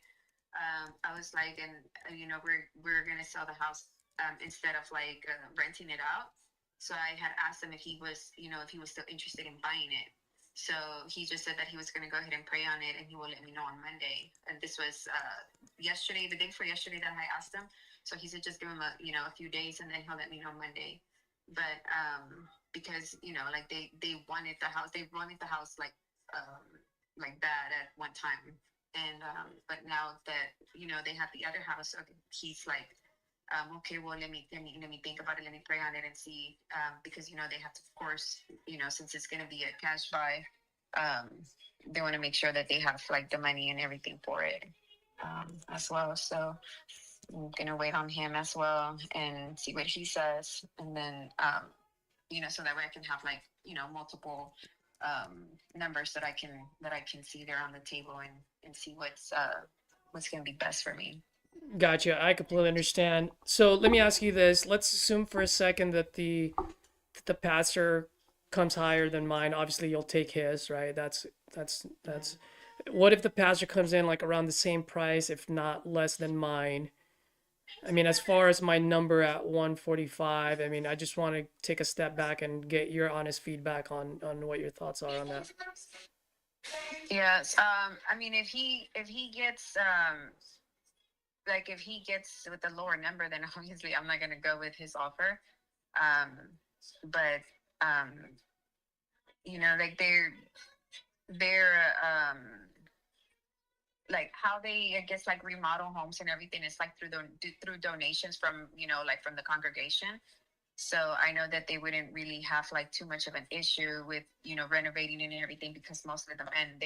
I was like, and we're going to sell the house instead of renting it out. So I had asked him if he was still interested in buying it. So he just said that he was going to go ahead and pray on it, and he will let me know on Monday. And this was yesterday, the day before yesterday that I asked him. So he said just give him a few days, and then he'll let me know Monday. But because they wanted the house, like that at one time, and but now that they have the other house, he's like, okay, well let me think about it, let me pray on it and see, because they have to, of course, since it's going to be a cash buy, they want to make sure that they have the money and everything for it as well. So I'm gonna wait on him as well and see what he says, and then so that way I can have multiple numbers that I can see there on the table and see what's gonna be best for me. Gotcha. I completely understand. So let me ask you this. Let's assume for a second that the pastor comes higher than mine. Obviously, you'll take his, right? That's. What if the pastor comes in around the same price, if not less than mine? I mean, as far as my number at 145, I mean, I just want to take a step back and get your honest feedback on what your thoughts are on that. Yes. I mean, if he gets if he gets with the lower number, then obviously I'm not going to go with his offer. But they're how they, I guess, remodel homes and everything is through donations from from the congregation. So I know that they wouldn't really have too much of an issue with renovating and everything, because most of them, and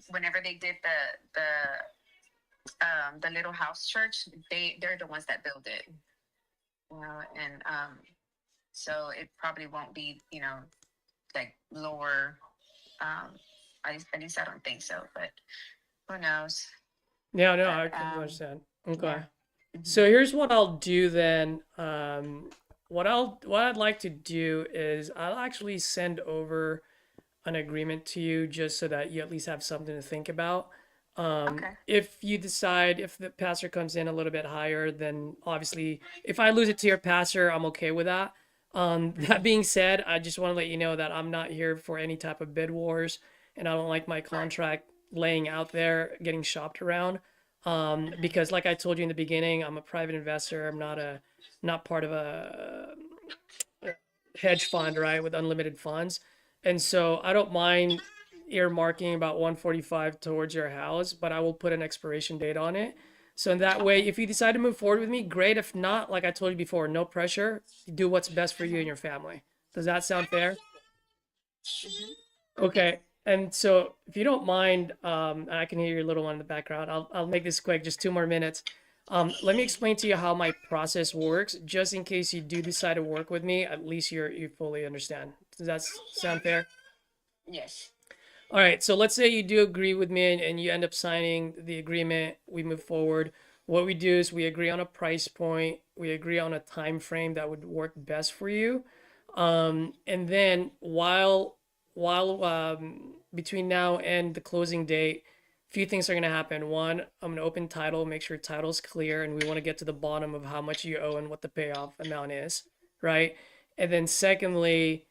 whenever they did the little house church, they're the ones that build it, and so it probably won't be lower. At least I don't think so, but who knows? Yeah, no, I can understand. Okay. Yeah. So here's what I'll do then. What I'd like to do is I'll actually send over an agreement to you just so that you at least have something to think about. If you decide, if the pastor comes in a little bit higher, then obviously if I lose it to your pastor, I'm okay with that. That being said, I just want to let you know that I'm not here for any type of bid wars, and I don't like my contract laying out there, getting shopped around. Because like I told you in the beginning, I'm a private investor. I'm not part of a hedge fund, right, with unlimited funds. And so I don't mind earmarking about 145 towards your house, but I will put an expiration date on it. So in that way, if you decide to move forward with me, great. If not, like I told you before, no pressure. Do what's best for you and your family. Does that sound fair? Okay. And so if you don't mind, and I can hear your little one in the background, I'll make this quick, just 2 more minutes. Let me explain to you how my process works, just in case you do decide to work with me, at least you fully understand. Does that sound fair? Yes. All right, so let's say you do agree with me and you end up signing the agreement, we move forward. What we do is we agree on a price point, we agree on a time frame that would work best for you. And then while between now and the closing date, a few things are going to happen. One, I'm going to open title, make sure title's clear, and we want to get to the bottom of how much you owe and what the payoff amount is, right? And then secondly,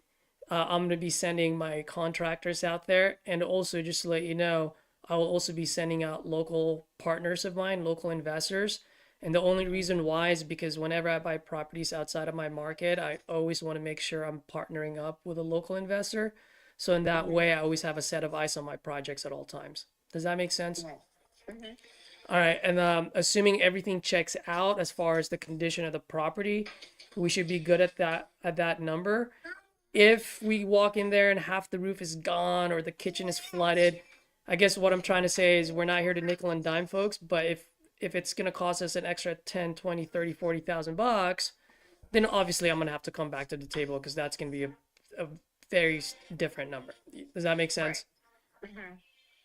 I'm going to be sending my contractors out there. And also, just to let you know, I will also be sending out local partners of mine, local investors. And the only reason why is because whenever I buy properties outside of my market, I always want to make sure I'm partnering up with a local investor. So in that way, I always have a set of eyes on my projects at all times. Does that make sense? All right. And assuming everything checks out as far as the condition of the property, we should be good at that number. If we walk in there and half the roof is gone or the kitchen is flooded, I guess what I'm trying to say is we're not here to nickel and dime folks, but if it's going to cost us an extra 10, 20, 30, 40,000 bucks, then obviously I'm going to have to come back to the table because that's going to be a very different number. Does that make sense?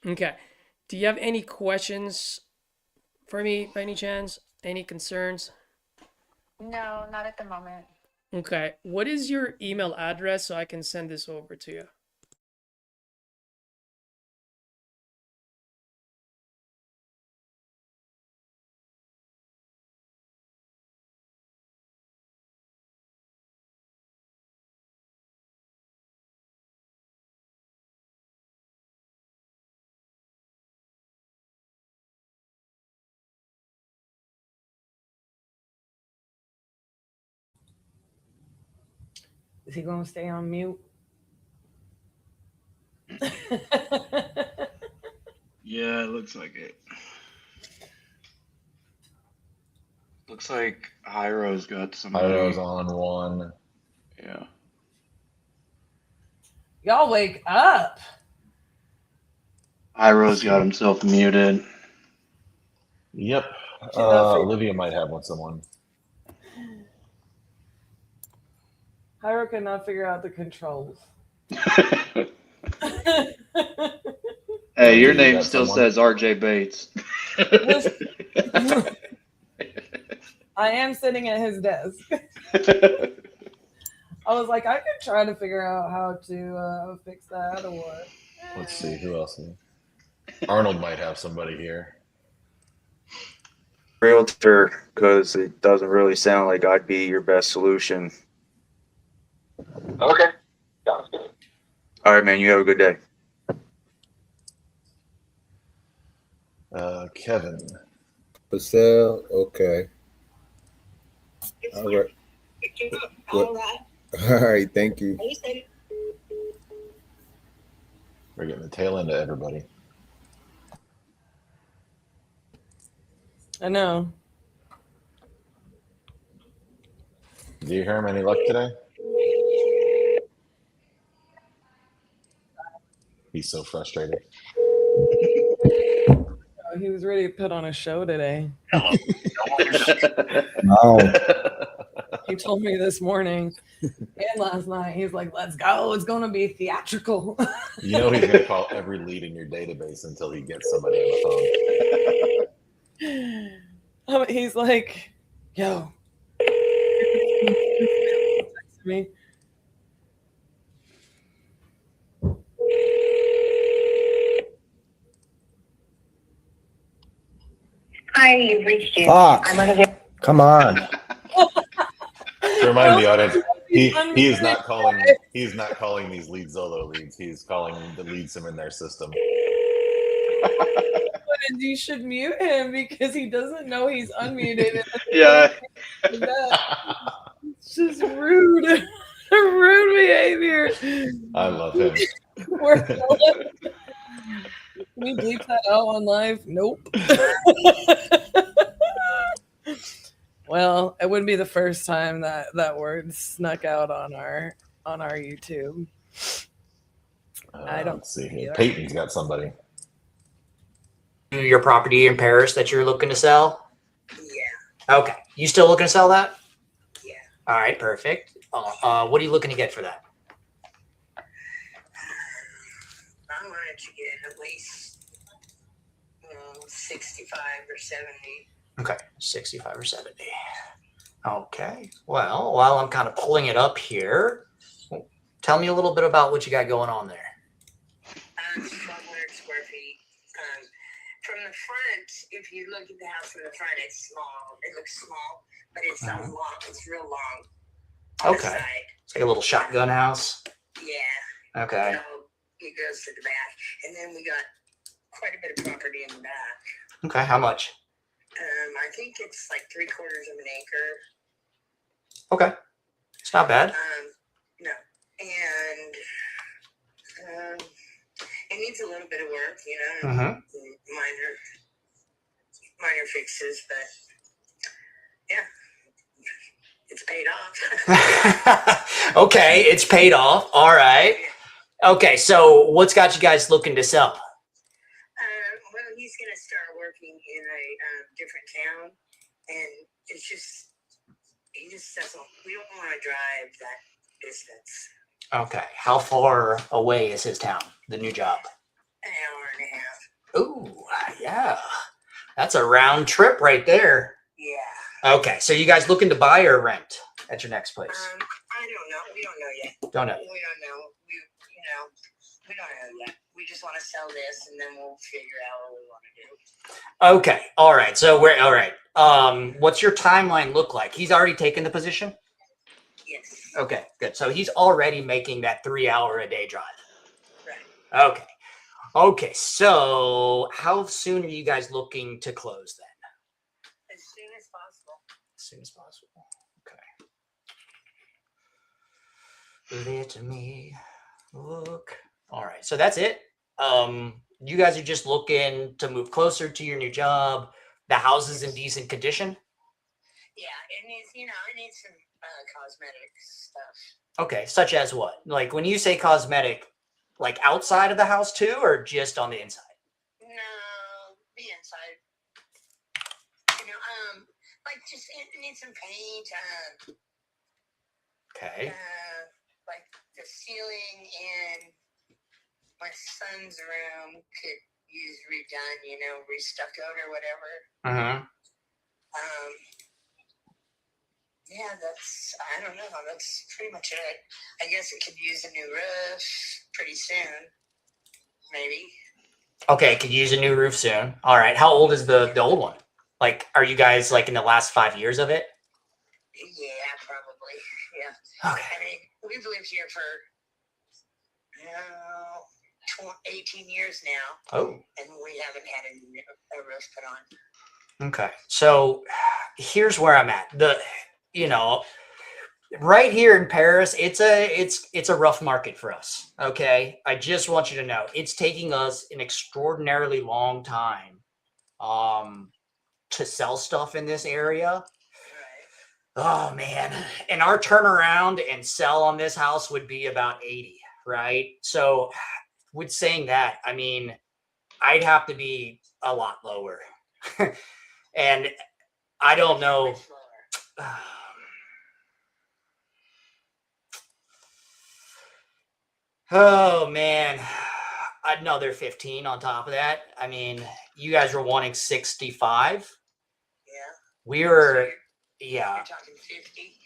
Okay. Do you have any questions for me by any chance? Any concerns? No, not at the moment. Okay. What is your email address so I can send this over to you? Is he gonna stay on mute? Yeah, it looks like it. Looks like Hyro's got somebody. Hyro's on one. Yeah. Y'all wake up. Hyro's got himself muted. Yep. Olivia might have someone. Hyro could not figure out the controls. Hey, your name still says RJ Bates. I am sitting at his desk. I was like, I could try to figure out how to fix that or. Let's see who else. Arnold might have somebody here. Realtor, because it doesn't really sound like I'd be your best solution. Okay. Sounds good. All right, man. You have a good day. Kevin. Purcell, okay. All right. All right. All right, thank you. We're getting the tail end of everybody. I know. Do you hear him? Any luck today? He's so frustrated. He was ready to put on a show today. No. He told me this morning and last night. He's like, "Let's go! It's going to be theatrical." You know he's going to call every lead in your database until he gets somebody on the phone. He's like, "Yo." Text me. Hi, you've reached you. Fuck. I'm unavailable. Come on. To remind the audience, he is not calling. He's not calling these leads Zolo leads. He's calling the leads him in their system. And you should mute him because he doesn't know he's unmuted. Yeah. It's just rude. Rude behavior. I love him. Can you bleep that out on live? Nope. Well, it wouldn't be the first time that that word snuck out on our YouTube. I don't Let's see here. either. Peyton's got somebody. Your property in Paris that you're looking to sell? Yeah. Okay. You still looking to sell that? Yeah. All right. Perfect. What are you looking to get for that? I wanted to get at least 65 or 70. Okay. 65 or 70. Okay. Well, while I'm kind of pulling it up here, tell me a little bit about what you got going on there. 1,200 square feet. From the front, if you look at the house from the front, it's small. It looks small, but it's long. It's real long. On the Okay. side. It's like a little shotgun house. Yeah. Okay. So it goes to the back, and then we got quite a bit of property in the back. Okay. How much? I think it's like 3/4 of an acre. Okay. It's not bad. No, and it needs a little bit of work, you know, minor fixes, but yeah, it's paid off. Okay. It's paid off. All right. Okay. So what's got you guys looking to sell? Well, he's going to start working in a different town, and it's just, he just doesn't, we don't want to drive that distance. Okay. How far away is his town, the new job? An hour and a half. Ooh, yeah. That's a round trip right there. Yeah. Okay. So you guys looking to buy or rent at your next place? I don't know. We don't know yet. Don't know. We don't know. We don't know yet. We just want to sell this, and then we'll figure out what we want to do. Okay. All right. So we're all right. What's your timeline look like? He's already taken the position? Yes. Okay, good. So he's already making that 3-hour a day drive. Right. Okay. Okay. So how soon are you guys looking to close then? As soon as possible. As soon as possible. Okay. Let me look. All right. So that's it. You guys are just looking to move closer to your new job. The house is in decent condition. Yeah, it needs, it needs some cosmetic stuff. Okay. Such as what? Like when you say cosmetic, like outside of the house too, or just on the inside? No, the inside. Like just it needs some paint. Okay. Like the ceiling in my son's room could use redone, restuccoed or whatever. Yeah, I don't know. That's pretty much it. I guess it could use a new roof pretty soon. Maybe. Okay, could use a new roof soon. All right. How old is the old one? Like, are you guys like in the last 5 years of it? Yeah, probably. Yeah. Okay. I mean, we've lived here for 18 years now. Oh. And we haven't had a roof put on. Okay. So here's where I'm at. Right here in Paris, it's a rough market for us. Okay. I just want you to know it's taking us an extraordinarily long time to sell stuff in this area. Oh man. And our turnaround and sell on this house would be about 80, right? So with saying that, I mean, I'd have to be a lot lower. And I don't know. Oh man, another 15 on top of that. I mean, you guys were wanting 65. Yeah. We were, You're talking 50.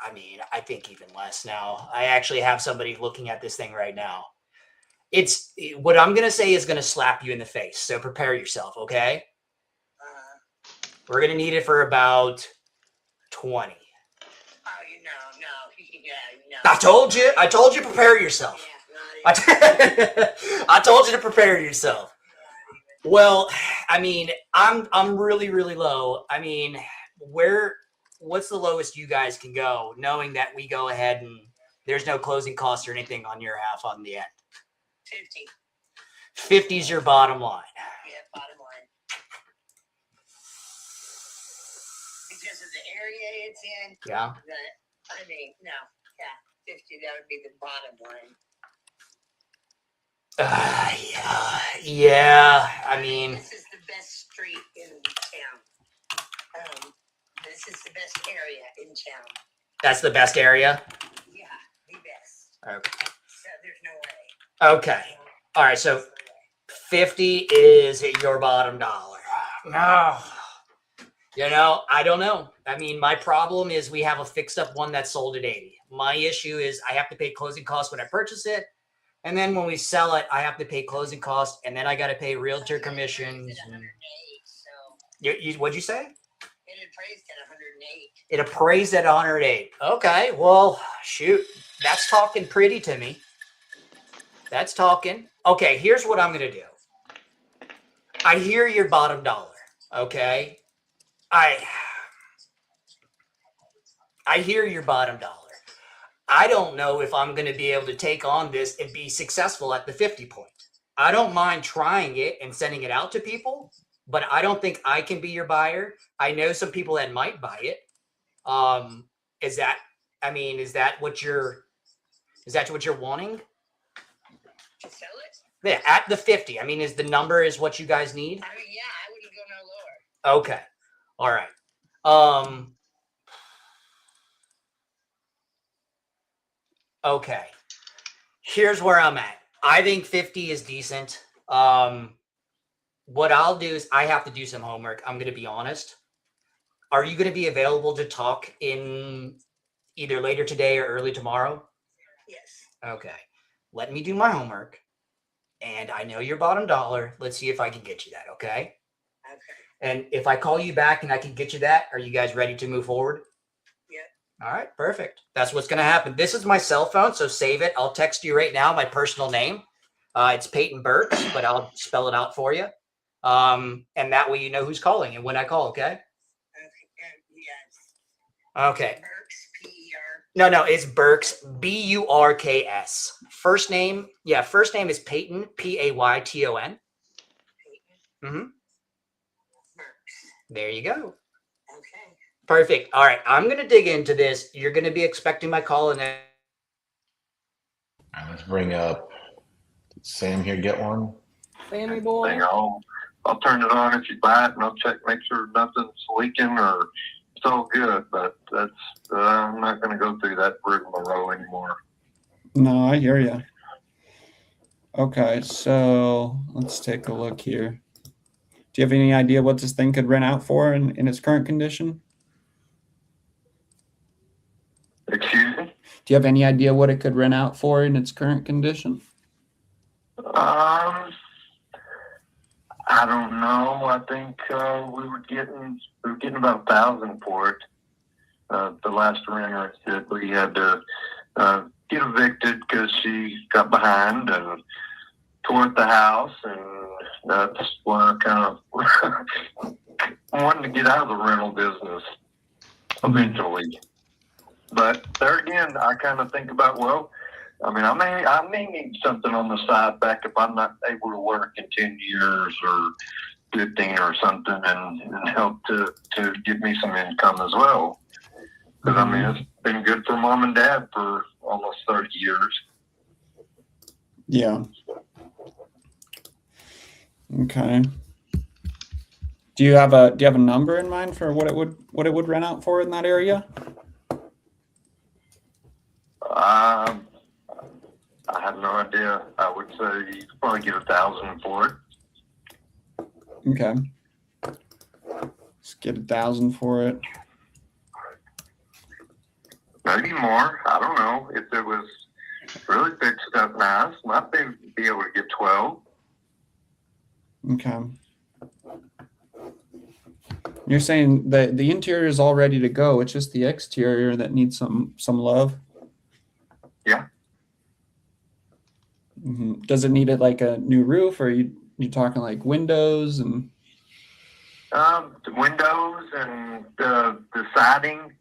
I mean, I think even less now. I actually have somebody looking at this thing right now. It's what I'm going to say is going to slap you in the face. So prepare yourself. Okay. We're going to need it for about 20. Oh, no. Yeah, no. I told you prepare yourself. I told you to prepare yourself. Well, I mean, I'm really, really low. I mean, what's the lowest you guys can go, knowing that we go ahead and there's no closing costs or anything on your half on the end? 50. 50 is your bottom line. Yeah, bottom line. Because of the area it's in. Yeah. I mean, no. Yeah, 50, that would be the bottom line. Yeah. I mean, this is the best street in town. This is the best area in town. that's the best area. Yeah, the best. Okay. So there's no way. Okay. All right. So 50 is your bottom dollar. No. You know, I don't know. I mean, my problem is we have a fixed up one that's sold at 80. My issue is I have to pay closing costs when I purchase it. And then when we sell it, I have to pay closing costs, and then I got to pay realtor commissions. What'd you say? It appraised at 108. It appraised at 108. Okay, well, shoot, that's talking pretty to me. That's talking. Okay, here's what I'm gonna do. I hear your bottom dollar. Okay, I hear your bottom dollar. I don't know if I'm going to be able to take on this and be successful at the 50 point. I don't mind trying it and sending it out to people, but I don't think I can be your buyer. I know some people that might buy it. Is that what you're wanting? To sell it? Yeah, at the 50. I mean, is the number is what you guys need? I mean, yeah, I wouldn't go no lower. Okay. All right. Okay. Here's where I'm at. I think 50 is decent. What I'll do is I have to do some homework. I'm going to be honest. Are you going to be available to talk in either later today or early tomorrow? Yes. Okay. Let me do my homework. And I know your bottom dollar. Let's see if I can get you that. Okay. Okay. And if I call you back and I can get you that, are you guys ready to move forward? Yeah. All right, perfect. That's what's going to happen. This is my cell phone, so save it. I'll text you right now my personal name. It's Peyton Burks, but I'll spell it out for you. And that way you know who's calling and when I call, okay? Yes. Okay. Burks, No, it's Burks, Burks. First name is Peyton, Payton. Mm-hmm. There you go. Okay. Perfect. All right, I'm going to dig into this. You're going to be expecting my call and then. All right, let's bring up Sam here. Get one. Sammy boy. I'll turn it on if you buy it, and I'll check, make sure nothing's leaking or it's all good. But that's I'm not going to go through that rigmarole anymore. No, I hear you. Okay, so let's take a look here. Do you have any idea what this thing could rent out for in its current condition? Excuse me? Do you have any idea what it could rent out for in its current condition? I don't know. I think we were getting about 1,000 for it. The last renter said we had to get evicted because she got behind and tore up the house, and that's why I kind of wanted to get out of the rental business eventually. But there again, I kind of think about, well, I mean, I may need something on the side back if I'm not able to work in 10 years or 15 or something, and help to give me some income as well. Because I mean, it's been good for mom and dad for almost 30 years. Yeah. Okay. Do you have a number in mind for what it would rent out for in that area? I have no idea. I would say you could probably get 1,000 for it. Okay. Let's get 1,000 for it. Maybe more. I don't know. If it was really fixed up nice, might be able to get 12. Okay. You're saying that the interior is all ready to go. It's just the exterior that needs some love. Yeah. Mm-hmm. Does it need it like a new roof, or You talking like windows and? The windows and the siding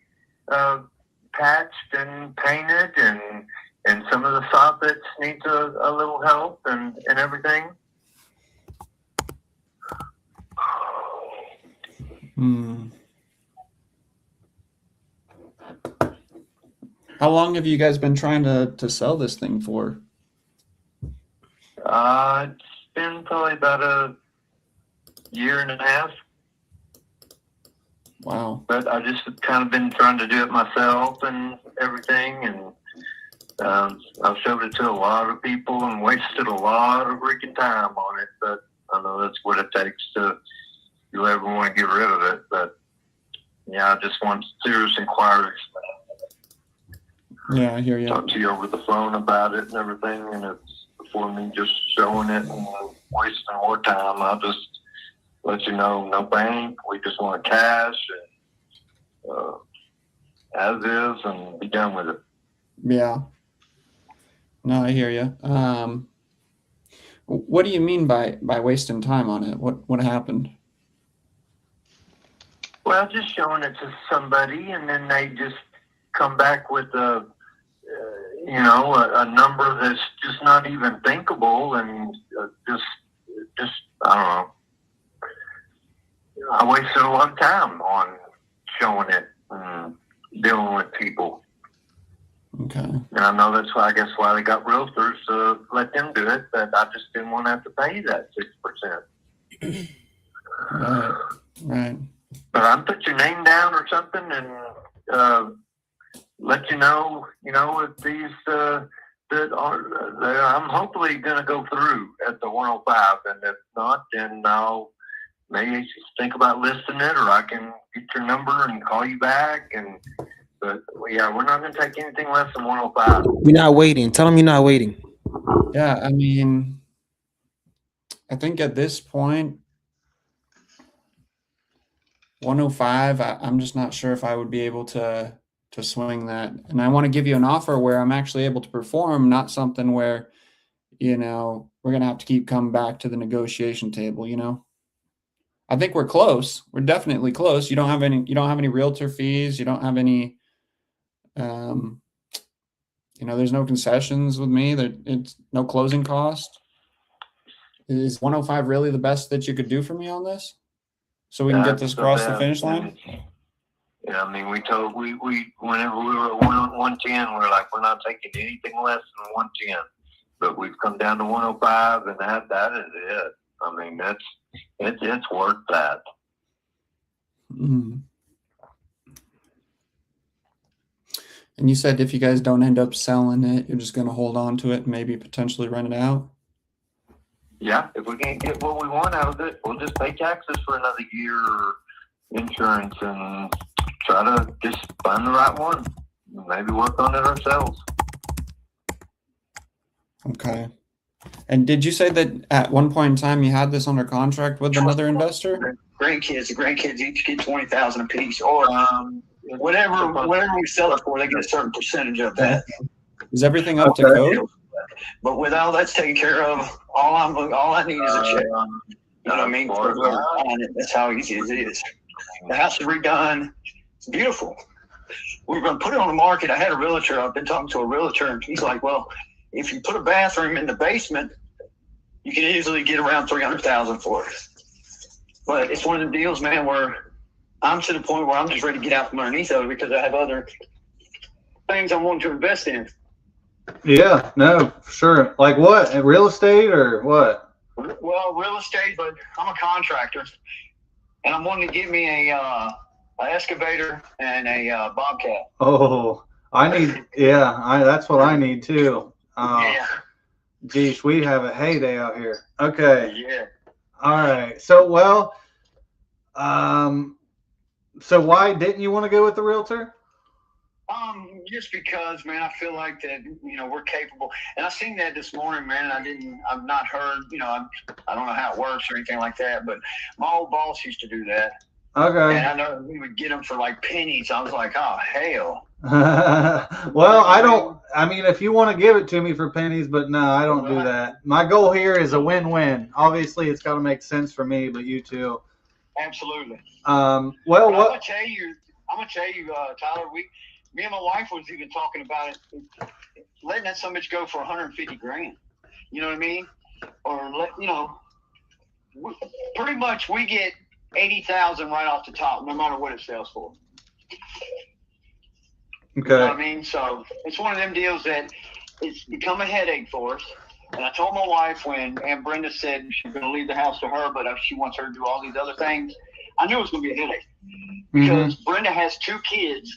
patched and painted, and some of the soffits needs a little help and everything. How long have you guys been trying to sell this thing for? It's been probably about a year and a half. Wow. But I just kind of been trying to do it myself and everything, and I've showed it to a lot of people and wasted a lot of freaking time on it, but I know that's what it takes to you ever want to get rid of it. But yeah, I just want serious inquiries. Yeah, I hear you. Talk to you over the phone about it and everything, and it's before me just showing it and wasting more time. I'll just let you know, no bank. We just want cash and as is, and be done with it. Yeah. No, I hear you. What do you mean by wasting time on it? What happened? Well, just showing it to somebody, and then they just come back with a number that's just not even thinkable, and just I don't know. I wasted a lot of time on showing it and dealing with people. Okay. And I know that's why they got realtors to let them do it, but I just didn't want to have to pay that 6%. Right. But I'll put your name down or something and let you know, if these that are, I'm hopefully going to go through at the 105, and if not, then I'll maybe just think about listing it, or I can get your number and call you back. But yeah, we're not going to take anything less than 105. You're not waiting. Tell them you're not waiting. Yeah, I mean, I think at this point, 105, I'm just not sure if I would be able to swing that. And I want to give you an offer where I'm actually able to perform, not something where, we're going to have to keep coming back to the negotiation table, I think we're close. We're definitely close. You don't have any realtor fees. You don't have any, there's no concessions with me. It's no closing cost. Is 105 really the best that you could do for me on this? So we can get this across the finish line? Yeah, I mean, whenever we were at 110, we were like, we're not taking anything less than 110. But we've come down to 105, and that is it. I mean, it's worth that. Mm. And you said if you guys don't end up selling it, you're just going to hold on to it and maybe potentially rent it out? Yeah, if we can't get what we want out of it, we'll just pay taxes for another year, or insurance, and try to just find the right one. Maybe work on it ourselves. Okay. And did you say that at one point in time you had this under contract with another investor? The grandkids each get $20,000 a piece, or whatever we sell it for, they get a certain percentage of that. Is everything up to code? But with all that's taken care of, all I need is a check. You know what I mean? For whoever buying it, that's how easy it is. The house is redone. It's beautiful. We were going to put it on the market. I had a realtor. I've been talking to a realtor, and he's like, well, if you put a bathroom in the basement, you can easily get around $300,000 for it. But it's one of the deals, man, where I'm to the point where I'm just ready to get out from underneath of it because I have other things I'm wanting to invest in. Yeah, no, sure. Like what? Real estate or what? Well, real estate, but I'm a contractor, and I'm wanting to get me a excavator and a bobcat. Oh, that's what I need too. Yeah. Geez, we have a heyday out here. Okay. Yeah. All right. So, so why didn't you want to go with the realtor? Just because, man, I feel like that, we're capable. And I seen that this morning, man. I've not heard, I don't know how it works or anything like that, but my old boss used to do that. Okay. And I know we would get them for like pennies. I was like, oh, hell. Well, I don't, I mean, if you want to give it to me for pennies, but no, I don't do that. My goal here is a win-win. Obviously, it's got to make sense for me, but you too. Absolutely. Well, But what? I'm gonna tell you, Tyler. Me and my wife was even talking about it, letting that son of a bitch go for 150 grand. You know what I mean? Or pretty much we get 80,000 right off the top, no matter what it sells for. Okay. You know what I mean? So it's one of them deals that it's become a headache for us. And I told my wife when Aunt Brenda said she's going to leave the house to her, but she wants her to do all these other things, I knew it was going to be a headache. Because Brenda has 2 kids,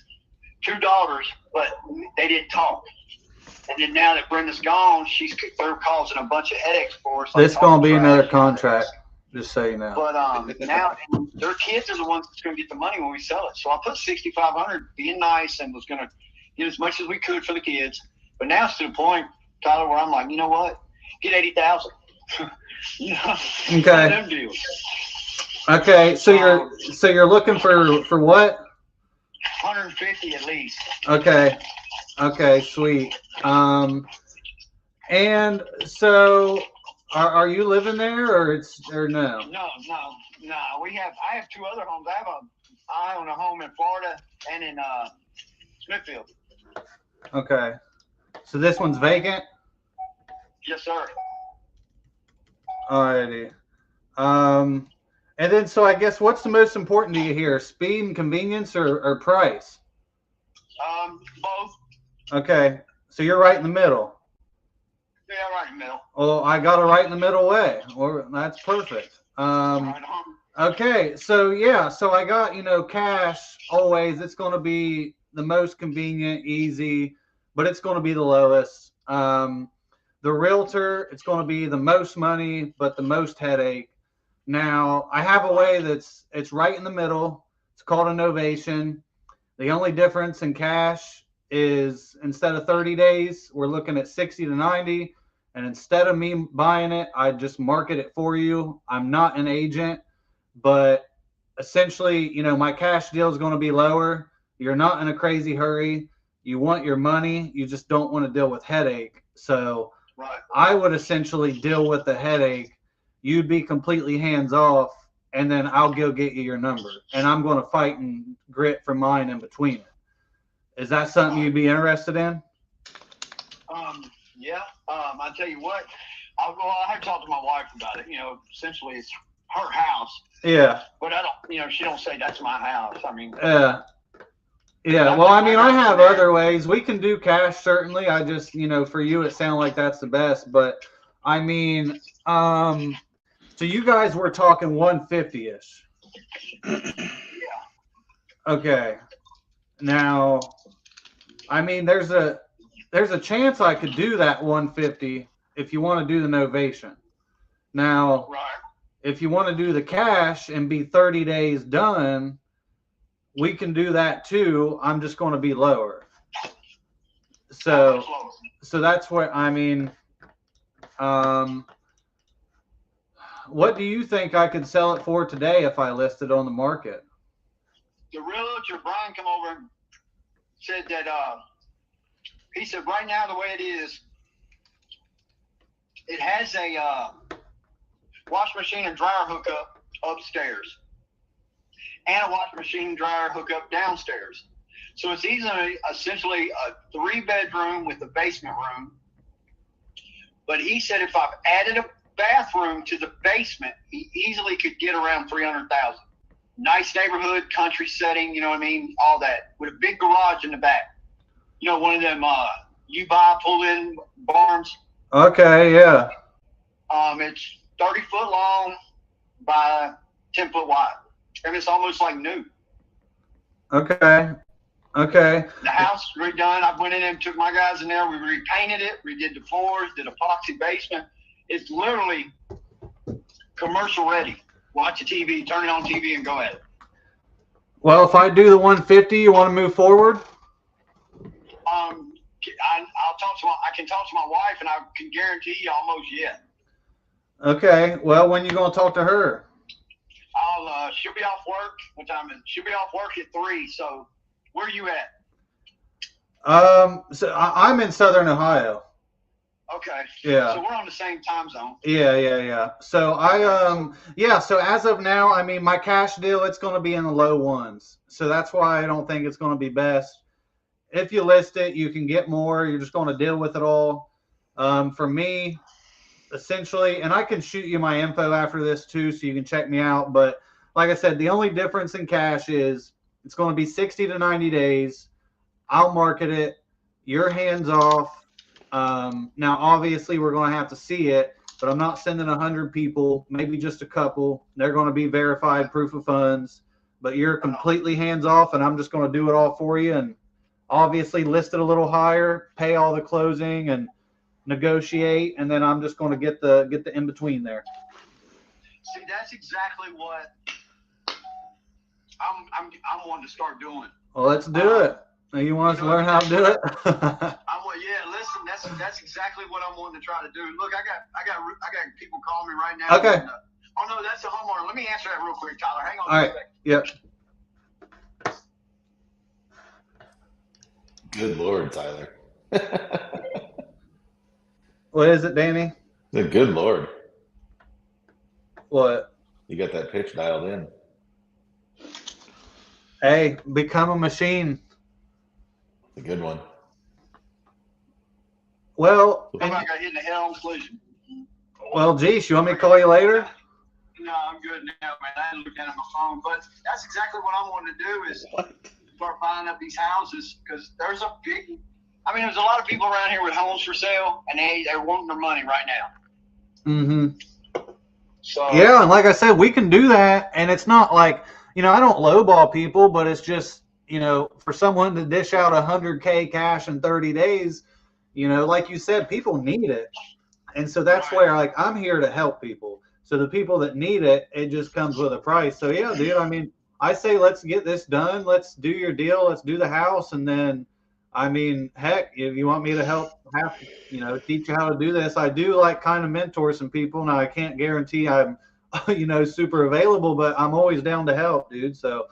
2 daughters, but they didn't talk. And then now that Brenda's gone, they're causing a bunch of headaches for us. This going to be another contract, just so you know. But now their kids are the ones that's going to get the money when we sell it. So I put $6,500 being nice and was going to get as much as we could for the kids. But now it's to the point, Tyler, where I'm like, you know what? Get 80,000. You know, Okay. them deals. Okay, so you're looking for what? 150 at least. Okay, sweet. And so are you living there or no? No. I have 2 other homes. I own a home in Florida and in Smithfield. Okay. So this one's vacant? Yes, sir. Alrighty. And then so I guess what's the most important to you here? Speed and convenience or price? Both. Okay. So you're right in the middle. Yeah, right in the middle. Well, I got it right in the middle way. Or that's perfect. Okay, so yeah, so I got, cash always. It's going to be the most convenient, easy, but it's going to be the lowest. The realtor, it's going to be the most money, but the most headache. Now, I have a way it's right in the middle. It's called a novation. The only difference in cash is instead of 30 days, we're looking at 60 to 90. And instead of me buying it, I just market it for you. I'm not an agent, but essentially, my cash deal is going to be lower. You're not in a crazy hurry. You want your money. You just don't want to deal with headache. So I would essentially deal with the headache. You'd be completely hands off, and then I'll go get you your number. And I'm going to fight and grit for mine in between it. Is that something you'd be interested in? Yeah. I'll tell you what. I have talked to my wife about it. Essentially it's her house. Yeah. But I don't. She don't say that's my house. I mean. Yeah. Well, I mean, I have other ways. We can do cash, certainly. I just, for you, it sounds like that's the best. But, I mean, so you guys were talking 150-ish. Yeah. Okay. Now, I mean, there's a chance I could do that 150 if you want to do the novation. Now, if you want to do the cash and be 30 days done, we can do that too. I'm just going to be lower. So that's what I mean. What do you think I could sell it for today if I listed on the market? The realtor, Brian, come over and said that he said right now the way it is, it has a wash machine and dryer hookup upstairs and a wash machine dryer hookup downstairs. So it's essentially a 3-bedroom with a basement room. But he said if I've added a bathroom to the basement, he easily could get around $300,000. Nice neighborhood, country setting, you know what I mean? All that. With a big garage in the back. One of them you buy, pull in barns. Okay, yeah. It's 30 foot long by 10 foot wide. And it's almost like new. Okay. The house redone. I went in and took my guys in there. We repainted it, redid the floors, did epoxy basement. It's literally commercial ready. Watch the TV, turn it on TV, and go at it. Well, if I do the 150, you want to move forward? I can talk to my wife, and I can guarantee you almost yes. Okay. Well, when you gonna talk to her? She'll be off work. What time is it? She'll be off work at 3. So, where are you at? So I'm in Southern Ohio. Okay. Yeah. So we're on the same time zone. Yeah. So so as of now, I mean, my cash deal, it's going to be in the low ones. So that's why I don't think it's going to be best. If you list it, you can get more. You're just going to deal with it all. For me, essentially, and I can shoot you my info after this too, so you can check me out. But like I said, the only difference in cash is it's going to be 60 to 90 days. I'll market it. Your hands off. Now, obviously, we're going to have to see it, but I'm not sending 100 people, maybe just a couple. They're going to be verified proof of funds, but you're completely hands off, and I'm just going to do it all for you. And obviously, list it a little higher, pay all the closing, and negotiate, and then I'm just going to get the in between there. See, that's exactly what I'm wanting to start doing. Well, let's do it. You want us to learn how to do it? Listen, that's exactly what I'm wanting to try to do. Look, I got people calling me right now. Okay. And, oh no, that's a homeowner. Let me answer that real quick, Tyler. Hang on. All right. Yep. Good Lord, Tyler. What is it, Danny? Good Lord. What? You got that pitch dialed in. Hey, become a machine. A good one. Well, I got hit in the head-on collision. Well, geez, you want me to call you later? No, I'm good now, man. I hadn't looked at my phone, but that's exactly what I'm wanting to do is start buying up these houses because there's a big. I mean, there's a lot of people around here with homes for sale, and they're wanting their money right now. Mm-hmm. So yeah, and like I said, we can do that, and it's not like I don't lowball people, but it's just for someone to dish out $100K cash in 30 days, like you said, people need it, and so that's where I'm here to help people. So the people that need it, it just comes with a price. So yeah, dude, I mean, I say let's get this done. Let's do your deal. Let's do the house, and then. I mean, heck, if you want me to help, teach you how to do this, I do kind of mentor some people. Now, I can't guarantee I'm, super available, but I'm always down to help, dude. So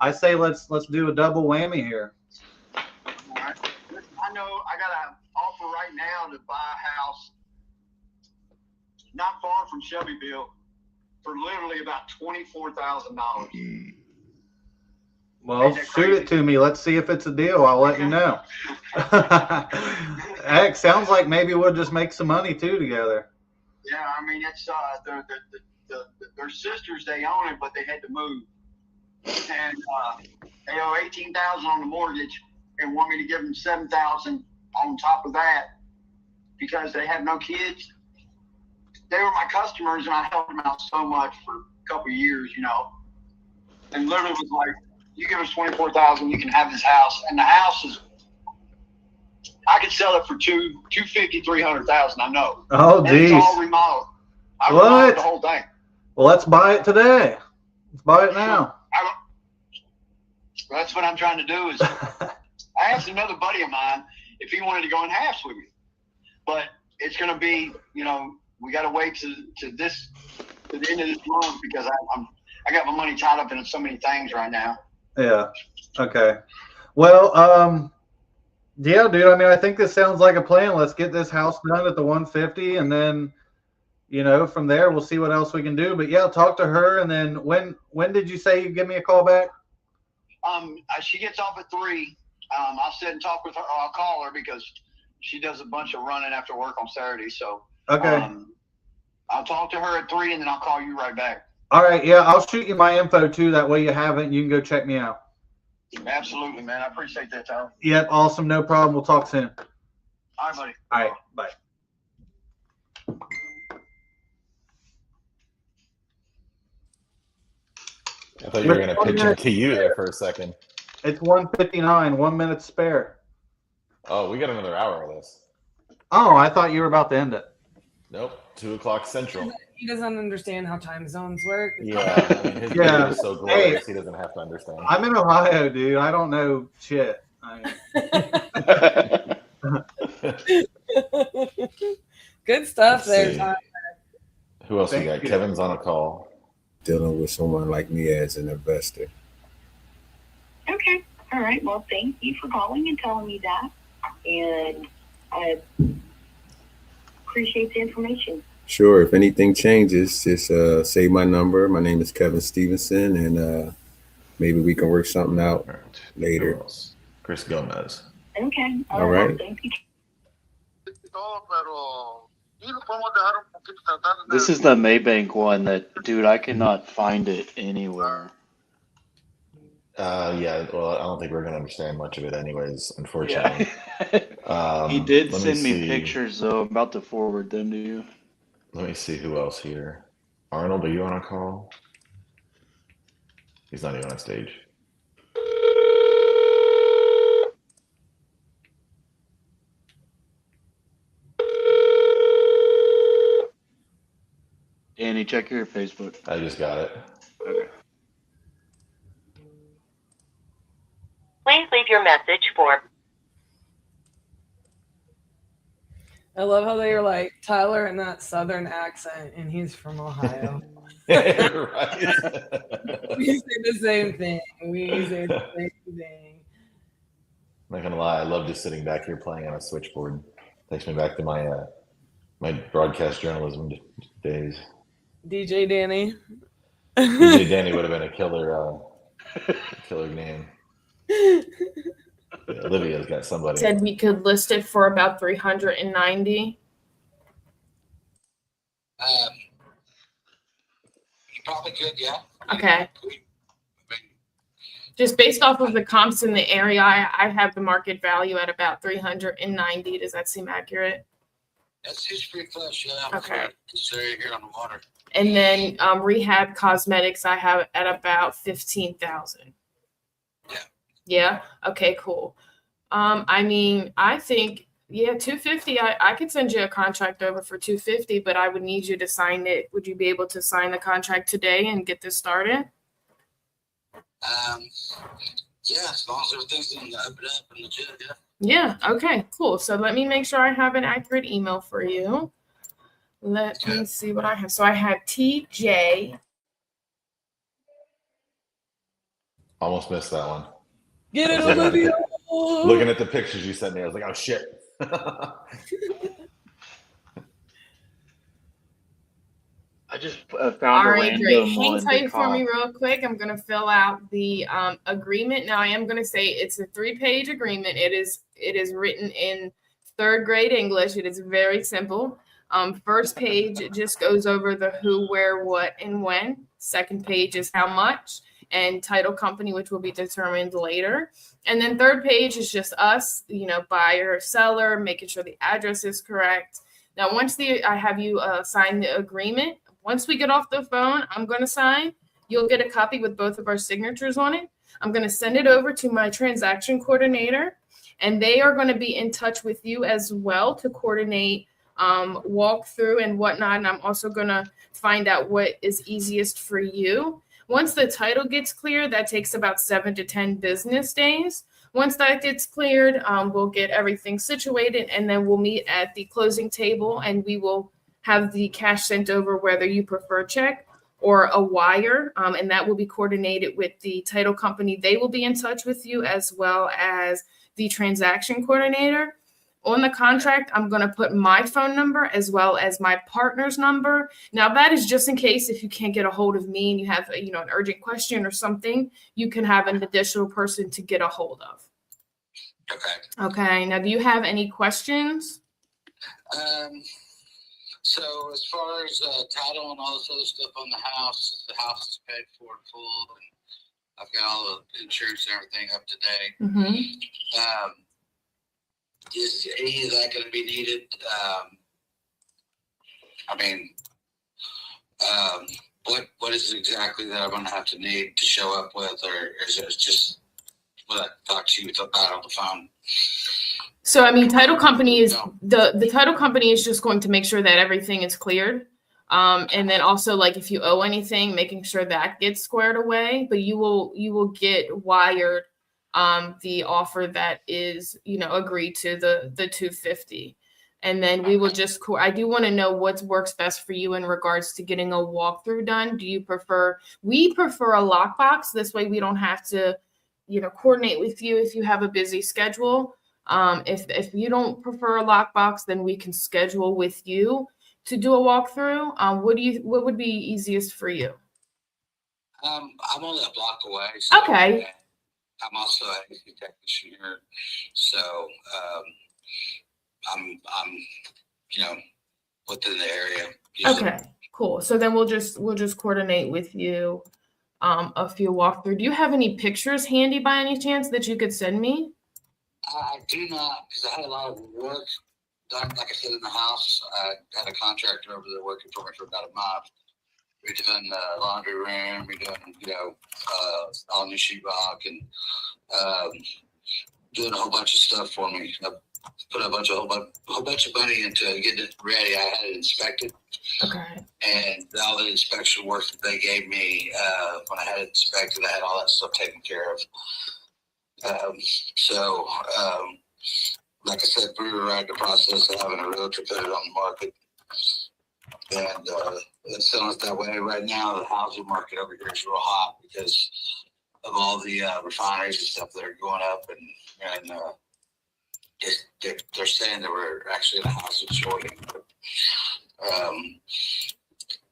I say let's do a double whammy here. All right. I know I got an offer right now to buy a house not far from Shelbyville for literally about $24,000. Well, shoot it to me. Let's see if it's a deal. I'll let you know. Heck, sounds like maybe we'll just make some money too together. Yeah, I mean it's their sisters. They own it, but they had to move, and they owe $18,000 on the mortgage, and want me to give them $7,000 on top of that because they have no kids. They were my customers, and I helped them out so much for a couple of years, and literally was like. You give us $24,000, you can have this house, and the house is. I could sell it for $250,000, $300,000. I know. Oh, geez. And it's all remodeled. I What? remodeled the whole thing. Well, let's buy it today. Let's buy it now. That's what I'm trying to do. Is I asked another buddy of mine if he wanted to go in halves with me, but it's going to be, we got to wait to the end of this month because I got my money tied up in so many things right now. Yeah. Okay. Well, yeah, dude. I mean, I think this sounds like a plan. Let's get this house done at the 150, and then, from there we'll see what else we can do. But yeah, talk to her, and then when did you say you give me a call back? She gets off at 3. I'll sit and talk with her. Or I'll call her because she does a bunch of running after work on Saturday. So okay. I'll talk to her at 3, and then I'll call you right back. All right, yeah, I'll shoot you my info too. That way you have it and you can go check me out. Absolutely, man. I appreciate that, Tyler. Yep, awesome. No problem. We'll talk soon. All right, buddy. All right, bye. I thought you were going to pitch it to you there for a second. It's 1:59, 1 minute spare. Oh, we got another hour of this. Oh, I thought you were about to end it. Nope, 2 o'clock Central. He doesn't understand how time zones work. Yeah, I mean, his video is so glorious, he doesn't have to understand. I'm in Ohio, dude. I don't know shit. Good stuff there, Tyler. Who else we got? Kevin's on a call. Dealing with someone like me as an investor. Okay. All right. Well, thank you for calling and telling me that. And I appreciate the information. Sure. If anything changes, just save my number. My name is Kevin Stevenson, and maybe we can work something out later. Chris Gomez. Okay. All right. Thank you. This is the Maybank one that, dude, I cannot find it anywhere. Yeah, well, I don't think we're gonna understand much of it anyways, unfortunately. He did let send me see. pictures, though. I'm about to forward them to you. Let me see who else here. Arnold, are you on a call? He's not even on stage. Danny, check your Facebook. I just got it. Okay. Please leave your message for. I love how they were like Tyler in that southern accent, and he's from Ohio. Right. We say the same thing. We say the same thing. I'm not gonna lie, I love just sitting back here playing on a switchboard. Takes me back to my my broadcast journalism days. DJ Danny. DJ Danny would have been a killer name. Yeah, Olivia's got somebody. Said we could list it for about 390. You probably could, yeah. Okay. Just based off of the comps in the area, I have the market value at about 390. Does that seem accurate? It's pretty close, yeah. Okay. Consider here on the water. And then rehab cosmetics, I have at about 15,000. Yeah. Yeah. Okay. Cool. I mean, I think 250. I could send you a contract over for 250, but I would need you to sign it. Would you be able to sign the contract today and get this started? Yeah, as long as everything's in the up and legit, yeah. Yeah. Okay. Cool. So let me make sure I have an accurate email for you. Let me see what I have. So I have TJ. Almost missed that one. Get it, Olivia. Olivia. Looking at the pictures you sent me, I was like, oh shit. I just found All a right, random great. Hang one. tight for me real quick. I'm going to fill out the agreement. Now, I am going to say it's a 3-page agreement. It is written in 3rd grade English. It is very simple. First page, it just goes over the who, where, what, and when. Second page is how much and title company, which will be determined later. And then 3rd page is just us, buyer, seller, making sure the address is correct. Now, once I have you sign the agreement, once we get off the phone, I'm going to sign. You'll get a copy with both of our signatures on it. I'm going to send it over to my transaction coordinator, and they are going to be in touch with you as well to coordinate walkthrough and whatnot. And I'm also going to find out what is easiest for you. Once the title gets cleared, that takes about 7 to 10 business days. Once that gets cleared, we'll get everything situated, and then we'll meet at the closing table, and we will have the cash sent over, whether you prefer check or a wire, and that will be coordinated with the title company. They will be in touch with you, as well as the transaction coordinator. On the contract, I'm going to put my phone number as well as my partner's number. Now, that is just in case if you can't get a hold of me and you have an urgent question or something, you can have an additional person to get a hold of. Okay. Okay. Now, do you have any questions? So as far as title and all this other stuff on the house is paid for in full, and I've got all the insurance and everything up to date. Mm-hmm. Is any of that going to be needed? What is it exactly that I'm going to have to need to show up with, or is it just what I talked to you about on the phone? So, title company is the title company is just going to make sure that everything is cleared. And then also, like, if you owe anything, making sure that gets squared away, but you will get wired the offer that is, agreed to, the 250. And then we will just, I do want to know what works best for you in regards to getting a walkthrough done. We prefer a lockbox. This way we don't have to, coordinate with you if you have a busy schedule. If you don't prefer a lockbox, then we can schedule with you to do a walkthrough. What would be easiest for you? I'm only a block away. So, Okay. I'm also a technician here, so I'm within the area. Usually. Okay, cool. So then we'll just coordinate with you a few walkthrough. Do you have any pictures handy by any chance that you could send me? I do not, because I had a lot of work done, like I said, in the house. I had a contractor over there working for me for about a month. We're doing laundry room. We're doing, all new sheetrock and doing a whole bunch of stuff for me. I put a whole bunch of money into getting it ready. I had it inspected. Okay. And all the inspection work that they gave me when I had it inspected, I had all that stuff taken care of. Like I said, we were right in the process of having a realtor put it on the market. And it's selling it that way. Right now, the housing market over here is real hot because of all the refineries and stuff that are going up. And they're saying that we're actually in a housing shortage.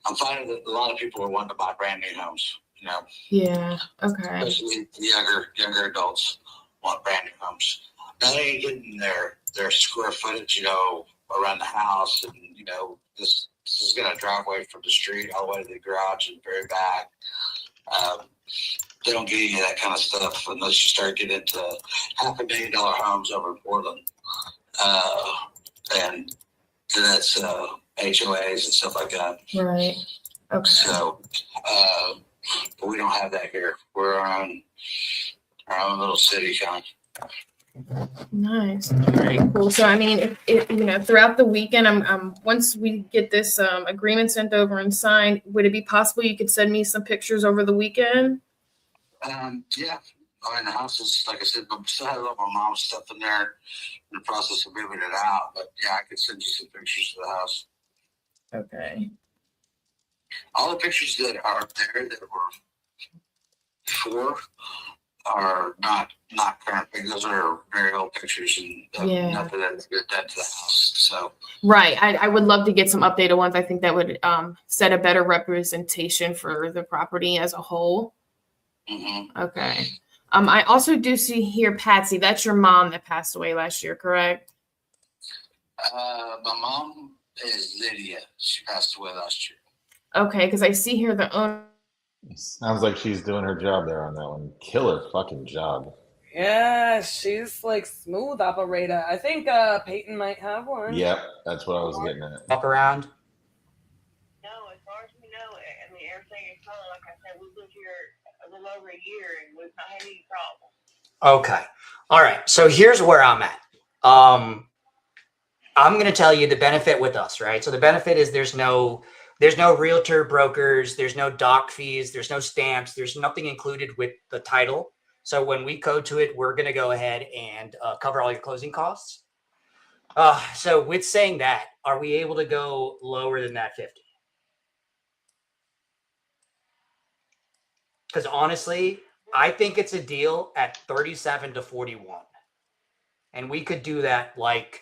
I'm finding that a lot of people are wanting to buy brand new homes, Yeah. Okay. especially the younger adults want brand new homes. Now they ain't getting their square footage, around the house, and this is gonna driveway from the street all the way to the garage and very back. They don't get any of that kind of stuff unless you start getting into $500,000 homes over in Portland, and then that's HOAs and stuff like that. Right. Okay. So, but we don't have that here. We're our own little city, kind of. Nice. All right, cool. So I mean, if throughout the weekend, once we get this agreement sent over and signed, would it be possible you could send me some pictures over the weekend? Yeah. I mean, the house is, like I said, but we still have a lot more mom's stuff in there in the process of moving it out. But yeah, I could send you some pictures of the house. Okay. All the pictures that are there that were before are not current. Those are very old pictures and Yeah. nothing that's good done to the house. So Right. I would love to get some updated ones. I think that would set a better representation for the property as a whole. Okay. I also do see here, Patsy, that's your mom that passed away last year, correct? my mom is Lydia. She passed away last year. Okay, because I see here the owner. Sounds like she's doing her job there on that one. Killer fucking job. Yeah, she's like smooth operator. I think Peyton might have one. Yep, that's what I was getting at. Up around. No, as far as we know, I mean, everything is fine. Like I said, we've lived here a little over a year and we've not had any problems. Okay. All right. So here's where I'm at. I'm going to tell you the benefit with us, right? So the benefit is there's no realtor brokers, there's no doc fees, there's no stamps, there's nothing included with the title. So when we code to it, we're going to go ahead and cover all your closing costs. So with saying that, are we able to go lower than that 50? Because honestly, I think it's a deal at 37 to 41. And we could do that like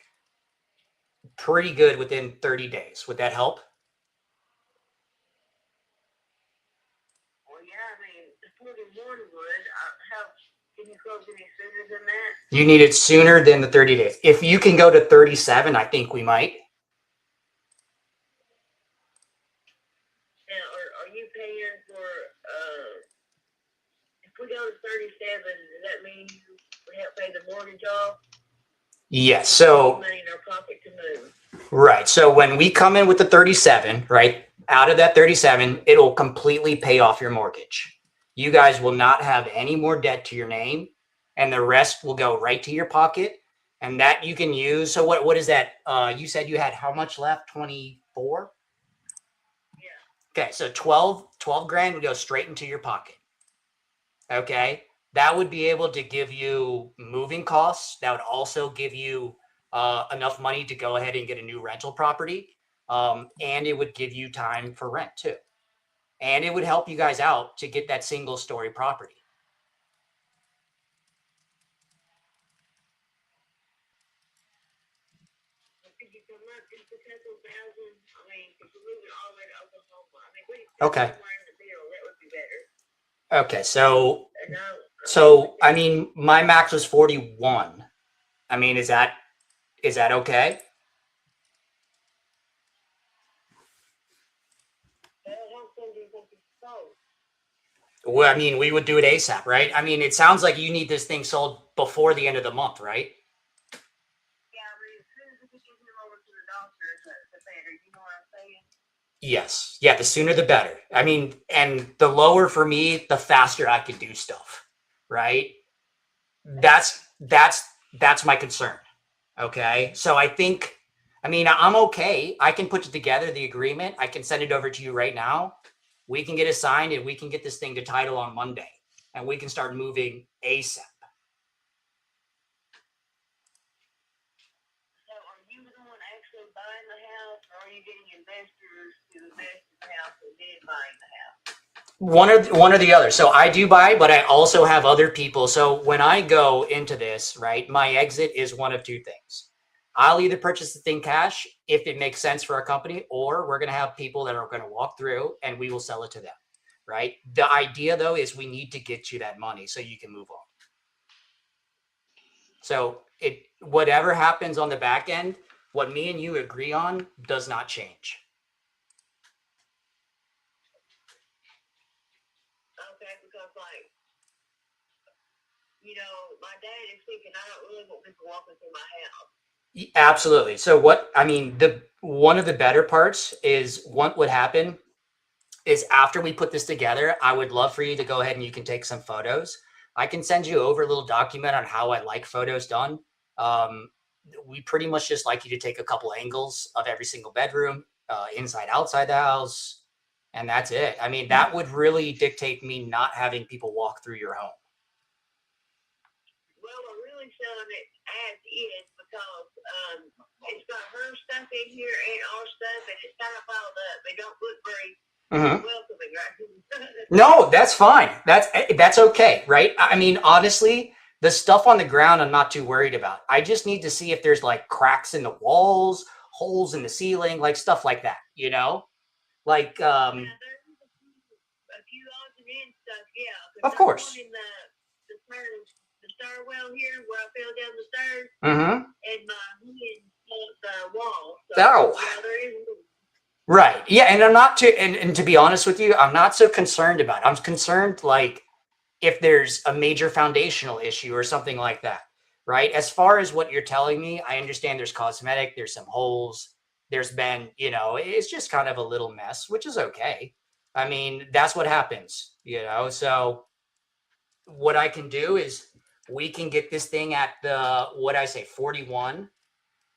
pretty good within 30 days. Would that help? Well, yeah, I mean, the 41 would. Can you close any sooner than that? You need it sooner than the 30 days. If you can go to 37, I think we might. Now, are you paying for, if we go to 37, does that mean you help pay the mortgage off? Yes. So, Money in our pocket to move. right. So when we come in with the 37, right, out of that 37, it'll completely pay off your mortgage. You guys will not have any more debt to your name, and the rest will go right to your pocket. And that you can use. So what is that? You said you had how much left? 24? Yeah. Okay. So 12 grand would go straight into your pocket. Okay. That would be able to give you moving costs. That would also give you enough money to go ahead and get a new rental property. And it would give you time for rent too. And it would help you guys out to get that single story property. Okay. Okay, so I mean, my max was 41. I mean, is that okay? Well, I mean, we would do it ASAP, right? I mean, it sounds like you need this thing sold before the end of the month, right? Yes. Yeah, the sooner the better. I mean, and the lower for me, the faster I could do stuff, right? That's my concern. Okay. So I think, I mean, I'm okay. I can put together the agreement. I can send it over to you right now. We can get it signed and we can get this thing to title on Monday and we can start moving ASAP. One or the other. So I do buy, but I also have other people. So when I go into this, right, my exit is one of two things. I'll either purchase the thing cash if it makes sense for our company, or we're going to have people that are going to walk through and we will sell it to them, right? The idea though is we need to get you that money so you can move on. So whatever happens on the back end, what me and you agree on does not change. My dad is thinking I don't really want people walking through my house. Absolutely. So one of the better parts is what would happen is after we put this together, I would love for you to go ahead and you can take some photos. I can send you over a little document on how I like photos done. We pretty much just like you to take a couple angles of every single bedroom, inside, outside the house, and that's it. I mean, that would really dictate me not having people walk through your home. Selling it as is because it's got her stuff in here and our stuff, and it's kind of piled up. They don't look very welcoming, right? No, that's fine. That's okay, right? I mean, honestly, the stuff on the ground I'm not too worried about. I just need to see if there's like cracks in the walls, holes in the ceiling, like stuff like that, you know? Like there's a few odds and ends stuff, yeah. Of course. The stairwell here where I fell down the stairs, and my hand hit the wall. So, right. Yeah, and I'm not too, and to be honest with you, I'm not so concerned about it. I'm concerned like if there's a major foundational issue or something like that, right? As far as what you're telling me, I understand there's cosmetic, there's some holes, there's been, it's just kind of a little mess, which is okay. I mean, that's what happens, so what I can do is we can get this thing at 41.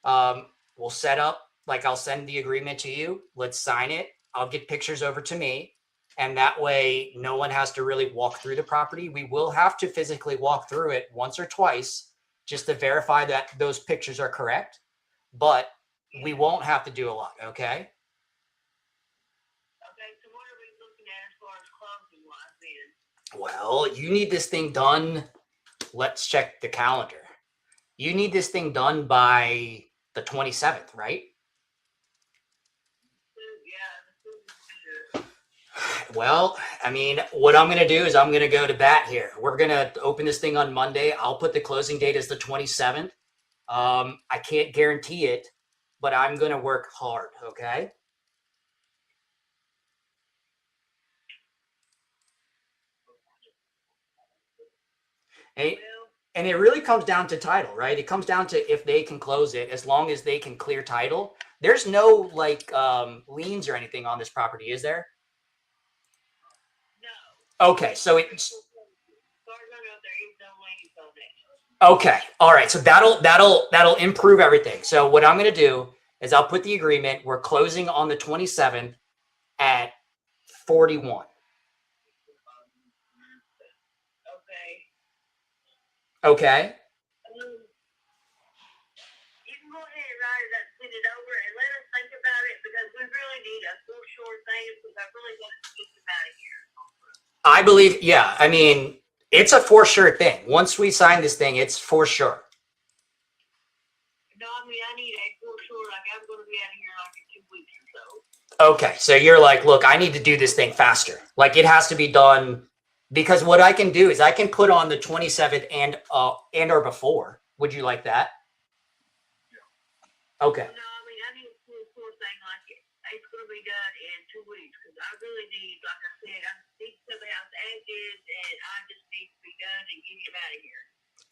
We'll set up, like I'll send the agreement to you. Let's sign it. I'll get pictures over to me. And that way no one has to really walk through the property. We will have to physically walk through it once or twice just to verify that those pictures are correct. But we won't have to do a lot, okay? So what are we looking at as far as closing wise then? Well, you need this thing done. Let's check the calendar. You need this thing done by the 27th, right? Well, I mean, what I'm going to do is I'm going to go to bat here. We're going to open this thing on Monday. I'll put the closing date as the 27th. I can't guarantee it, but I'm going to work hard, okay? And it really comes down to title, right? It comes down to if they can close it, as long as they can clear title. There's no liens or anything on this property, is there? No. Okay, so it's okay. All right, so that'll improve everything. So what I'm going to do is I'll put the agreement. We're closing on the 27th at 41. Okay. You can go ahead and write it up, send it over, and let us think about it because we really need a full short thing because I really want to get them out of here. I believe, yeah. I mean, it's a for sure thing. Once we sign this thing, it's for sure. No, I mean, I need a full short. I I'm going to be out of here like in 2 weeks or so. Okay, so you're like, look, I need to do this thing faster. Like it has to be done, because what I can do is I can put on the 27th and or before. Would you like that? Okay. No, I mean, I need a full thing like it's going to be done in 2 weeks because I really need, like I said, I need to sell the house as is, and I just need to be done and get him out of here.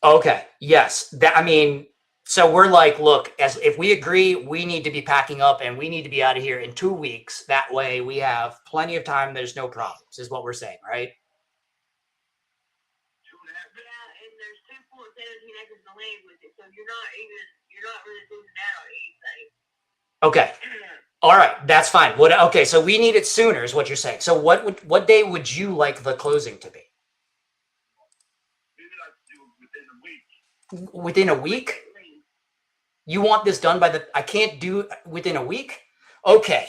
Okay. Yes. That, I mean, so we're like, look, as if we agree, we need to be packing up and we need to be out of here in 2 weeks. That way we have plenty of time. There's no problems, is what we're saying, right? Yeah, and there's 2.17 acres of land with it, so you're not really losing out on anything. Okay. All right. That's fine. Okay. So we need it sooner is what you're saying. So what day would you like the closing to be? Within a week? You want this done by I can't do within a week? Okay.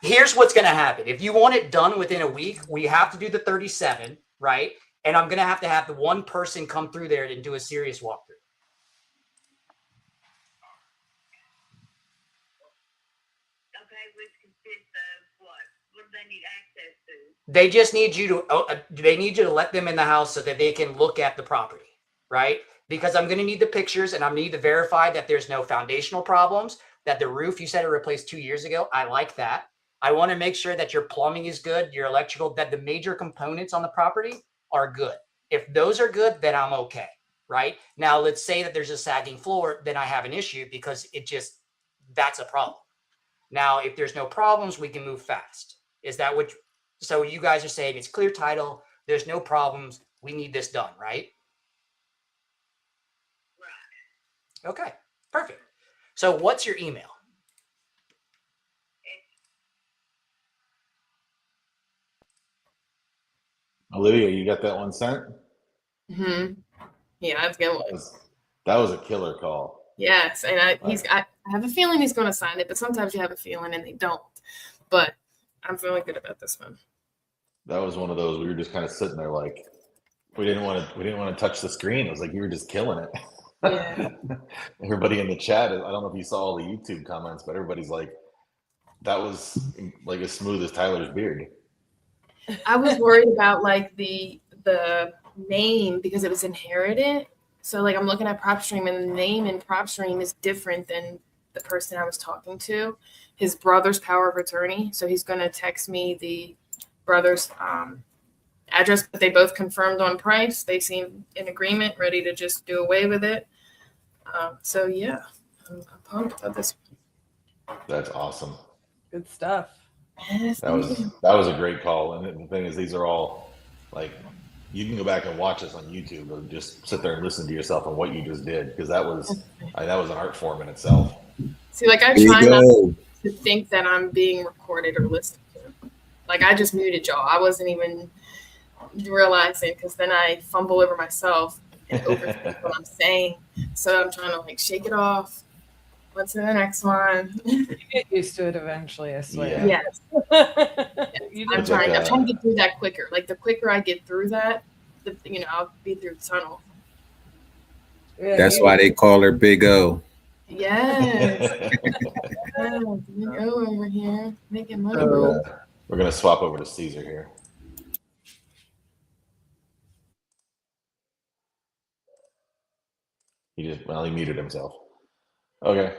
Here's what's going to happen. If you want it done within a week, we have to do the 37, right? And I'm going to have the one person come through there and do a serious walkthrough. Okay, which consists of what? What do they need access to? They just need you to, they need you to let them in the house so that they can look at the property, right? Because I'm going to need the pictures and I'm going to need to verify that there's no foundational problems, that the roof, you said it replaced 2 years ago. I like that. I want to make sure that your plumbing is good, your electrical, that the major components on the property are good. If those are good, then I'm okay, right? Now, let's say that there's a sagging floor, then I have an issue because that's a problem. Now, if there's no problems, we can move fast. Is that what, so you guys are saying it's clear title, there's no problems, we need this done, right? Okay, perfect. So what's your email? Olivia, you got that one sent? Mm-hmm. Yeah, that's good. That was a killer call. Yes, and I have a feeling he's going to sign it, but sometimes you have a feeling and they don't. But I'm feeling good about this one. That was one of those we were just kind of sitting there like we didn't want to touch the screen. It was like you were just killing it. Yeah. Everybody in the chat, I don't know if you saw all the YouTube comments, but everybody's like, that was like as smooth as Tyler's beard. I was worried about like the name because it was inherited. So like I'm looking at PropStream and the name in PropStream is different than the person I was talking to. His brother's power of attorney. So he's going to text me the brother's address, but they both confirmed on price. They seem in agreement, ready to just do away with it. So yeah, I'm pumped about this. That's awesome. Good stuff. Yes, That was a great call. And the thing is, these are all like, you can go back and watch this on YouTube or just sit there and listen to yourself on what you just did, because that was an art form in itself. See, like I try not to think that I'm being recorded or listened to. Like I just muted y'all. I wasn't even realizing, because then I fumble over myself and overthink what I'm saying. So I'm trying to like shake it off. What's in the next one? You get used to it eventually, I swear. Yeah. Yes. I'm trying to get through that quicker. Like the quicker I get through that, I'll be through the tunnel. That's why they call her Big O. Yes. Big O over here making money. We're gonna swap over to Caesar here. He muted himself. Okay.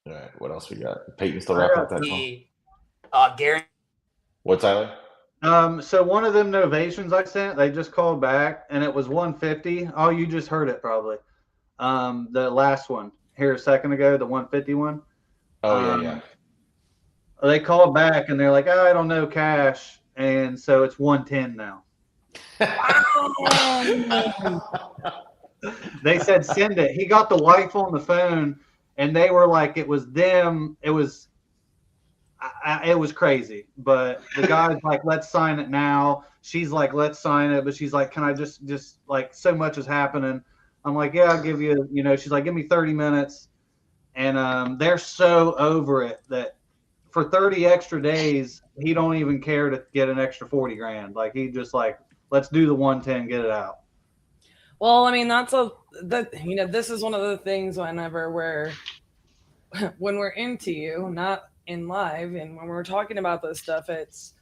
All right. What else we got? Peyton still wrapping up that call. Gary. What, Tyler? So one of them novations I sent, they just called back and it was 150. Oh, you just heard it probably. The last one here a second ago, the 150 one. Oh yeah. They called back and they're like, oh, I don't know cash, and so it's 110 now. They said send it. He got the wife on the phone, and they were like, it was them. It was crazy. But the guy's like, let's sign it now. She's like, let's sign it. But she's like, can I just like, so much is happening. I'm like, yeah, I'll give you, she's like, give me 30 minutes. And they're so over it that for 30 extra days, he don't even care to get an extra 40 grand. Like, he just like, let's do the 110, get it out. Well, I mean, this is one of the things whenever when we're into you, not in live, and when we're talking about this stuff, it's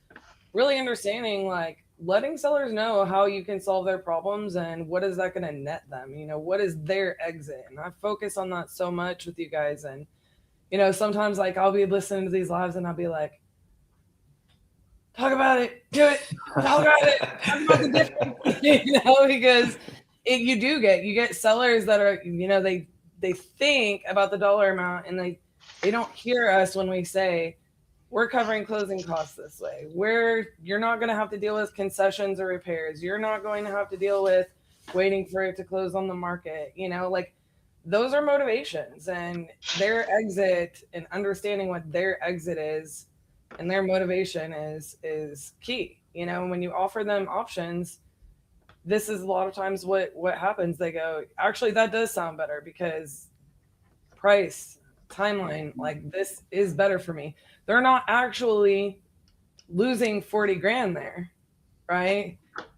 really understanding, like, letting sellers know how you can solve their problems and what is that going to net them, what is their exit. And I focus on that so much with you guys. And sometimes, like, I'll be listening to these lives and I'll be like, talk about it, do it, talk about it, talk about the difference, because you get sellers that are, they think about the dollar amount, and they don't hear us when we say we're covering closing costs this way. You're not going to have to deal with concessions or repairs. You're not going to have to deal with waiting for it to close on the market. Like, those are motivations, and their exit, and understanding what their exit is and their motivation is key. When you offer them options, this is a lot of times what happens. They go, actually, that does sound better because price, timeline, like, this is better for me. They're not actually losing 40 grand there, right?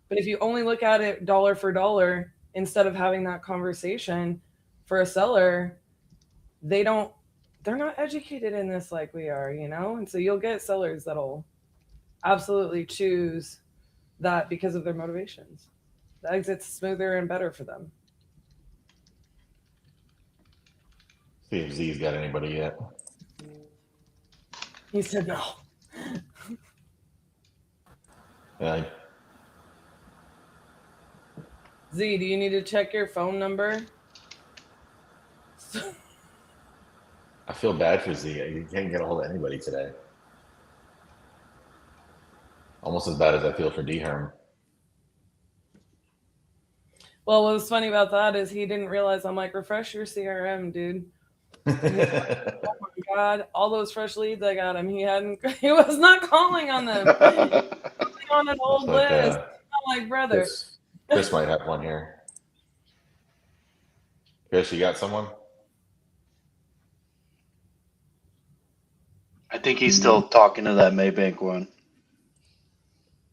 But if you only look at it dollar for dollar, instead of having that conversation, for a seller, they're not educated in this like we are, and so you'll get sellers that'll absolutely choose that because of their motivations. The exit's smoother and better for them. See if Z's got anybody yet. He said no. Yeah. Z, do you need to check your phone number? I feel bad for Z. You can't get a hold of anybody today. Almost as bad as I feel for D-Herm. Well, what was funny about that is he didn't realize, I'm like, refresh your CRM, dude. And he's like, oh my God, all those fresh leads I got him. He was not calling on them. He was calling on an old list. I'm like, brother. Chris might have one here. Chris, you got someone? I think he's still talking to that Maybank one.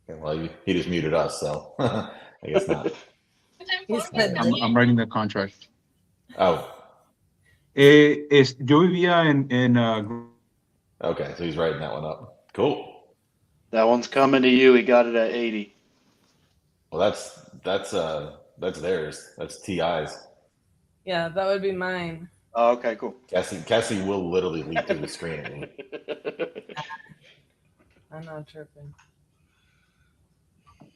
Okay, well, he just muted us, so I guess not. I'm writing the contract. Oh. Yo vivía en Okay, so he's writing that one up. Cool. That one's coming to you. He got it at 80. Well, that's theirs. That's TI's. Yeah, that would be mine. Oh, okay, cool. Cassie will literally leap through the screen at me. I'm not tripping.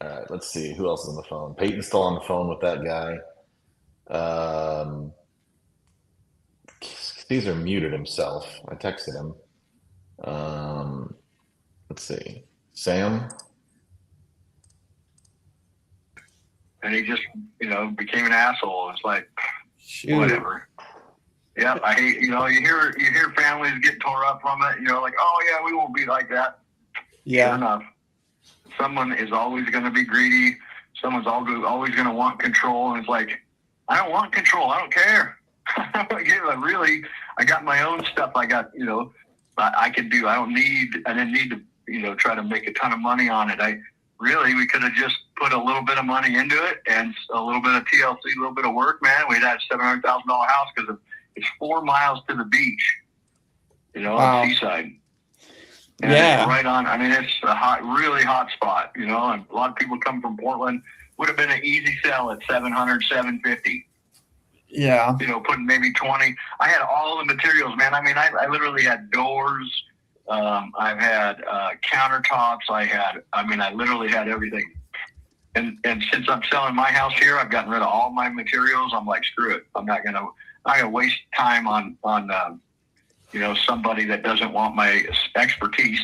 All right, let's see who else is on the phone. Peyton's still on the phone with that guy. Caesar muted himself. I texted him. Let's see. Sam. And he just, became an asshole. It's like, whatever. Yeah, I hate, you hear families get tore up from it. Like, oh yeah, we won't be like that. Yeah. Sure enough. Someone is always going to be greedy. Someone's always going to want control. And it's like, I don't want control. I don't care. Really, I got my own stuff. I got, I could do. I didn't need to, try to make a ton of money on it. We could have just put a little bit of money into it and a little bit of TLC, a little bit of work, man. We'd have a $700,000 house because it's 4 miles to the beach, on Seaside. And it's right on. I mean, it's a really hot spot, and a lot of people come from Portland. Would have been an easy sell at 700, 750. Yeah. Putting maybe 20. I had all the materials, man. I mean, I literally had doors. I've had countertops. I literally had everything. And since I'm selling my house here, I've gotten rid of all my materials. I'm like, screw it. I'm not gonna waste time on somebody that doesn't want my expertise,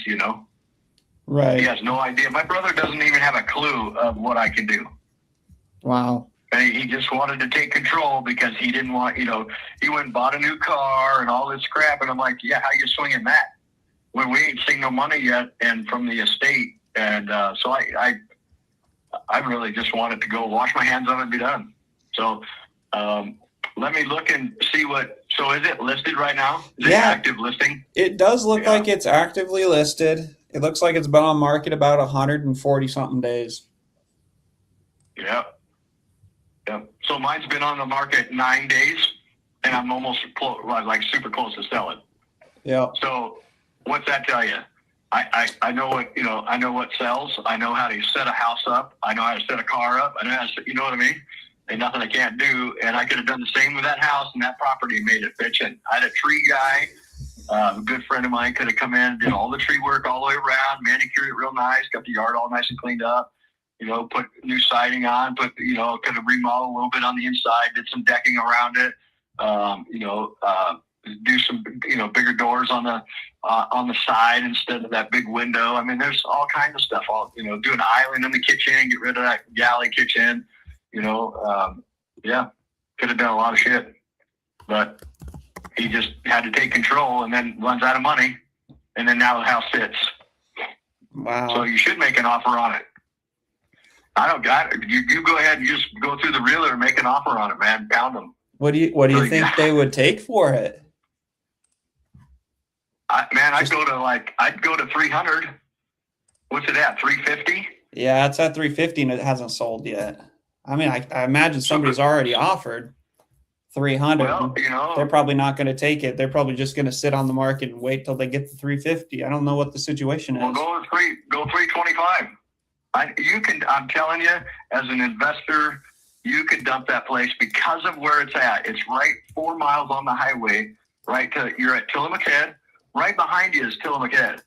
Right. He has no idea. My brother doesn't even have a clue of what I can do. Wow. And he just wanted to take control because he didn't want, he went and bought a new car and all this crap. And I'm like, yeah, how you swinging that? When we ain't seen no money yet and from the estate. And so I really just wanted to go wash my hands of it and be done. So let me look and see so is it listed right now? Is it active listing? It does look like it's actively listed. It looks like it's been on market about 140 something days. Yep. So mine's been on the market 9 days and I'm almost super close to selling. Yeah. So what's that tell you? I know what, I know what sells. I know how to set a house up. I know how to set a car up. I know how to, you know what I mean? Ain't nothing I can't do. And I could have done the same with that house and that property and made it bitchin'. I had a tree guy, a good friend of mine, could have come in, did all the tree work all the way around, manicured it real nice, got the yard all nice and cleaned up, put new siding on, could have remodeled a little bit on the inside, did some decking around it, do some, bigger doors on the side instead of that big window. I mean, there's all kinds of stuff. Do an island in the kitchen, get rid of that galley kitchen. Yeah, could have done a lot of shit, but he just had to take control, and then runs out of money, and then now the house sits. Wow. So you should make an offer on it. I don't got it. You go ahead and just go through the realtor and make an offer on it, man. Pound them. What do you think they would take for it? I'd go to 300. What's it at? 350? Yeah, it's at 350 and it hasn't sold yet. I mean, I imagine somebody's already offered 300. Well, they're probably not going to take it. They're probably just going to sit on the market and wait till they get to 350. I don't know what the situation is. Well, go 325. I'm telling you, as an investor, you could dump that place because of where it's at. It's right 4 miles on the highway, you're at Tillamook Head. Right behind you is Tillamook Head.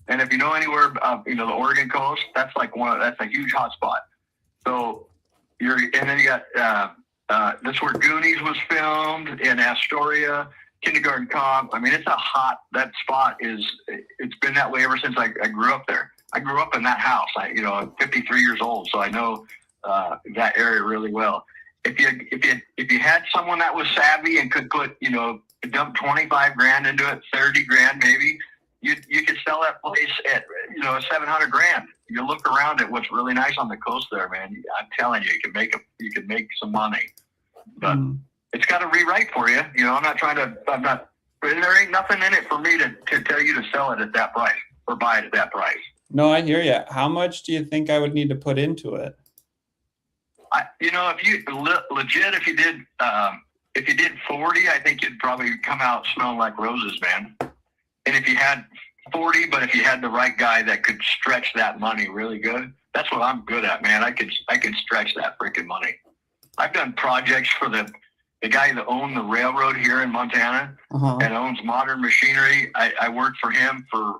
And if you know anywhere, the Oregon coast, that's that's a huge hot spot. So and then you got, that's where Goonies was filmed in Astoria, Kindergarten Cop. I mean, that spot it's been that way ever since I grew up there. I grew up in that house. I'm 53 years old, so I know that area really well. If you had someone that was savvy and could put, dump 25 grand into it, 30 grand maybe, you could sell that place at 700 grand. You look around at what's really nice on the coast there, man. I'm telling you, you can make some money, but it's got to rewrite for you. There ain't nothing in it for me to tell you to sell it at that price or buy it at that price. No, I hear you. How much do you think I would need to put into it? If you did 40, I think you'd probably come out smelling like roses, man. And if you had 40, but if you had the right guy that could stretch that money really good, that's what I'm good at, man. I can stretch that freaking money. I've done projects for the guy that owned the railroad here in Montana and owns Modern Machinery. I worked for him for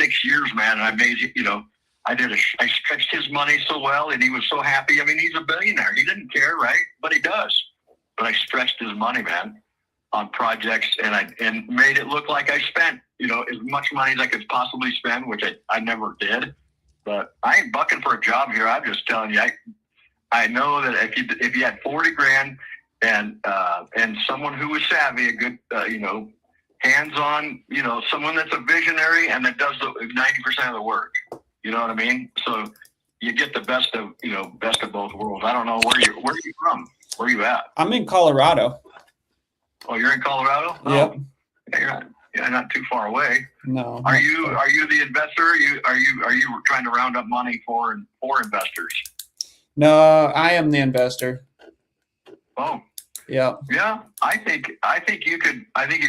6 years, man, and I made I stretched his money so well, and he was so happy. I mean, he's a billionaire. He didn't care, right? But he does. But I stretched his money, man, on projects, and made it look like I spent, as much money as I could possibly spend, which I never did. But I ain't bucking for a job here. I'm just telling you, I know that if you had 40 grand and someone who was savvy, a good, hands-on, someone that's a visionary and that does 90% of the work. You know what I mean? So you get the best of both worlds. I don't know where are you from? Where are you at? I'm in Colorado. Oh, you're in Colorado? Yep. Oh, you're not too far away. No. Are you the investor? Are you trying to round up money for investors? No, I am the investor. Oh. Yeah. Yeah. I think you could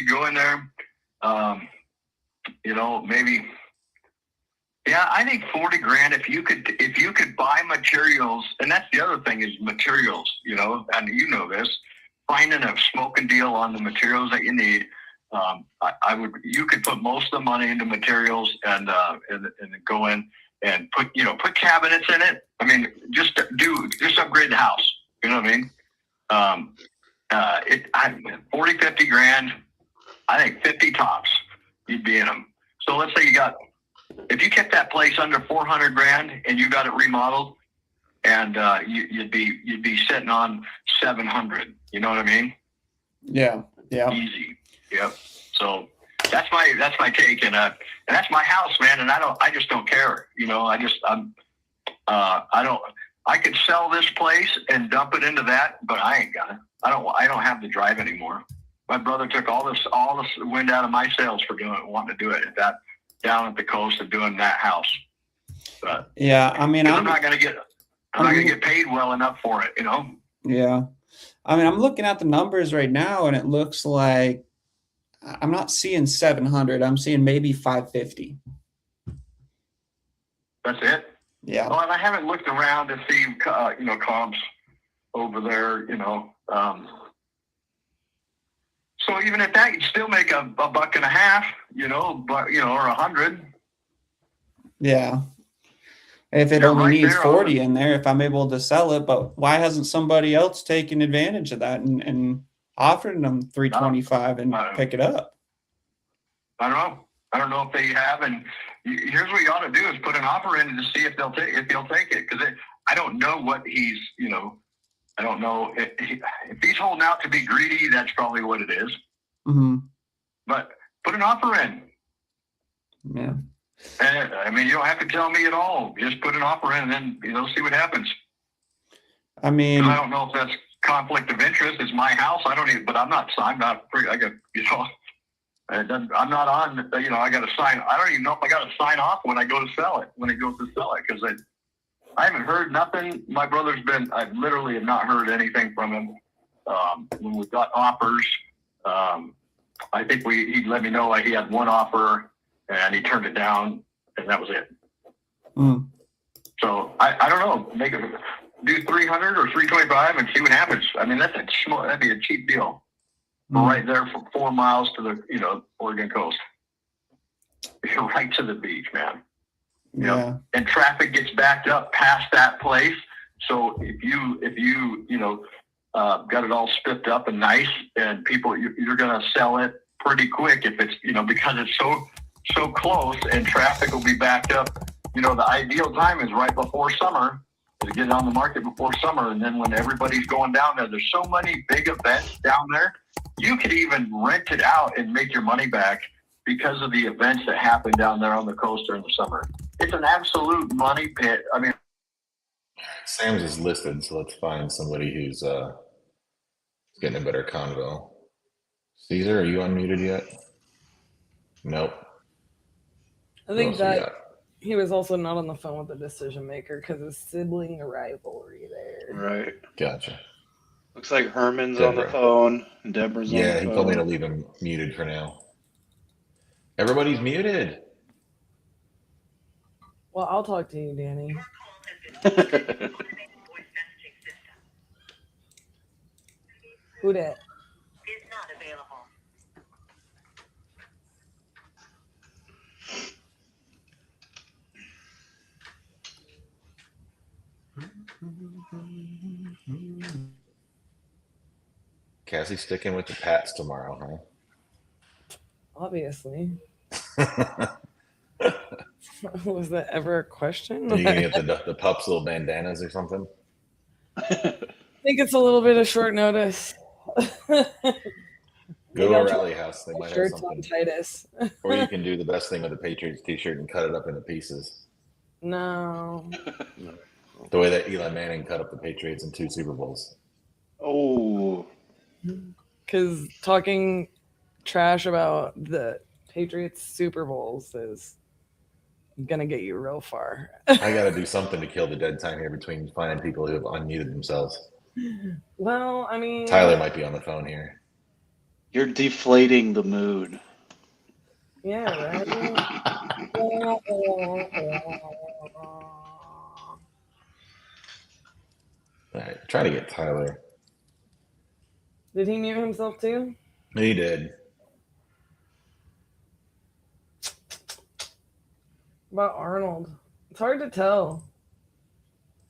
go in there. Maybe. Yeah, I think 40 grand. If you could buy materials, and that's the other thing is materials. And this, finding a smoking deal on the materials that you need. You could put most of the money into materials and go in and put cabinets in it. I mean, just upgrade the house. You know what I mean? 40, 50 grand. I think 50 tops. You'd be in them. So let's say if you kept that place under 400 grand and you got it remodeled, and you'd be sitting on 700. You know what I mean? Yeah. Yeah. Easy. Yep. So that's my take, and that's my house, man. And I just don't care. I could sell this place and dump it into that, but I ain't gonna. I don't have the drive anymore. My brother took all this wind out of my sails for wanting to do it down at the coast and doing that house. But yeah, I mean, I'm not gonna get paid well enough for it, Yeah. I mean, I'm looking at the numbers right now and it looks like I'm not seeing 700. I'm seeing maybe 550. That's it? Yeah. Well, and I haven't looked around to see, comps over there, so even at that, you'd still make a buck and a half, or 100. Yeah. If it You're only right needs there 40 in there, if I'm able to sell it, but why hasn't somebody else taken advantage of that and offered them 325 and pick it up? I don't know. I don't know if they have. And here's what you ought to do is put an offer in to see if they'll take it. Because I don't know what he's, I don't know if he's holding out to be greedy. That's probably what it is. Mm-hmm. But put an offer in. Yeah. And, I mean, you don't have to tell me at all. Just put an offer in, and then see what happens. I mean, 'cause I don't know if that's conflict of interest. It's my house. I don't even. But I'm not. I got. I'm not on. I got to sign. I don't even know if I got to sign off when I go to sell it. When it goes to sell it, because I haven't heard nothing. My brother's been. I literally have not heard anything from him. When we got offers, I think he let me know he had one offer and he turned it down, and that was it. Mm. So I don't know. Do 300 or 325 and see what happens. I mean, that'd be a cheap deal. Right there for 4 miles to the Oregon coast. You're right to the beach, man. Yeah. And traffic gets backed up past that place. So if you got it all spiffed up and nice, and people, you're going to sell it pretty quick if it's because it's so close, and traffic will be backed up. The ideal time is right before summer, to get it on the market before summer, and then when everybody's going down there's so many big events down there. You could even rent it out and make your money back because of the events that happen down there on the coast during the summer. It's an absolute money pit. I mean, Sam's is listed, so let's find somebody who's getting a better convo. Caesar, are you unmuted yet? Nope. I Who think else we that got? he was also not on the phone with the decision maker because of sibling rivalry there. Right. Gotcha. Looks like Herman's on the Deborah. phone. And Deborah's on the Yeah, phone. he told me to leave him muted for now. Everybody's muted. Well, I'll talk to you, Danny. Who that? Is not available. Cassie sticking with the Pats tomorrow, Obviously. Was that ever a question? huh? Are you gonna get the pups little bandanas or something? I think it's a little bit of short notice. Go to a rally house. They might have Shirts on something. Titus. Or you can do the best thing with the Patriots t-shirt and cut it up into pieces. No. The way that Eli Manning cut up the Patriots in 2 Super Bowls. Oh. Because talking trash about the Patriots Super Bowls is gonna get you real far. I got to do something to kill the dead time here between finding people who have unmuted themselves. Well, I mean, Tyler might be on the phone here. You're deflating the mood. Yeah, right. All right, try to get Tyler. Did he mute himself too? He did. About Arnold. It's hard to tell.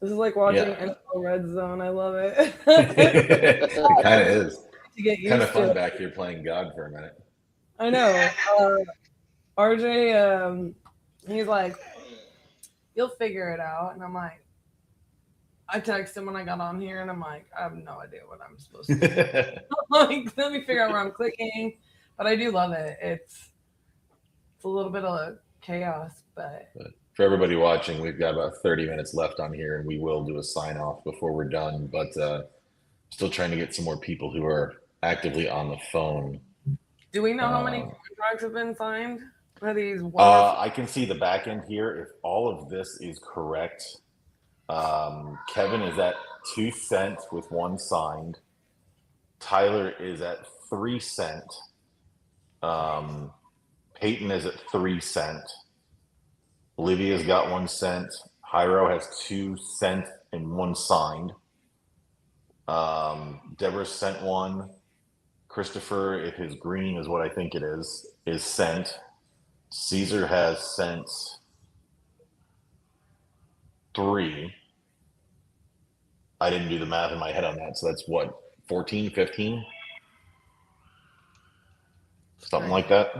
This is like watching Yeah. NFL Red Zone. I love it. It kind of is. To get Kind of used to fun it. back here playing God for a minute. I know. RJ, he's like, you'll figure it out. And I'm like, I texted him when I got on here and I'm like, I have no idea what I'm supposed to do. Like, let me figure out where I'm clicking. But I do love it. It's a little bit of chaos, but For everybody watching, we've got about 30 minutes left on here, and we will do a sign off before we're done. But still trying to get some more people who are actively on the phone. do we know how many contracts have been signed? Are these wonderful? I can see the back end here. If all of this is correct, Kevin is at 2 cents with 1 signed. Tyler is at 3 cents. Peyton is at 3 cents. Olivia's got 1 cent. Hyro has 2 cents and 1 signed. Deborah sent 1. Christopher, if his green is what I think it is sent. Caesar has sent 3. I didn't do the math in my head on that, so that's what, 14, 15? Something like that.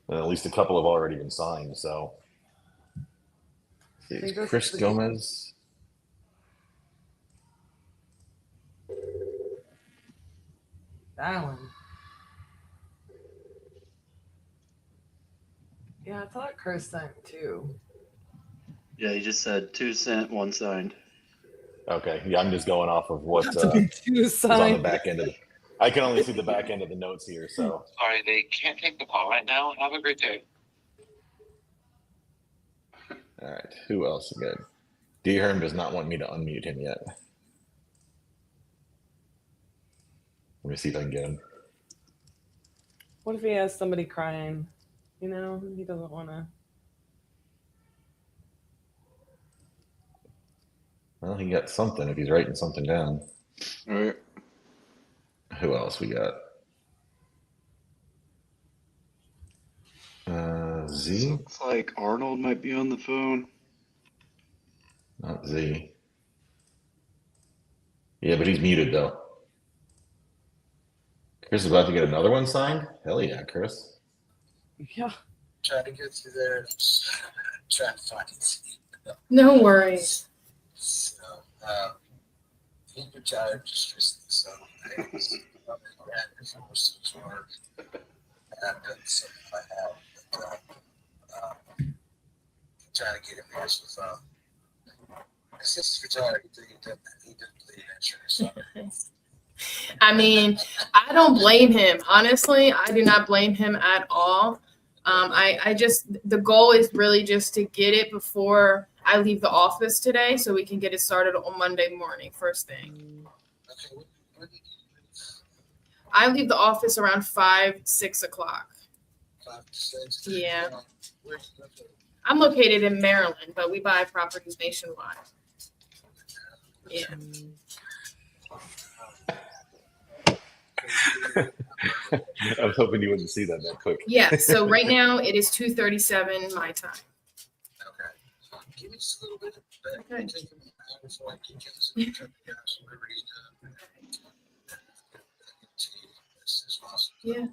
And at least a couple have already been signed, so. I think this Chris is the- Gomez. That one. Yeah, I thought Chris sent 2. Yeah, he just said 2 cent, 1 signed. Okay, yeah, I'm just going off of what Not to be too is on the signed. back end of the. I can only see the back end of the notes here, so. Sorry, they can't take the call right now. Have a great day. All right, who else? Good. D. Herm does not want me to unmute him yet. Let me see if I can get him. What if he has somebody crying? You know, he doesn't want to. Well, he got something if he's writing something down. All right. Who else we got? Z? Looks like Arnold might be on the phone. Not Z. Yeah, but he's muted though. Chris is about to get another one signed? Hell yeah, Chris. Yeah. Trying to get through there and trying to find it. No worries. So, he retired just recently, so I was for most of his work. And I've done some I have. But, trying to get him here. So, since he's retired, he didn't believe insurance. So. I mean, I don't blame him. Honestly, I do not blame him at all. I just, the goal is really just to get it before I leave the office today so we can get it started on Monday morning, first thing. I leave the office around 5, 6 o'clock. 5 to 6. Yeah. Where's you located? I'm located in Maryland, but we buy properties nationwide. Yeah. I was hoping you wouldn't see that quick. Yeah. So right now it is 2:37 my time. Okay. Give me just a little bit. Okay. Before I get you some liberties as possible. Yeah.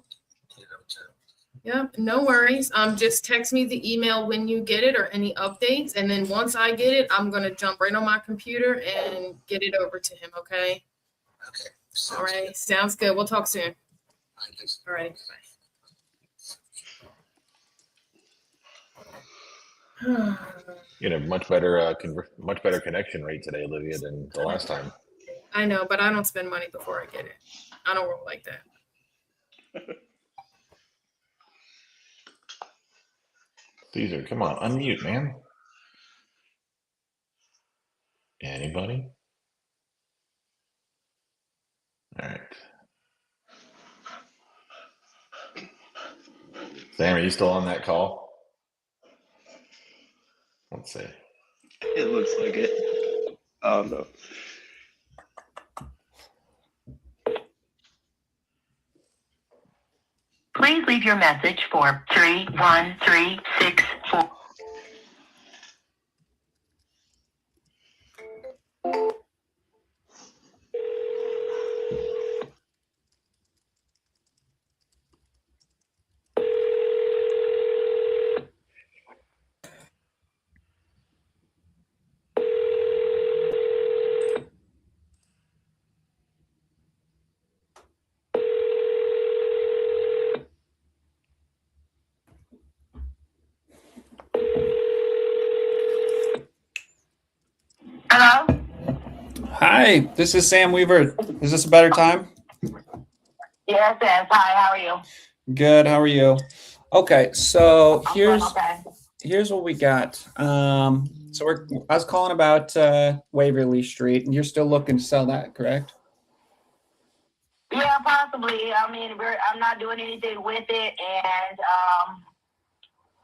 Yep, no worries. Just text me the email when you get it or any updates, and then once I get it, I'm gonna jump right on my computer and get it over to him. Okay. Okay. All right. Sounds good. We'll talk soon. All right. Bye. You know, much better connection rate today, Olivia, than the last time. I know, but I don't spend money before I get it. I don't roll like that. Caesar, come on, unmute, man. Anybody? All right. Sam, are you still on that call? Let's see. It looks like it. I don't know. Please leave your message for 31364. Hello? Hi, this is Sam Weaver. Is this a better time? Yes, yes. Hi, how are you? Good. How are you? Okay, so here's Okay. here's what we got. So I was calling about Waverly Street, and you're still looking to sell that, correct? Yeah, Yeah, possibly. I mean, I'm not doing anything with it, and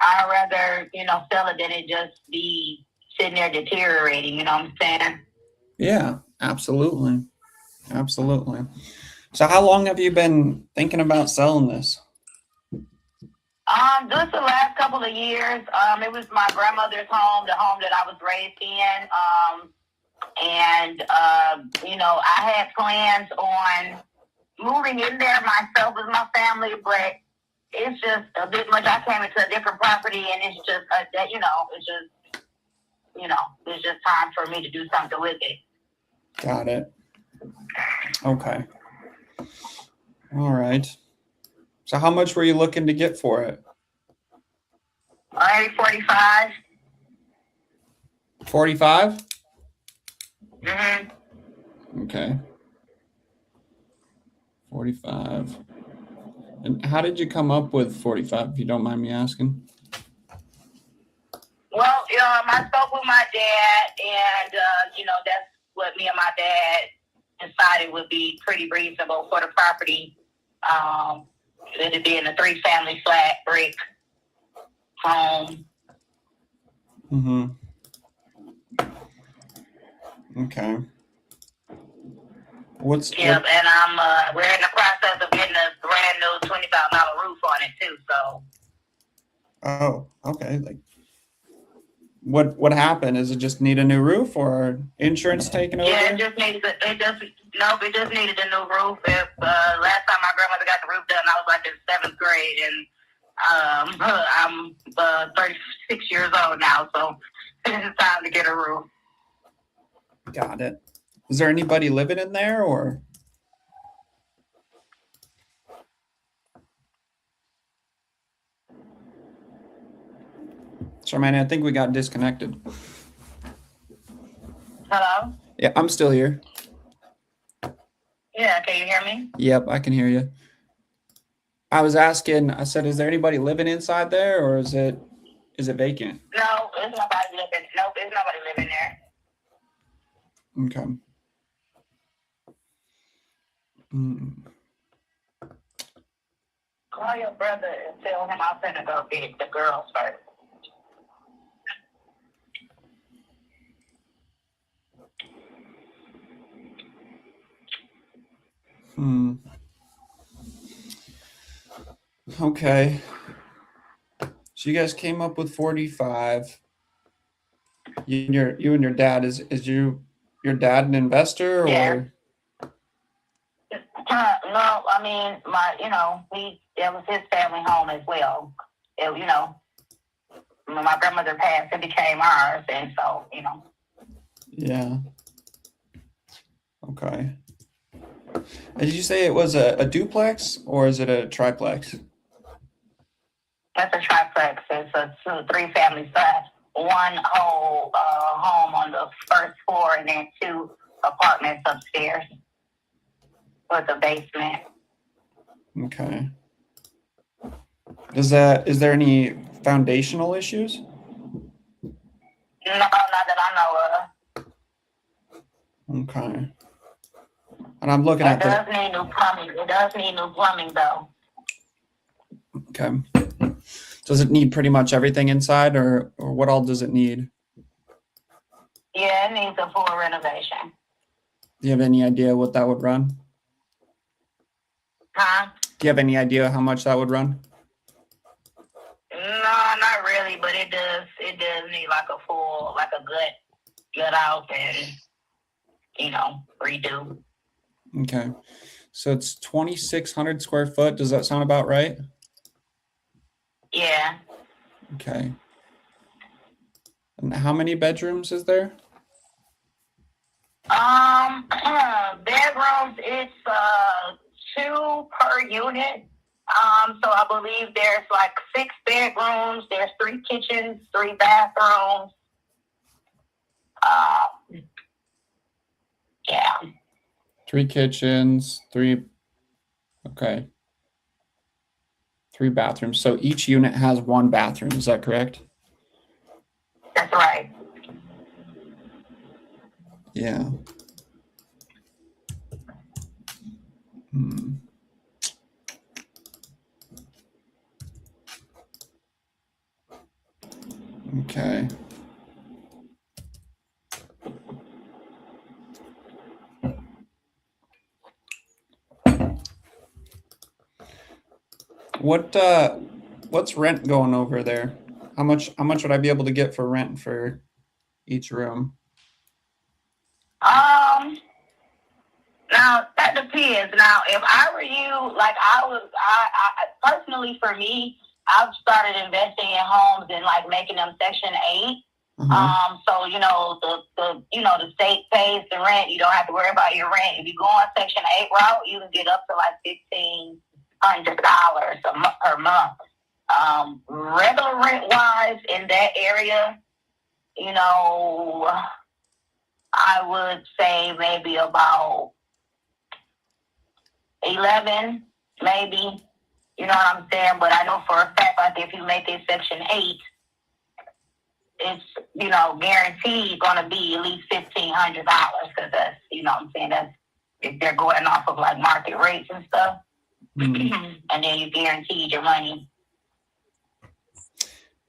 I'd rather, sell it than it just be sitting there deteriorating. You know what I'm saying? Yeah, absolutely. Absolutely. So how long have you been thinking about selling this? Just the last couple of years. It was my grandmother's home, the home that I was raised in. And I had plans on moving in there myself with my family, but it's just a bit much. I came into a different property, and it's just it's just time for me to do something with it. Got it. Okay. All right. So how much were you looking to get for it? Maybe 45. 45? Mm-hmm. Okay. 45. And how did you come up with 45, if you don't mind me asking? Well, I spoke with my dad, and that's what me and my dad decided would be pretty reasonable for the property. It being a 3-family flat brick home. Mm-hmm. Okay. Yep, and we're in the process of getting a brand new $20,000 roof on it too. So. Oh, okay. Like, what happened? Is it just need a new roof or insurance taken over? Yeah, it just needed a new roof. Last time my grandmother got the roof done, I was like in 7th grade, and I'm 36 years old now, so it's time to get a roof. Got it. Is there anybody living in there or? Sorry, man, I think we got disconnected. Hello? Yeah, I'm still here. Yeah, can you hear me? Yep, I can hear you. I was asking, I said, is there anybody living inside there or is it vacant? No, there's nobody living. Nope, there's nobody living there. Okay. Call your brother and tell him I'm finna go get the girls first. Okay. So you guys came up with 45. You and your dad, is your dad an investor or? Yeah. No, I mean it was his family home as well. When my grandmother passed, it became ours, and so Yeah. Okay. Did you say it was a duplex or is it a triplex? That's a triplex. It's a 3-family flat. One whole home on the first floor, and then 2 apartments upstairs with a basement. Okay. Is there any foundational issues? No, not that I know of. Okay. And I'm looking at It does need new plumbing. It does need new plumbing, though. Okay. Does it need pretty much everything inside or what all does it need? Yeah, it needs a full renovation. Do you have any idea what that would run? Huh? Do you have any idea how much that would run? No, not really, but it does need like a gut out and, redo. Okay. So it's 2,600 square foot. Does that sound about right? Yeah. Okay. And how many bedrooms is there? Bedrooms, it's 2 per unit. So I believe there's like 6 bedrooms, there's 3 kitchens, 3 bathrooms. Yeah. 3 kitchens, 3. Okay. 3 bathrooms. So each unit has 1 bathroom. Is that correct? That's right. Yeah. Hmm. Okay. What's rent going over there? How much would I be able to get for rent for each room? Now that depends. Now, if I were you, like I personally, for me, I've started investing in homes and like making them Section 8. So the state pays the rent. You don't have to worry about your rent. If you go on Section 8 route, you can get up to like $1,500 per month. Regular rent wise in that area, I would say maybe about 11, maybe. You know what I'm saying? But I know for a fact, like if you make it Section 8, it's guaranteed going to be at least $1,500 because that's what I'm saying, that's if they're going off of like market rates and stuff, and then you guaranteed your money.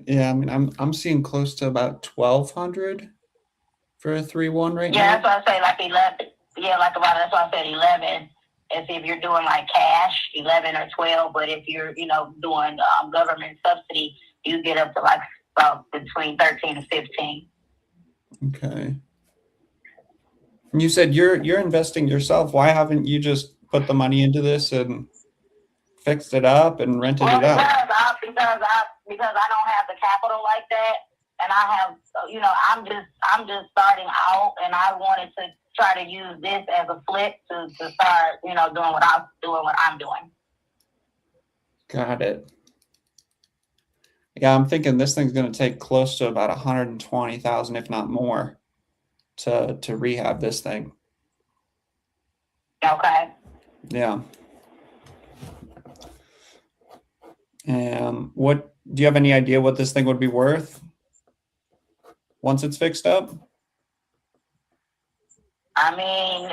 Yeah, I mean, I'm seeing close to about 1,200 for a 3-1 right now. Yeah, that's why I say like 11. Yeah, like that's why I said 11. As if you're doing like cash, 11 or 12. But if you're doing government subsidy, you get up to like about between 13 and 15. Okay. And you said you're investing yourself. Why haven't you just put the money into this and fixed it up and rented it out? Because I don't have the capital like that, and I have I'm just starting out, and I wanted to try to use this as a flip to start doing what I'm doing. Got it. Yeah, I'm thinking this thing's going to take close to about 120,000, if not more, to rehab this thing. Okay. Yeah. And what do you have any idea what this thing would be worth once it's fixed up? I mean,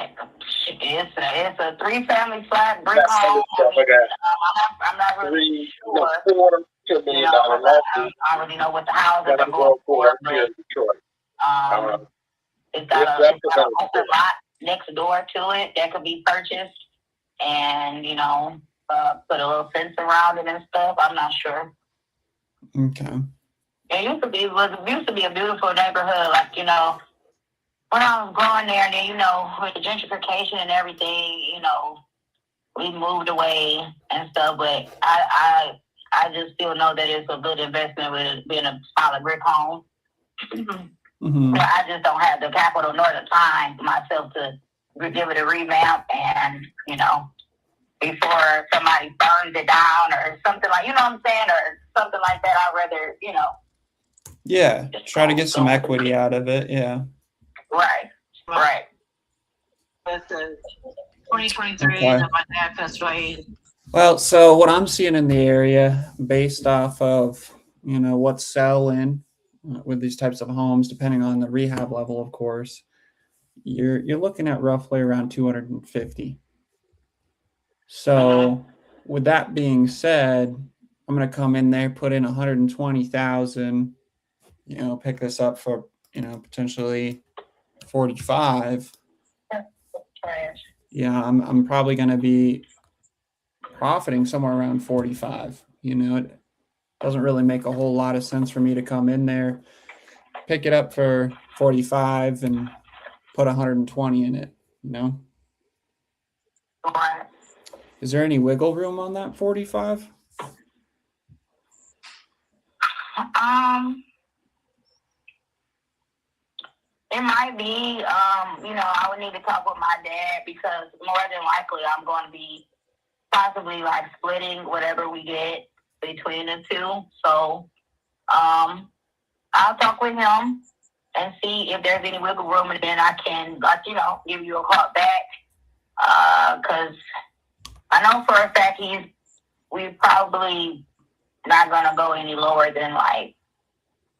it's a 3-family flat brick home. I'm not really sure. I don't really know what the houses are going for, but it's got an open lot next door to it that could be purchased, and put a little fence around it and stuff. I'm not sure. Okay. It used to be a beautiful neighborhood, like when I was growing there, and then with the gentrification and everything, we moved away and stuff. But I just still know that it's a good investment with it being a solid brick home. But I just don't have the capital nor the time myself to give it a revamp, and before somebody burns it down or something like, what I'm saying, or something like that. I'd rather, Yeah, try to get some equity out of it. Yeah. Right. Listen, 2023, Okay. and my dad passed away. Well, so what I'm seeing in the area, based off of what's selling with these types of homes, depending on the rehab level, of course, you're looking at roughly around 250. So, with that being said, I'm gonna come in there, put in 120,000. Pick this up for potentially 45. Yeah, I'm probably gonna be profiting somewhere around 45. It doesn't really make a whole lot of sense for me to come in there, pick it up for 45 and put 120 in it, Is there any wiggle room on that 45? It might be, I would need to talk with my dad, because more than likely I'm going to be possibly like splitting whatever we get between the two. So, I'll talk with him and see if there's any wiggle room, and then I can, give you a call back. Cause I know for a fact we probably not going to go any lower than like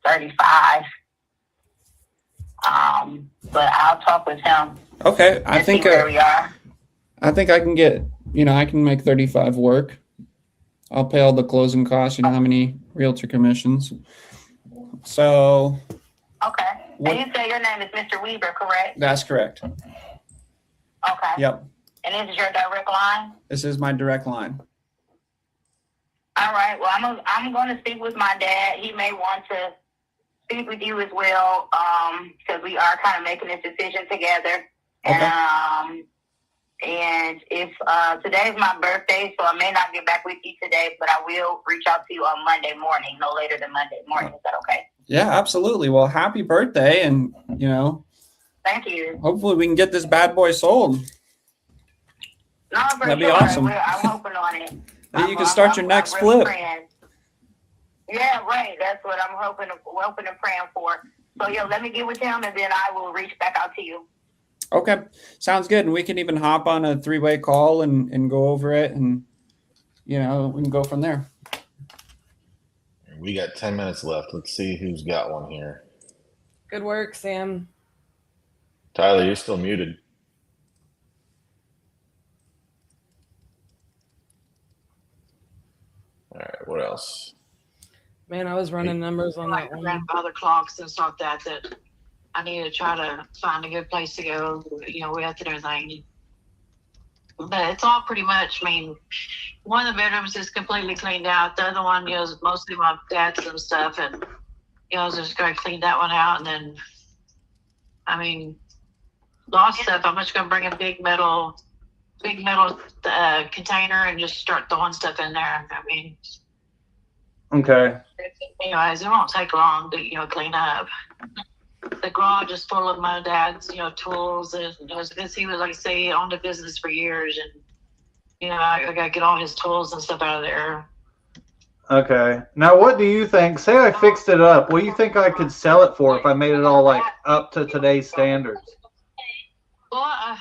35. But I'll talk with him. Okay, I think where we are. I think I can get I can make 35 work. I'll pay all the closing costs. You know how many realtor commissions. So. Okay. And you say your name is Mr. Weaver, correct? That's correct. Okay. Yep. And this is your direct line? This is my direct line. All right. Well, I'm going to speak with my dad. He may want to speak with you as well, because we are kind of making this decision together. Okay. And if today's my birthday, so I may not get back with you today, but I will reach out to you on Monday morning, no later than Monday morning. Is that okay? Yeah, absolutely. Well, happy birthday, and Thank you. hopefully we can get this bad boy sold. No, That'd be awesome. I'm hoping on it. Then you can start your next I'm really flip. praying. Yeah, right. That's what I'm hoping and praying for. So yeah, let me get with him, and then I will reach back out to you. Okay, sounds good. And we can even hop on a 3-way call and go over it, and we can go from there. We got 10 minutes left. Let's see who's got one here. Good work, Sam. Tyler, you're still muted. All right, what else? Man, I was running numbers on Like that one. grandfather clocks and stuff like that I need to try to find a good place to go, with and everything. But it's all pretty much, one of the bedrooms is completely cleaned out. The other one, is mostly my dad's and stuff. And, I was just going to clean that one out. And then, lost stuff. I'm just going to bring a big metal container and just start throwing stuff in there. Okay. Anyways, it won't take long to, clean up. The garage is full of my dad's, tools, and because he was, like I say, on the business for years, and I gotta get all his tools and stuff out of there. Okay. Now, what do you think? Say I fixed it up. What do you think I could sell it for if I made it all like up to today's standards? Well, I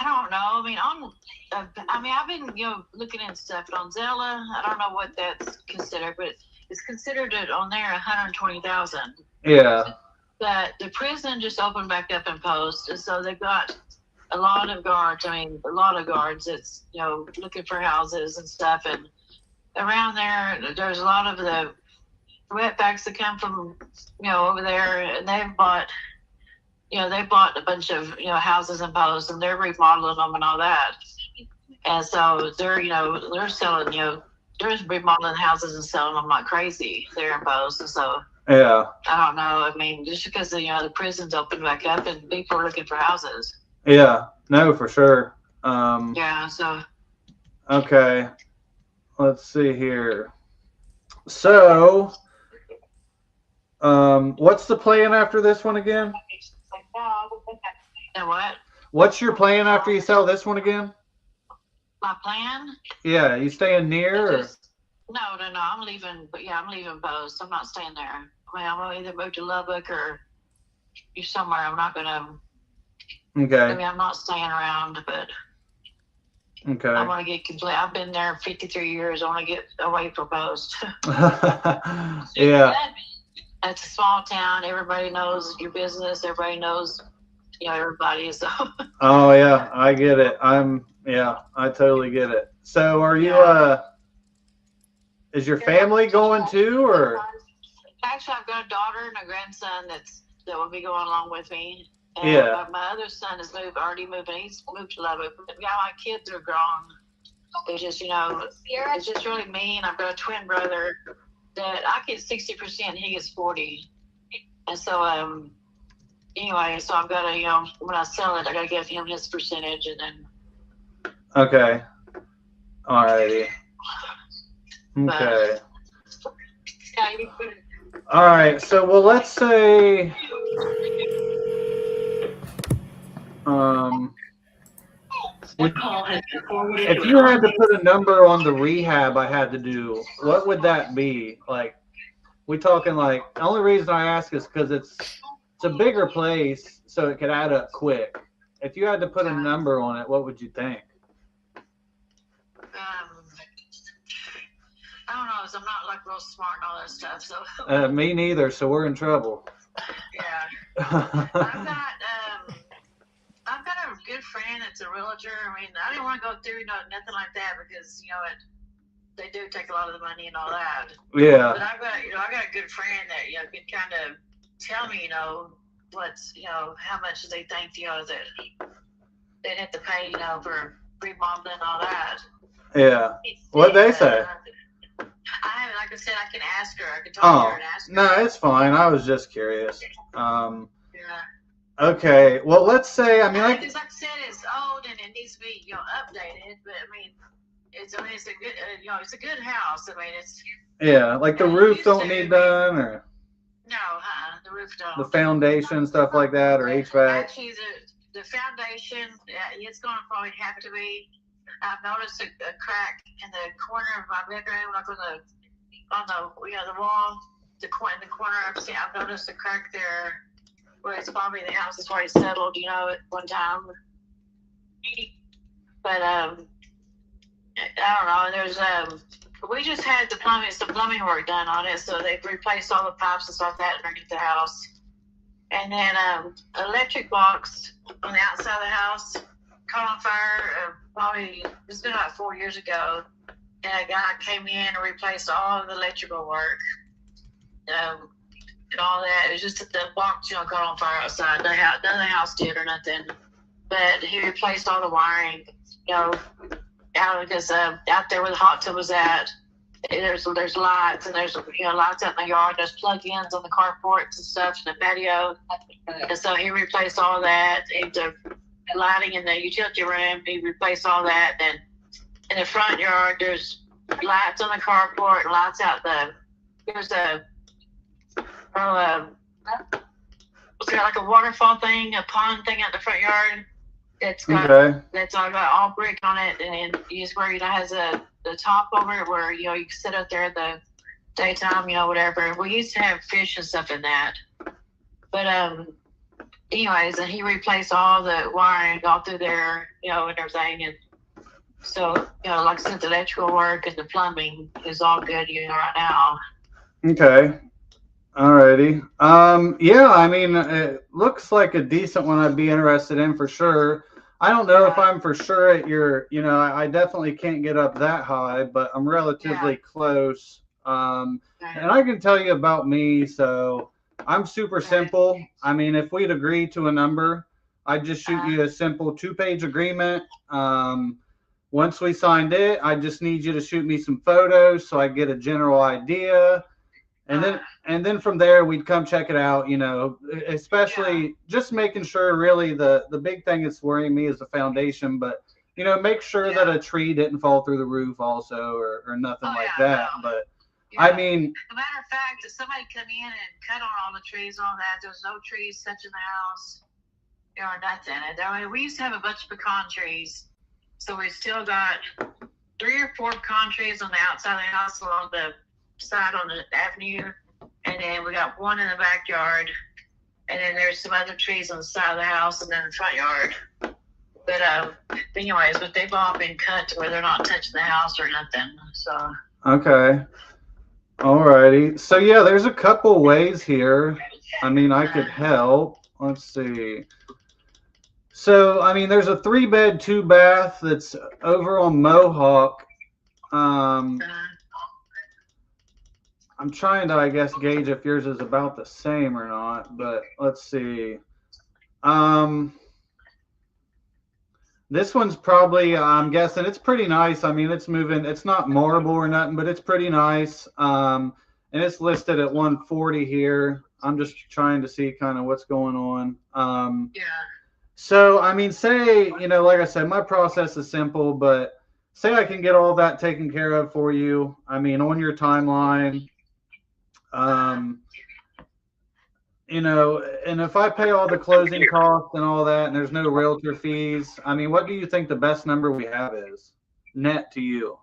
don't know. I've been, looking at stuff on Zella. I don't know what that's considered, but it's considered it on there $120,000. Yeah. But the prison just opened back up in Post, and so they've got a lot of guards. That's looking for houses and stuff, and around there, there's a lot of the wetbacks that come from over there, and they've bought a bunch of houses in Post, and they're remodeling them and all that, and so they're selling they're just remodeling houses and selling them like crazy there in Post, and so. Yeah. I don't know. Just because the prison's opened back up and people are looking for houses. Yeah. No, for sure. Yeah. So. Okay. Let's see here. So, what's the plan after this one again? What? What's your plan after you sell this one again? My plan? Yeah. You staying near? Or? No. I'm leaving. But yeah, I'm leaving Post. I'm not staying there. I'm gonna either move to Lubbock or somewhere. I'm not gonna. Okay. I'm not staying around, but. Okay. I want to get complete. I've been there 53 years. I want to get away from Post. Yeah. It's a small town. Everybody knows your business. Everybody knows, everybody. So. Oh yeah, I get it. I totally get it. So are you? Is your family going too, or? Actually, I've got a daughter and a grandson that will be going along with me. And Yeah. My other son is already moved. He's moved to Lubbock. But yeah, my kids are grown. It's just, it's just really me. And I've got a twin brother that I get 60%. He gets 40. And so, anyway, so I've got to, when I sell it, I got to give him his percentage, and then. Okay. Alrighty. Okay. Yeah, you could. All right. So, well, let's say, if you had to put a number on the rehab I had to do, what would that be? Like, we talking like, the only reason I ask is because it's a bigger place, so it could add up quick. If you had to put a number on it, what would you think? I don't know, I'm not like real smart and all that stuff. So. Me neither. So we're in trouble. Yeah. I've got a good friend that's a realtor. I mean, I didn't want to go through nothing like that because they do take a lot of the money and all that. Yeah. But I've got I got a good friend that can kind of tell me what's how much they think that they'd have to pay for remodeling and all that. Yeah. What'd they say? I haven't. Like I said, I can ask her. I can talk to her and ask her. No, it's fine. I was just curious. Yeah. Okay. Well, let's say, I mean, Because like I said, it's old and it needs to be updated. But I mean, it's a good it's a good house. I mean, it's yeah, like the roof don't need done, or no, the roof don't. the foundation, stuff like that, or HVAC. Actually, the foundation, it's going to probably have to be. I've noticed a crack in the corner of my bedroom, like on the wall, in the corner. I've noticed a crack there, where it's probably the house is already settled, at one time. But I don't know. There's we just had some plumbing work done on it, so they've replaced all the pipes and stuff like that underneath the house. And then electric box on the outside of the house caught on fire. Probably it's been about 4 years ago, and a guy came in and replaced all of the electrical work and all that. It was just that the box caught on fire outside. None of the house did or nothing, but he replaced all the wiring. Because out there where the hot tub was at, there's lights, and there's lights out in the yard. There's plug-ins on the carports and stuff in the patio, and so he replaced all that. The lighting in the utility room, he replaced all that. And in the front yard, there's lights on the carport, and lights out there's like a waterfall thing, a pond thing out in the front yard. That's all got all brick on it, and where it has the top over it where you can sit up there in the daytime, whatever. We used to have fish and stuff in that, but anyways, and he replaced all the wiring all through there, and everything, and so like I said, the electrical work and the plumbing is all good, right now. Okay. Alrighty. Yeah, I mean, it looks like a decent one I'd be interested in for sure. I don't know if I'm for sure at your, I definitely can't get up that high, but I'm relatively close. And I can tell you about me. So I'm super simple. I mean, if we'd agree to a number, I'd just shoot you a simple 2-page agreement. Once we signed it, I just need you to shoot me some photos so I get a general idea. And then from there, we'd come check it out, especially just making sure really the big thing that's worrying me is the foundation, but, make sure that a tree didn't fall through the roof also or nothing like that. No. But I mean, as a matter of fact, if somebody come in and cut on all the trees and all that, there's no trees touching the house or nothing. And I mean, we used to have a bunch of pecan trees. So we still got 3 or 4 pecan trees on the outside of the house along the side on the avenue, and then we got one in the backyard, and then there's some other trees on the side of the house and then the front yard. But anyways, but they've all been cut to where they're not touching the house or nothing. So okay. Alrighty. So yeah, there's a couple ways here. I mean, I could help. Let's see. So I mean, there's a 3-bed, 2-bath that's over on Mohawk. I'm trying to, I guess, gauge if yours is about the same or not, but let's see. This one's probably, I'm guessing it's pretty nice. I mean, it's moving. It's not marble or nothing, but it's pretty nice. And it's listed at 140 here. I'm just trying to see kind of what's going on. So, I mean, say, like I said, my process is simple, but say I can get all that taken care of for you. I mean, on your timeline. And if I pay all the closing costs and all that, and there's no realtor fees, I mean, what do you think the best number we have is net to you?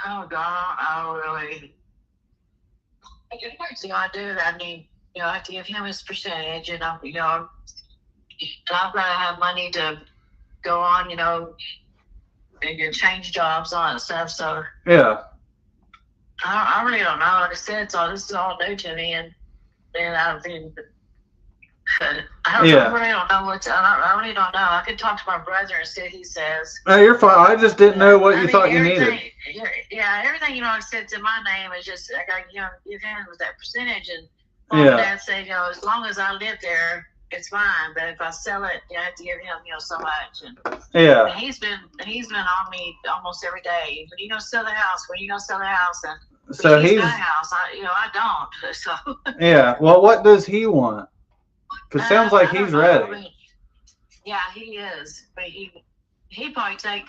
Oh God, I don't really. See, I do. I need, I have to give him his percentage, and I've got to have money to go on, and you change jobs, all that stuff. So Yeah. I really don't know. Like I said, this is all new to me, and I don't think. I really don't know I really don't know. I could talk to my brother and see what he says. No, you're fine. I just didn't know what you thought you needed. Everything that's in my name is just I got give him with that percentage, and Dad said, as long as I live there, it's fine. But if I sell it, I have to give him, so much. And he's been on me almost every day. When you gonna sell the house? When you gonna sell the house? And So he's he's got a house. I don't. So yeah. Well, what does he want? Because sounds like he's ready. I mean, yeah, he is. But he probably take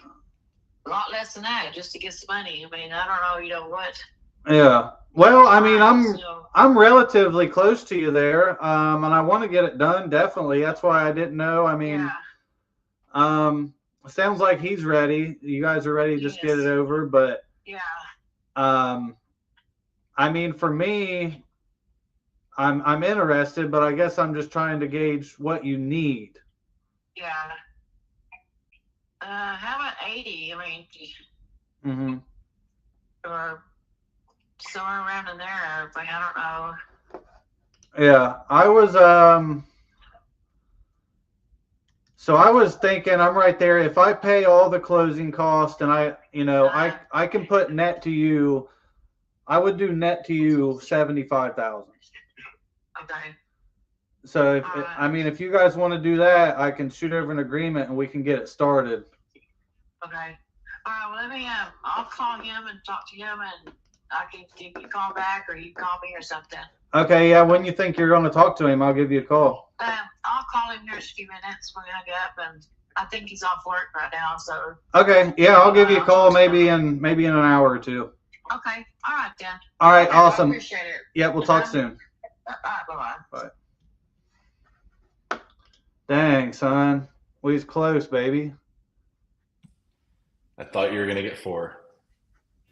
a lot less than that just to get some money. I mean, I don't know, what. Yeah. Well, I mean, I'm relatively close to you there, and I want to get it done. Definitely. That's why I didn't know. I mean, sounds like he's ready. You guys are ready to just get it over. But I mean, for me, I'm interested, but I guess I'm just trying to gauge what you need. Yeah. How about 80? I mean, Mm-hmm. or somewhere around in there. Like, I don't know. Yeah, I was so I was thinking I'm right there. If I pay all the closing costs and I can put net to you, I would do net to you 75,000. Okay. So if you guys want to do that, I can shoot over an agreement and we can get it started. Okay. All right. Well, let me. I'll call him and talk to him, and I can give you a call back, or you call me or something. Okay. Yeah. When you think you're going to talk to him, I'll give you a call. I'll call him here in a few minutes when I get up, and I think he's off work right now. So. Okay. Yeah, I'll give you a call maybe in an hour or two. Okay. All right then. All right. Awesome. I appreciate it. Yeah. We'll talk soon. All right. Bye-bye. Bye. Dang, son. We was close, baby. I thought you were going to get 4.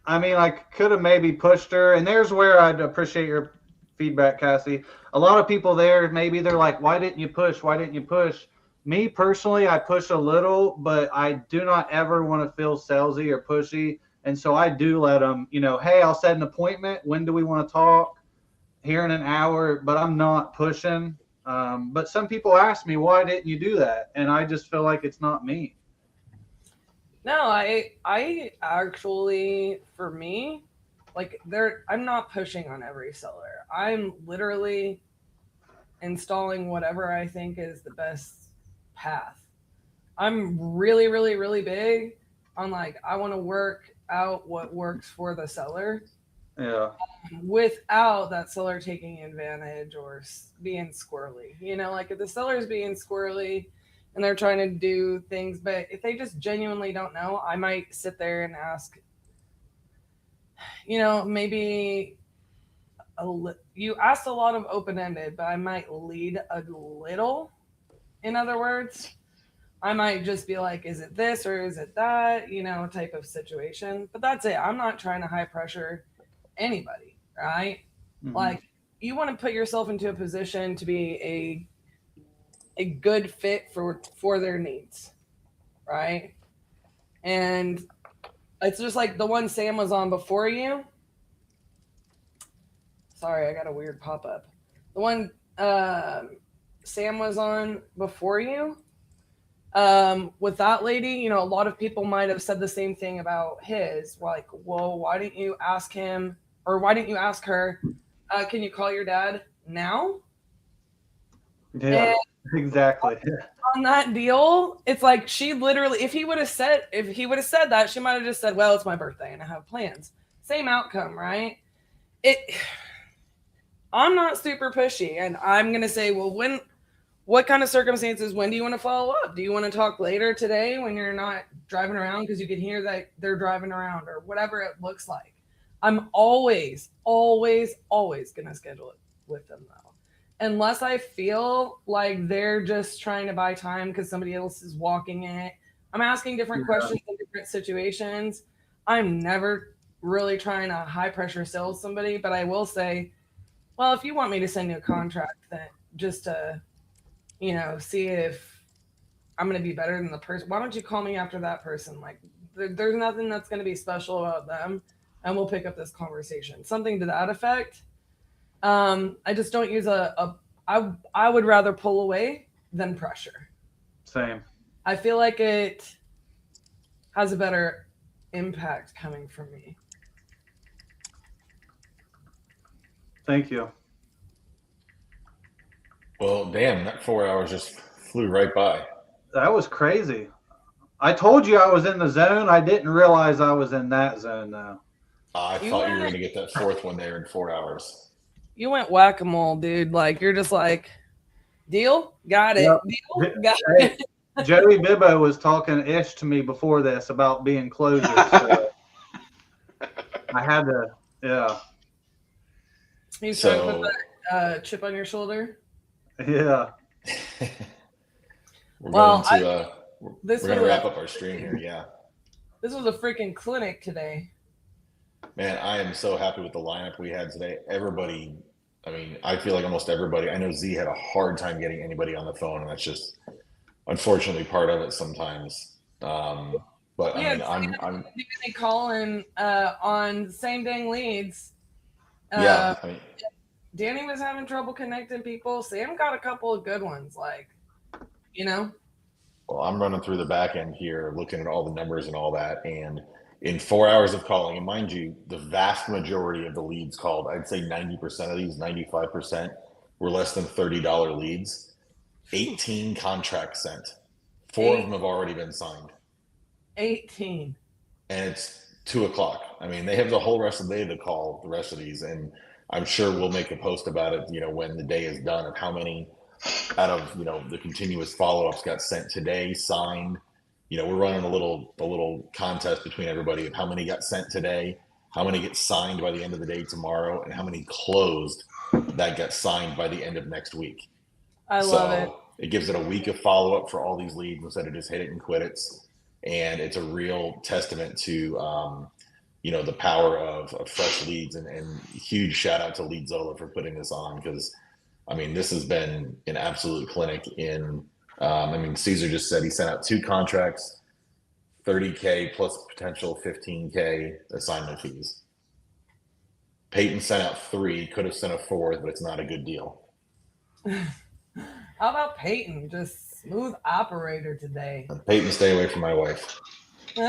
I mean, I could have maybe pushed her, and there's where I'd appreciate your feedback, Cassie. A lot of people there, maybe they're like, why didn't you push? Why didn't you push? Me personally, I push a little, but I do not ever want to feel salesy or pushy. And so I do let them, hey, I'll set an appointment. When do we want to talk? Here in an hour, but I'm not pushing. But some people ask me, why didn't you do that? And I just feel like it's not me. No, I actually, for me, like I'm not pushing on every seller. I'm literally installing whatever I think is the best path. I'm really, really, really big on I want to work out what works for the seller. Yeah. Without that seller taking advantage or being squirrely. If the seller's being squirrely and they're trying to do things, but if they just genuinely don't know, I might sit there and ask, maybe you asked a lot of open-ended, but I might lead a little. In other words, I might just be like, is it this or is it that, type of situation. But that's it. I'm not trying to high pressure anybody, right? Mm-hmm. You want to put yourself into a position to be a good fit for their needs, right? And it's just like the one Sam was on before you. Sorry, I got a weird pop-up. The one Sam was on before you, with that lady, a lot of people might have said the same thing about his. Like, whoa, why didn't you ask him, or why didn't you ask her, can you call your dad now? Yeah, exactly. On that deal, it's like she literally, if he would have said that, she might have just said, well, it's my birthday and I have plans. Same outcome, right? I'm not super pushy, and I'm going to say, well, what kind of circumstances, when do you want to follow up? Do you want to talk later today when you're not driving around because you can hear that they're driving around, or whatever it looks like? I'm always, always, always going to schedule it with them, though. Unless I feel like they're just trying to buy time because somebody else is walking it. I'm asking different questions in different situations. I'm never really trying to high pressure sell somebody, but I will say, well, if you want me to send you a contract, then just to, see if I'm going to be better than the person, why don't you call me after that person? Like, There's nothing that's going to be special about them, and we'll pick up this conversation. Something to that effect. I just don't use I would rather pull away than pressure. Same. I feel like it has a better impact coming from me. Thank you. Well, damn, that 4 hours just flew right by. That was crazy. I told you I was in the zone. I didn't realize I was in that zone though. I thought you were going to get that fourth one there in 4 hours. You went whack-a-mole, dude. Like, you're just like, deal? Got it. Yep. Deal? Got Hey, it. Joey Bibbo was talking ish to me before this about being closers. So I had to, yeah. He's trying to put that chip on your shoulder. Yeah. We're Well, going to we're this going to was wrap a- up our stream here. Yeah. This was a freaking clinic today. Man, I am so happy with the lineup we had today. Everybody, I mean, I feel like almost everybody. I know Z had a hard time getting anybody on the phone, and that's just unfortunately part of it sometimes. But I mean, I'm They calling on same dang leads. yeah. I mean, Danny was having trouble connecting people. Sam got a couple of good ones, like, you know. well, I'm running through the back end here, looking at all the numbers and all that, and in 4 hours of calling, and mind you, the vast majority of the leads called, I'd say 90% of these, 95%, were less than $30 leads. 18 contracts sent. 4 of them have already been signed. 18. And it's 2 o'clock. I mean, they have the whole rest of the day to call the rest of these, and I'm sure we'll make a post about it, you know, when the day is done, of how many out of, you know, the continuous follow-ups got sent today, signed. You know, we're running a little contest between everybody of how many got sent today, how many get signed by the end of the day tomorrow, and how many closed that got signed by the end of next week. I love it. It gives it a week of follow-up for all these leads instead of just hit it and quit it. And it's a real testament to, you know, the power of fresh leads, and huge shout out to Leadzola for putting this on, because, I mean, this has been an absolute clinic in, I mean, Caesar just said he sent out 2 contracts, $30K plus potential $15K assignment fees. Peyton sent out 3, could have sent a 4th, but it's not a good deal. How about Peyton? Just smooth operator today. Peyton, stay away from my wife. Love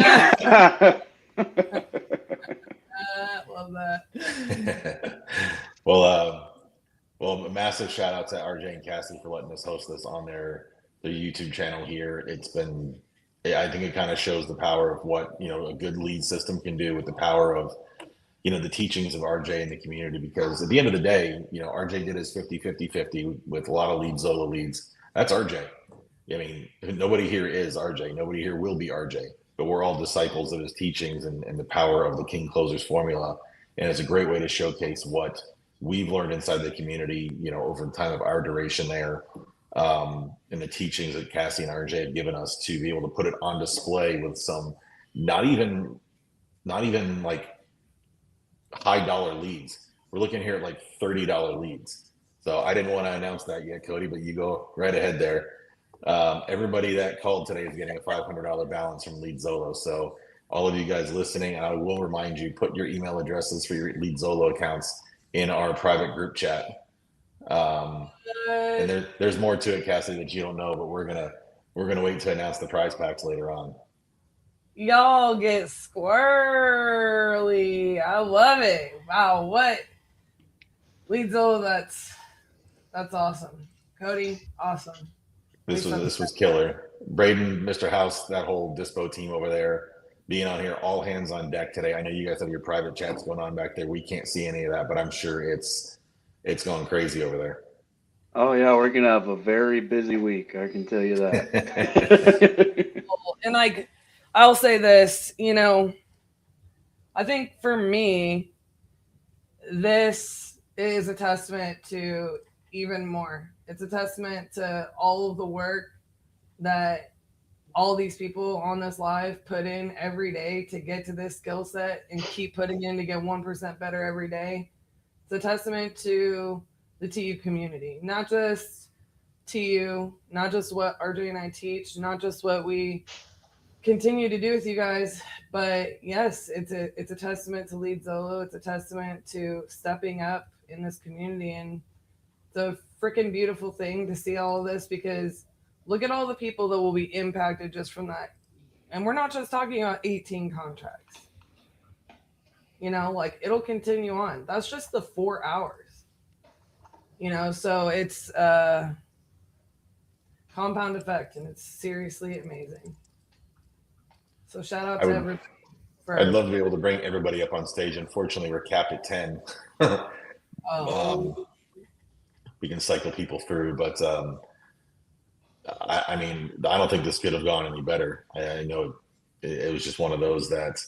that. Well, a massive shout out to RJ and Cassie for letting us host this on their YouTube channel here. It's been, I think it kind of shows the power of what, you know, a good lead system can do with the power of, you know, the teachings of RJ in the community, because at the end of the day, you know, RJ did his 50-50-50 with a lot of Leadzola leads. That's RJ. I mean, nobody here is RJ. Nobody here will be RJ, but we're all disciples of his teachings and the power of the King Closers formula. And it's a great way to showcase what we've learned inside the community, you know, over the time of our duration there, and the teachings that Cassie and RJ have given us to be able to put it on display with some not even like high dollar leads. We're looking here at like $30 leads. So I didn't want to announce that yet, Cody, but you go right ahead there. Everybody that called today is getting a $500 balance from Leadzola. So all of you guys listening, I will remind you, put your email addresses for your Leadzola accounts in our private group chat. And there's more to it, Cassie, that you don't know, but we're gonna wait to announce the prize packs later on. Y'all get squirrely. I love it. Wow, what Leadzola, that's awesome. Cody, awesome. This was killer. Braden, Mr. House, that whole Dispo team over there being on here, all hands on deck today. I know you guys have your private chats going on back there. We can't see any of that, but I'm sure it's going crazy over there. Oh yeah, we're gonna have a very busy week. I can tell you that. And like, I'll say this, you know, I think for me, this is a testament to even more. It's a testament to all of the work that all these people on this live put in every day to get to this skill set and keep putting in to get 1% better every day. It's a testament to the TU community, not just TU, not just what RJ and I teach, not just what we continue to do with you guys. But yes, it's a testament to Lead Zolo. It's a testament to stepping up in this community, and it's a freaking beautiful thing to see all of this, because look at all the people that will be impacted just from that. And we're not just talking about 18 contracts. You know, like it'll continue on. That's just the 4 hours. You know, so it's compound effect, and it's seriously amazing. So shout out to everybody. I'd love to be able to bring everybody up on stage. Unfortunately, we're capped at 10. We can cycle people through, but I mean, I don't think this could have gone any better. I know it was just one of those that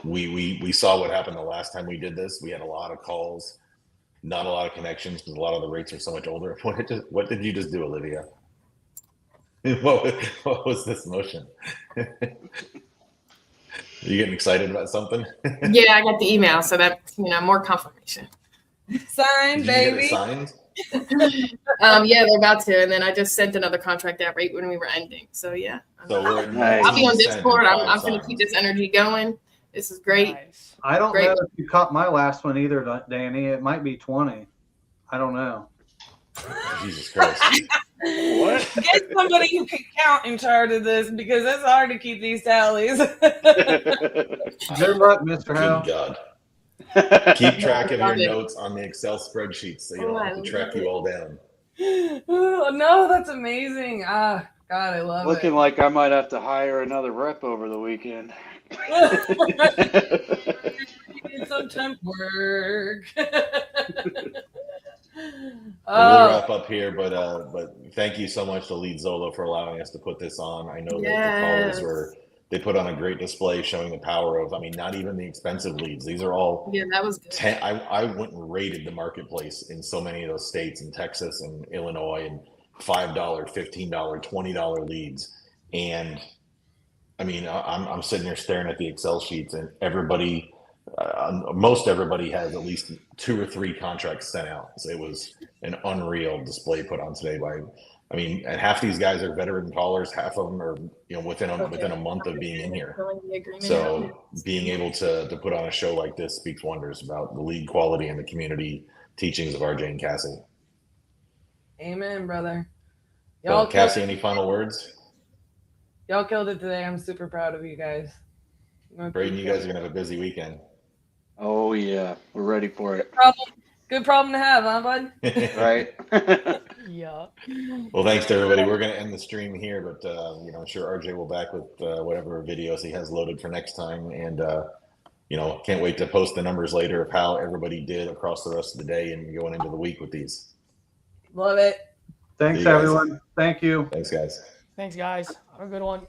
we saw what happened the last time we did this. We had a lot of calls, not a lot of connections, because a lot of the rates are so much older. What did you just do, Olivia? What was this motion? Are you getting excited about something? Yeah, I got the email, so that, you know, more confirmation. Signed, baby. Signed? Yeah, they're about to, and then I just sent another contract out right when we were ending. So yeah, so I'll be on Discord. I'm going to keep this energy going. This is great. I don't know if you caught my last one either, Danny. It might be 20. I don't know. Jesus Christ. What? Get somebody who can count in charge of this, because it's hard to keep these tallies. Good luck, Mr. Howe. Good God. Keep track of your notes on the Excel spreadsheets so you don't have to track you all down. Oh, no, that's amazing. God, I love Looking it. like I might have to hire another rep over the weekend. Need some temp work. We'll wrap up here, but thank you so much to Lead Zolo for allowing us to put this on. I know that the callers they put on a great display showing the power of, I mean, not even the expensive leads. These are all, that was good. I went and rated the marketplace in so many of those states, in Texas and Illinois, and $5, $15, $20 leads. And I mean, I'm sitting there staring at the Excel sheets, and everybody, most everybody has at least 2 or 3 contracts sent out. So it was an unreal display put on today by, I mean, and half these guys are veteran callers. Half of them are, you know, within a month of being in here. So being able to put on a show like this speaks wonders about the lead quality and the community teachings of RJ and Cassie. Amen, brother. Y'all, Cassie, any final words? Y'all killed it today. I'm super proud of you guys. Braden, you guys are gonna have a busy weekend. Oh yeah, we're ready for it. Good problem to have, huh, bud? Right. Yeah. Well, thanks to everybody. We're going to end the stream here, but you know, I'm sure RJ will back with whatever videos he has loaded for next time, and you know, can't wait to post the numbers later of how everybody did across the rest of the day and going into the week with these. Love it. Thanks, everyone. Thank you. Thanks, guys. Thanks, guys. Have a good one.